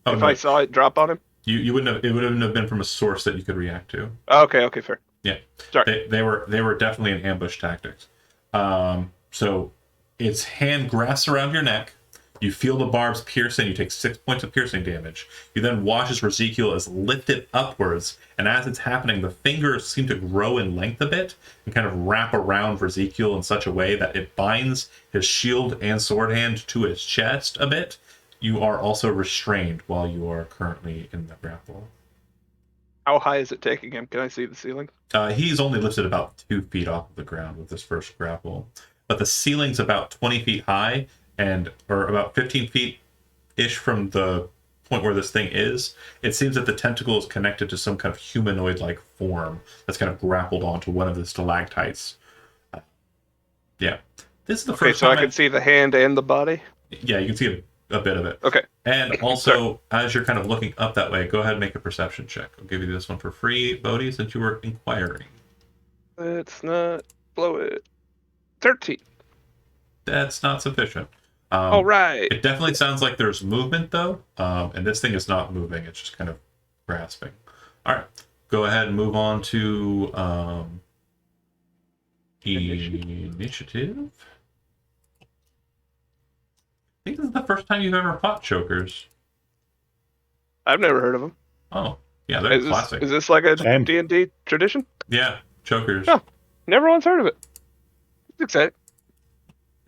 Speaker 1: Oh,
Speaker 2: if
Speaker 1: no.
Speaker 2: I saw it drop on him?
Speaker 1: You wouldn't have. It wouldn't have been from a source that you could react to.
Speaker 2: Okay, fair.
Speaker 1: Yeah,
Speaker 2: Sorry.
Speaker 1: they were definitely an ambush tactics. So its hand grasps around your neck. You feel the barbs pierce in. You take 6 points of piercing damage. You then watch as Ezekiel is lifted upwards, and as it's happening, the fingers seem to grow in length a bit and kind of wrap around Ezekiel in such a way that it binds his shield and sword hand to his chest a bit. You are also restrained while you are currently in the grapple.
Speaker 2: How high is it taking him? Can I see the ceiling?
Speaker 1: He's only lifted about 2 feet off of the ground with this first grapple, but the ceiling's about 20 feet high or about 15 feet ish from the point where this thing is. It seems that the tentacle is connected to some kind of humanoid-like form that's kind of grappled onto one of the stalactites. Yeah, this is the first.
Speaker 2: Okay, so
Speaker 1: time
Speaker 2: I can see the hand and the body.
Speaker 1: Yeah, you can see a bit of it.
Speaker 2: Okay.
Speaker 1: And also, as you're kind of looking up that way, go ahead and make a perception check. I'll give you this one for free, Bodhi, since you were inquiring.
Speaker 2: Let's not blow it. 13.
Speaker 1: That's not sufficient.
Speaker 2: All right.
Speaker 1: It definitely sounds like there's movement, though, and this thing is not moving. It's just kind of grasping. All right. Go ahead and move on to initiative. I think this is the first time you've ever fought chokers.
Speaker 2: I've never heard of them.
Speaker 1: Oh, yeah, they're classic.
Speaker 2: Is this like a
Speaker 3: Same.
Speaker 2: D&D tradition?
Speaker 1: Yeah, chokers.
Speaker 2: Oh. Never once heard of it. It's exciting.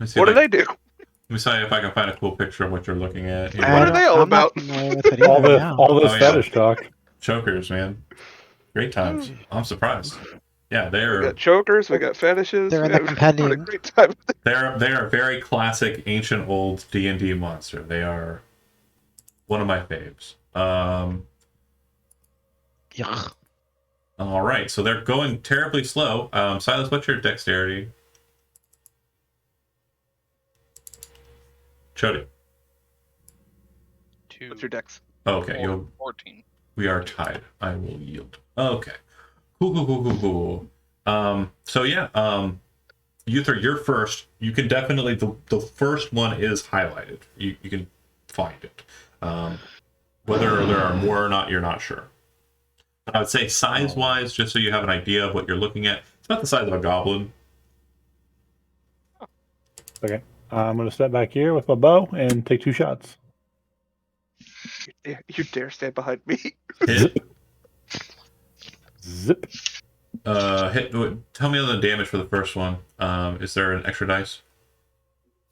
Speaker 1: Let me see
Speaker 2: What
Speaker 1: if
Speaker 2: do
Speaker 1: I-
Speaker 2: they do?
Speaker 1: Let me see if I can find a cool picture of what you're looking at. here.
Speaker 2: What are they all
Speaker 5: I'm not
Speaker 2: about?
Speaker 5: familiar with it either, yeah.
Speaker 3: all this
Speaker 1: Oh, yeah.
Speaker 3: fetish talk.
Speaker 1: Chokers, man. Great times. I'm surprised. Yeah,
Speaker 2: We
Speaker 1: they're
Speaker 2: got chokers, we got fetishes.
Speaker 5: They're in
Speaker 2: we
Speaker 5: the
Speaker 2: have- having a
Speaker 5: compendium.
Speaker 2: great time.
Speaker 1: they're a very classic ancient old D&D monster. They are one of my faves.
Speaker 5: Yuck.
Speaker 1: All right, so they're going terribly slow. Silas, what's your dexterity? Chody.
Speaker 2: What's your dex?
Speaker 1: Okay, you'll
Speaker 4: 14.
Speaker 1: We are tied. I will yield. Okay. Cool. So yeah, Uther, you're first. You can definitely the first one is highlighted. You can find it. Whether there are more or not, you're not sure. I would say size-wise, just so you have an idea of what you're looking at, it's about the size of a goblin.
Speaker 3: Okay. I'm going to step back here with my bow and take 2 shots.
Speaker 2: You dare stand behind me?
Speaker 1: Hit.
Speaker 3: Zip.
Speaker 1: Hit. Tell me the damage for the first one. Is there an extra dice?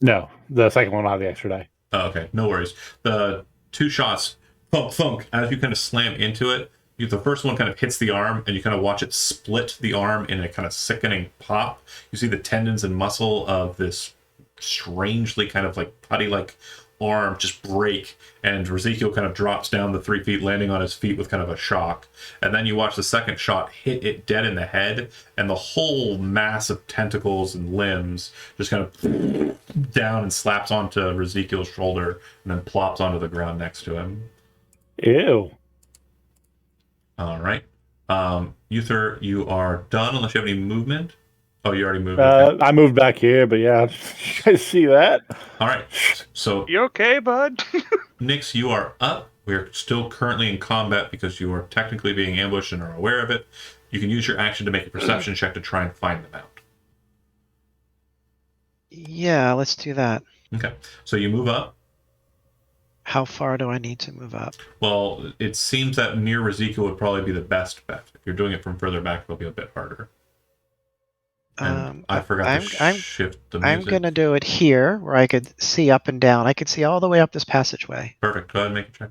Speaker 3: No, the second one will have the extra die.
Speaker 1: Oh, okay, no worries. The 2 shots, thunk, thunk, as you kind of slam into it, the first one kind of hits the arm, and you kind of watch it split the arm in a kind of sickening pop. You see the tendons and muscle of this strangely kind of like putty-like arm just break, and Ezekiel kind of drops down the 3 feet, landing on his feet with kind of a shock. And then you watch the second shot hit it dead in the head, and the whole mass of tentacles and limbs just kind of down and slaps onto Ezekiel's shoulder, and then plops onto the ground next to him.
Speaker 3: Ew.
Speaker 1: All right. Uther, you are done unless you have any movement. Oh, you already moved. Okay.
Speaker 3: I moved back here, but yeah, you guys see that?
Speaker 1: All right. So,
Speaker 2: You okay, bud?
Speaker 1: Nyx, you are up. We're still currently in combat because you are technically being ambushed and are aware of it. You can use your action to make a perception check to try and find them out.
Speaker 5: Yeah, let's do that.
Speaker 1: Okay. So you move up.
Speaker 5: How far do I need to move up?
Speaker 1: Well, it seems that near Ezekiel would probably be the best bet. If you're doing it from further back, it'll be a bit harder. And I forgot to shift the music.
Speaker 5: I'm gonna do it here, where I could see up and down. I could see all the way up this passageway.
Speaker 1: Perfect. Go ahead and make a check.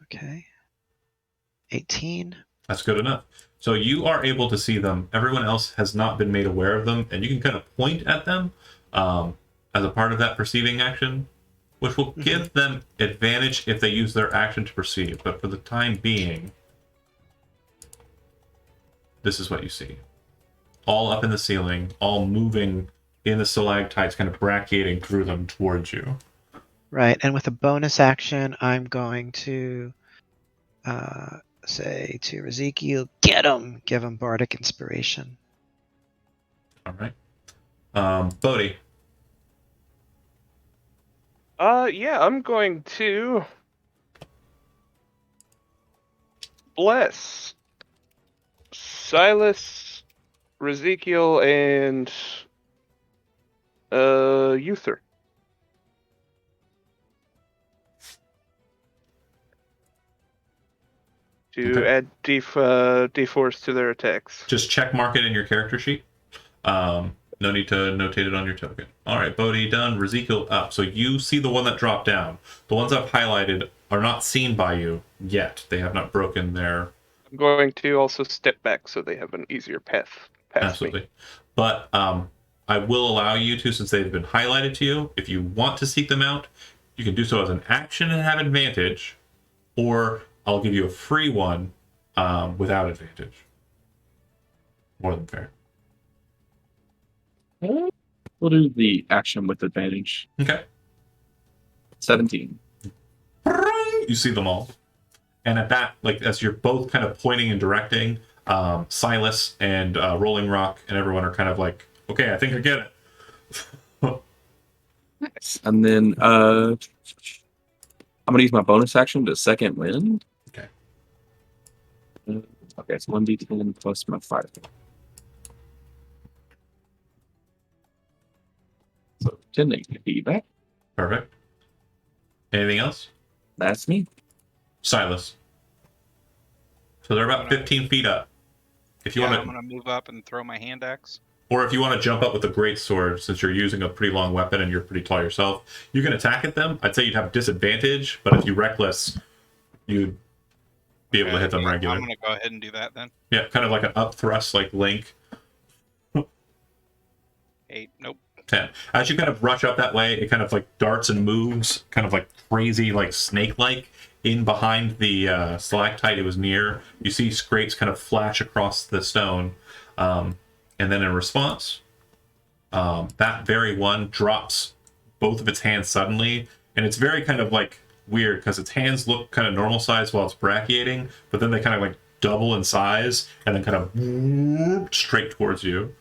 Speaker 5: Okay. 18.
Speaker 1: That's good enough. So you are able to see them. Everyone else has not been made aware of them, and you can kind of point at them. as a part of that perceiving action, which will give them advantage if they use their action to perceive. But for the time being, this is what you see. All up in the ceiling, all moving in the stalactites, kind of brachiating through them towards you.
Speaker 5: Right, and with a bonus action, I'm going to say to Ezekiel, get him! Give him Bardic Inspiration.
Speaker 1: All right. Bodhi.
Speaker 2: Yeah, I'm going to bless Silas, Ezekiel, and Uther. To
Speaker 1: Okay.
Speaker 2: add D4s to their attacks.
Speaker 1: Just check mark it in your character sheet. No need to notate it on your token. All right, Bodhi done. Ezekiel up. So you see the one that dropped down. The ones I've highlighted are not seen by you yet. They have not broken their...
Speaker 2: I'm going to also step back so they have an easier path past
Speaker 1: Absolutely.
Speaker 2: me.
Speaker 1: But I will allow you to, since they've been highlighted to you, if you want to seek them out, you can do so as an action and have advantage, or I'll give you a free one without advantage. More than fair.
Speaker 6: We'll do the action with advantage.
Speaker 1: Okay.
Speaker 6: 17.
Speaker 1: You see them all. And at that, like, as you're both kind of pointing and directing, Silas and Rolling Rock and everyone are kind of like, okay, I think I get it.
Speaker 6: Nice. And then I'm gonna use my bonus action to second wind.
Speaker 1: Okay.
Speaker 6: Okay, it's 1d10 plus my fire. So 10 negative feedback.
Speaker 1: Perfect. Anything else?
Speaker 6: That's me.
Speaker 1: Silas. So they're about 15 feet up. If you
Speaker 4: I'm
Speaker 1: want to,
Speaker 4: gonna move up and throw my hand axe.
Speaker 1: or if you want to jump up with a great sword, since you're using a pretty long weapon and you're pretty tall yourself, you can attack at them. I'd say you'd have disadvantage, but if you reckless, you'd be able to hit them regular.
Speaker 4: I'm gonna go ahead and do that then.
Speaker 1: Yeah, kind of like an up thrust, like Link.
Speaker 4: 8. Nope.
Speaker 1: 10. As you kind of rush up that way, it kind of like darts and moves, kind of like crazy, like snake-like, in behind the stalactite it was near. You see scrapes kind of flash across the stone. And then in response, that very one drops both of its hands suddenly. And it's very kind of like weird because its hands look kind of normal size while it's brachiating, but then they kind of like double in size and then kind of straight towards you.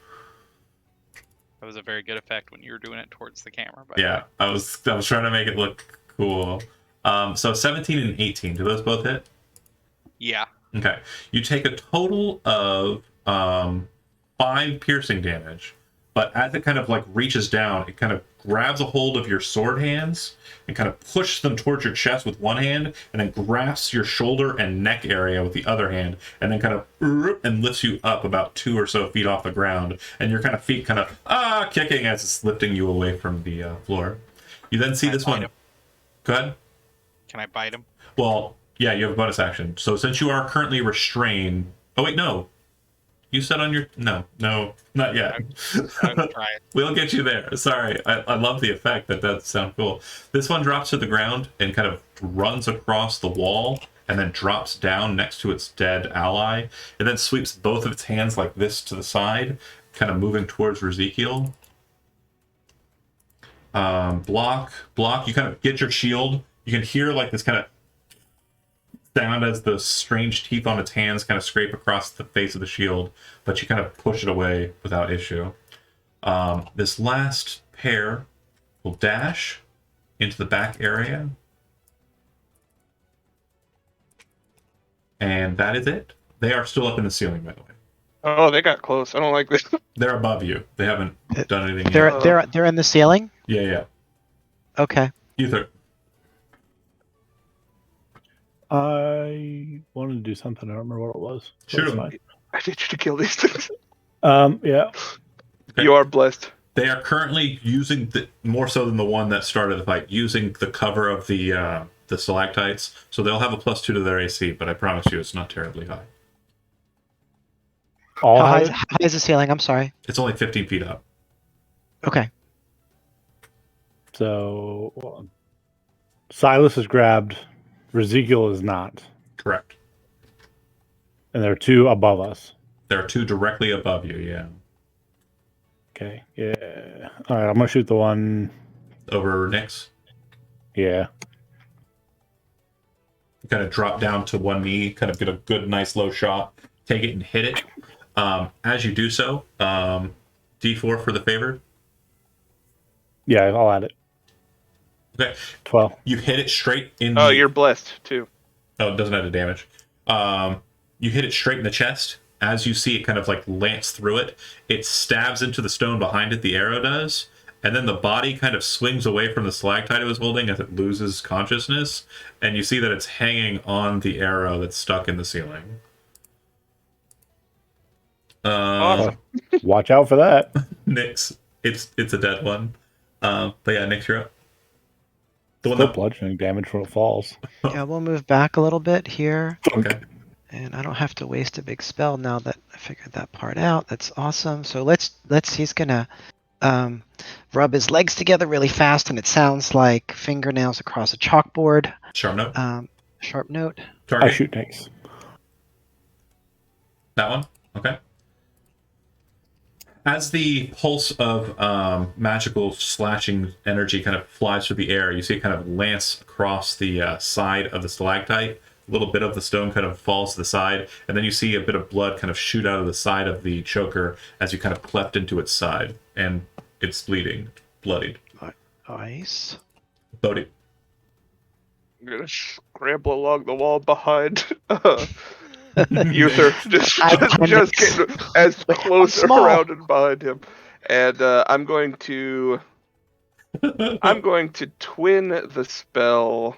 Speaker 4: That was a very good effect when you were doing it towards the camera. By
Speaker 1: Yeah, I was trying to make it look cool. So 17 and 18, do those both hit?
Speaker 4: Yeah.
Speaker 1: Okay. You take a total of 5 piercing damage, but as it kind of like reaches down, it kind of grabs a hold of your sword hands and kind of pushes them towards your chest with one hand, and then grasps your shoulder and neck area with the other hand, and then kind of and lifts you up about 2 or so feet off the ground, and your kind of feet kind of kicking as it's lifting you away from the floor. You then see
Speaker 4: Can I
Speaker 1: this
Speaker 4: bite
Speaker 1: one.
Speaker 4: him?
Speaker 1: Go ahead.
Speaker 4: Can I bite him?
Speaker 1: Well, yeah, you have a bonus action. So since you are currently restrained... Oh, wait, no. You said on your... No, not yet.
Speaker 4: I'm gonna try it.
Speaker 1: We'll get you there. Sorry. I love the effect. That does sound cool. This one drops to the ground and kind of runs across the wall and then drops down next to its dead ally and then sweeps both of its hands like this to the side, kind of moving towards Ezekiel. Block. You kind of get your shield. You can hear like this kind of sound as the strange teeth on its hands kind of scrape across the face of the shield, but you kind of push it away without issue. This last pair will dash into the back area. And that is it. They are still up in the ceiling, by the way.
Speaker 2: Oh, they got close. I don't like this.
Speaker 1: They're above you. They haven't done anything
Speaker 5: They're
Speaker 1: yet.
Speaker 5: they're in the ceiling.
Speaker 1: Yeah.
Speaker 5: Okay.
Speaker 1: Ether.
Speaker 3: I wanted to do something. I don't remember what it was.
Speaker 1: Shoot
Speaker 3: That's
Speaker 1: 'em.
Speaker 3: fine.
Speaker 2: I need you to kill these things.
Speaker 3: Yeah.
Speaker 1: Okay.
Speaker 2: You are blessed.
Speaker 1: They are currently using more so than the one that started the fight, using the cover of the stalactites. So they'll have a +2 to their AC, but I promise you it's not terribly high.
Speaker 3: All
Speaker 5: How
Speaker 3: have
Speaker 5: high
Speaker 3: it?
Speaker 5: is the ceiling? I'm sorry.
Speaker 1: It's only 15 feet up.
Speaker 5: Okay.
Speaker 3: So Silas is grabbed. Ezekiel is not.
Speaker 1: Correct.
Speaker 3: And there are two above us.
Speaker 1: There are two directly above you, yeah.
Speaker 3: Okay. Yeah. All right. I'm gonna shoot the one.
Speaker 1: Over Nyx.
Speaker 3: Yeah.
Speaker 1: You kind of drop down to one knee, kind of get a good, nice low shot, take it and hit it. As you do so, D4 for the favor.
Speaker 3: Yeah. I'll add it.
Speaker 1: Okay.
Speaker 3: 12.
Speaker 1: You hit it straight in
Speaker 2: Oh,
Speaker 1: the...
Speaker 2: you're blessed too.
Speaker 1: Oh, it doesn't have the damage. You hit it straight in the chest. As you see it kind of like lance through it, it stabs into the stone behind it, the arrow does, and then the body kind of swings away from the stalactite it was holding as it loses consciousness, and you see that it's hanging on the arrow that's stuck in the ceiling.
Speaker 2: Awesome.
Speaker 3: Watch out for that.
Speaker 1: Nyx, it's a dead one. But yeah, Nyx, you're up. The one
Speaker 3: Still
Speaker 1: that...
Speaker 3: bludgeoning damage when it falls.
Speaker 5: Yeah, we'll move back a little bit here.
Speaker 1: Okay.
Speaker 5: And I don't have to waste a big spell now that I figured that part out. That's awesome. So he's gonna rub his legs together really fast, and it sounds like fingernails across a chalkboard.
Speaker 1: Sharp note.
Speaker 5: Sharp note.
Speaker 3: I
Speaker 1: Target.
Speaker 3: shoot Nyx.
Speaker 1: That one? Okay. As the pulse of magical slashing energy kind of flies through the air, you see it kind of lance across the side of the stalactite. A little bit of the stone kind of falls to the side, and then you see a bit of blood kind of shoot out of the side of the choker as you kind of cleft into its side, and it's bleeding, bloodied.
Speaker 5: Nice.
Speaker 1: Bodhi.
Speaker 2: I'm gonna scramble along the wall behind Uther, just getting as close
Speaker 5: small.
Speaker 2: around and behind him, and I'm going to twin the spell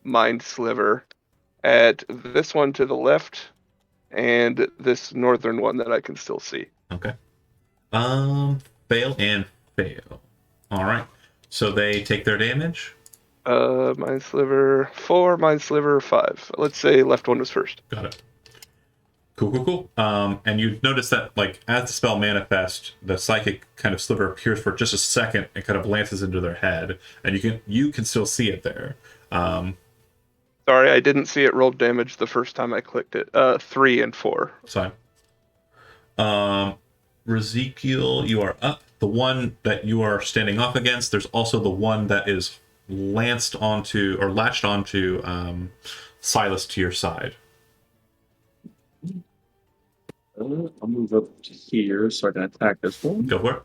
Speaker 2: Mind Sliver at this one to the left and this northern one that I can still see.
Speaker 1: Okay. Fail and fail. All right. So they take their damage.
Speaker 2: Mind Sliver 4, Mind Sliver 5. Let's say left one was first.
Speaker 1: Got it. Cool. And you notice that, like, as the spell manifests, the psychic kind of sliver appears for just a second and kind of lances into their head, and you can still see it there.
Speaker 2: Sorry, I didn't see it roll damage the first time I clicked it. 3 and 4.
Speaker 1: It's fine. Ezekiel, you are up. The one that you are standing off against, there's also the one that is latched onto Silas to your side.
Speaker 6: I'll move up to here so I can attack this one.
Speaker 1: Go for it.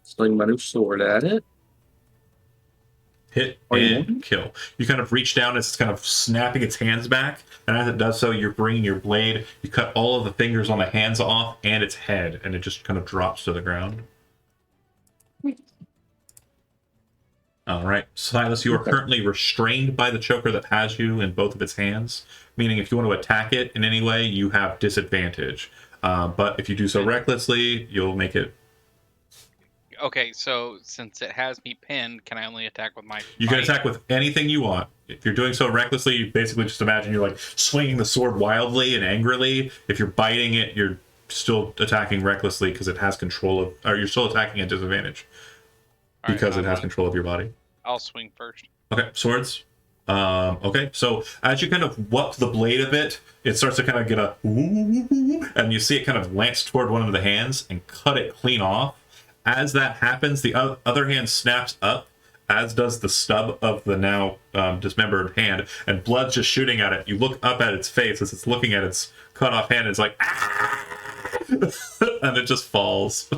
Speaker 6: Sling my new sword at it.
Speaker 1: Hit
Speaker 6: Are you
Speaker 1: and
Speaker 6: moving?
Speaker 1: kill. You kind of reach down, it's kind of snapping its hands back, and as it does so, you're bringing your blade, you cut all of the fingers on the hands off and its head, and it just kind of drops to the ground. All right, Silas, you are currently restrained by the choker that has you in both of its hands, meaning if you want to attack it in any way, you have disadvantage. But if you do so recklessly, you'll make it.
Speaker 4: Okay, so since it has me pinned, can I only attack with my?
Speaker 1: You can
Speaker 4: bite?
Speaker 1: attack with anything you want. If you're doing so recklessly, you basically just imagine you're like swinging the sword wildly and angrily. If you're biting it, you're still attacking recklessly because it has control of, or you're still attacking at disadvantage
Speaker 4: All right,
Speaker 1: because it has
Speaker 4: I'm
Speaker 1: control of your body.
Speaker 4: I'll swing first.
Speaker 1: Okay, swords. Okay, so as you kind of whup the blade of it, it starts to kind of get a ooh, and you see it kind of lance toward one of the hands and cut it clean off. As that happens, the other hand snaps up, as does the stub of the now dismembered hand, and blood's just shooting at it. You look up at its face as it's looking at its cut off hand, and it's like, ah! And it just falls.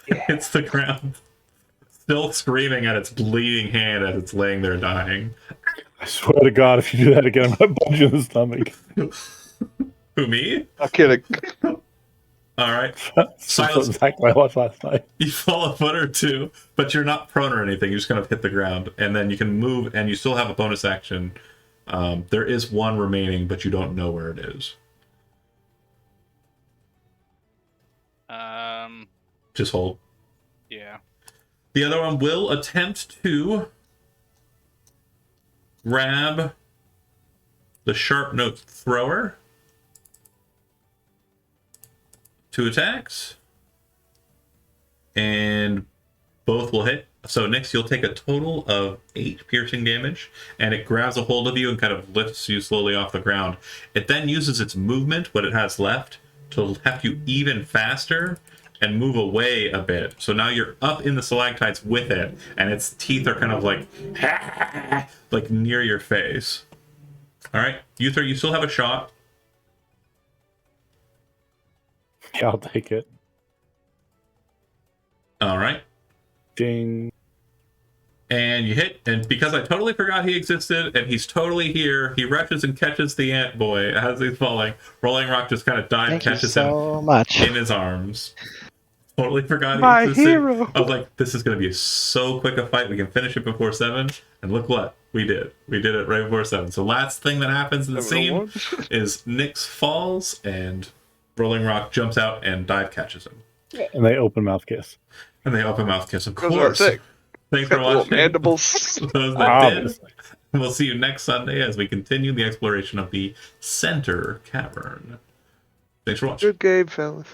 Speaker 1: It hits the ground, still screaming at its bleeding hand as it's laying there dying.
Speaker 3: I swear to God, if you do that again, I'm gonna punch you in the stomach.
Speaker 1: Who, me?
Speaker 2: Not kidding.
Speaker 1: All right.
Speaker 3: That's
Speaker 1: Silas,
Speaker 3: exactly what I watched last night.
Speaker 1: you fall a foot or two, but you're not prone or anything. You just kind of hit the ground, and then you can move, and you still have a bonus action. There is one remaining, but you don't know where it is. Just hold.
Speaker 4: Yeah.
Speaker 1: The other one will attempt to grab the sharp note thrower. 2 attacks. And both will hit. So Nyx, you'll take a total of 8 piercing damage, and it grabs a hold of you and kind of lifts you slowly off the ground. It then uses its movement, what it has left, to lift you even faster and move away a bit. So now you're up in the stalactites with it, and its teeth are kind of like near your face. All right, Uther, you still have a shot.
Speaker 3: Yeah, I'll take it.
Speaker 1: All right.
Speaker 3: Ding.
Speaker 1: And you hit, and because I totally forgot he existed, and he's totally here, he rushes and catches the ant boy as he's falling. Rolling Rock just kind of dives,
Speaker 5: Thank you
Speaker 1: catches
Speaker 5: so much.
Speaker 1: him in his arms. Totally forgot he
Speaker 2: My
Speaker 1: existed.
Speaker 2: hero.
Speaker 1: I was like, this is going to be so quick a fight. We can finish it before 7. And look what we did. We did it right before 7. So last thing that happens in the scene is Nyx falls, and Rolling Rock jumps out and dive catches him.
Speaker 3: And they open mouth kiss.
Speaker 1: And they open mouth kiss, of
Speaker 2: That's what I'm
Speaker 1: course.
Speaker 2: saying.
Speaker 1: Thanks for
Speaker 2: Got little
Speaker 1: watching.
Speaker 2: mandibles.
Speaker 1: Those that did. We'll see you next Sunday as we continue the exploration of the center cavern. Thanks for watching.
Speaker 2: Good game, fellas.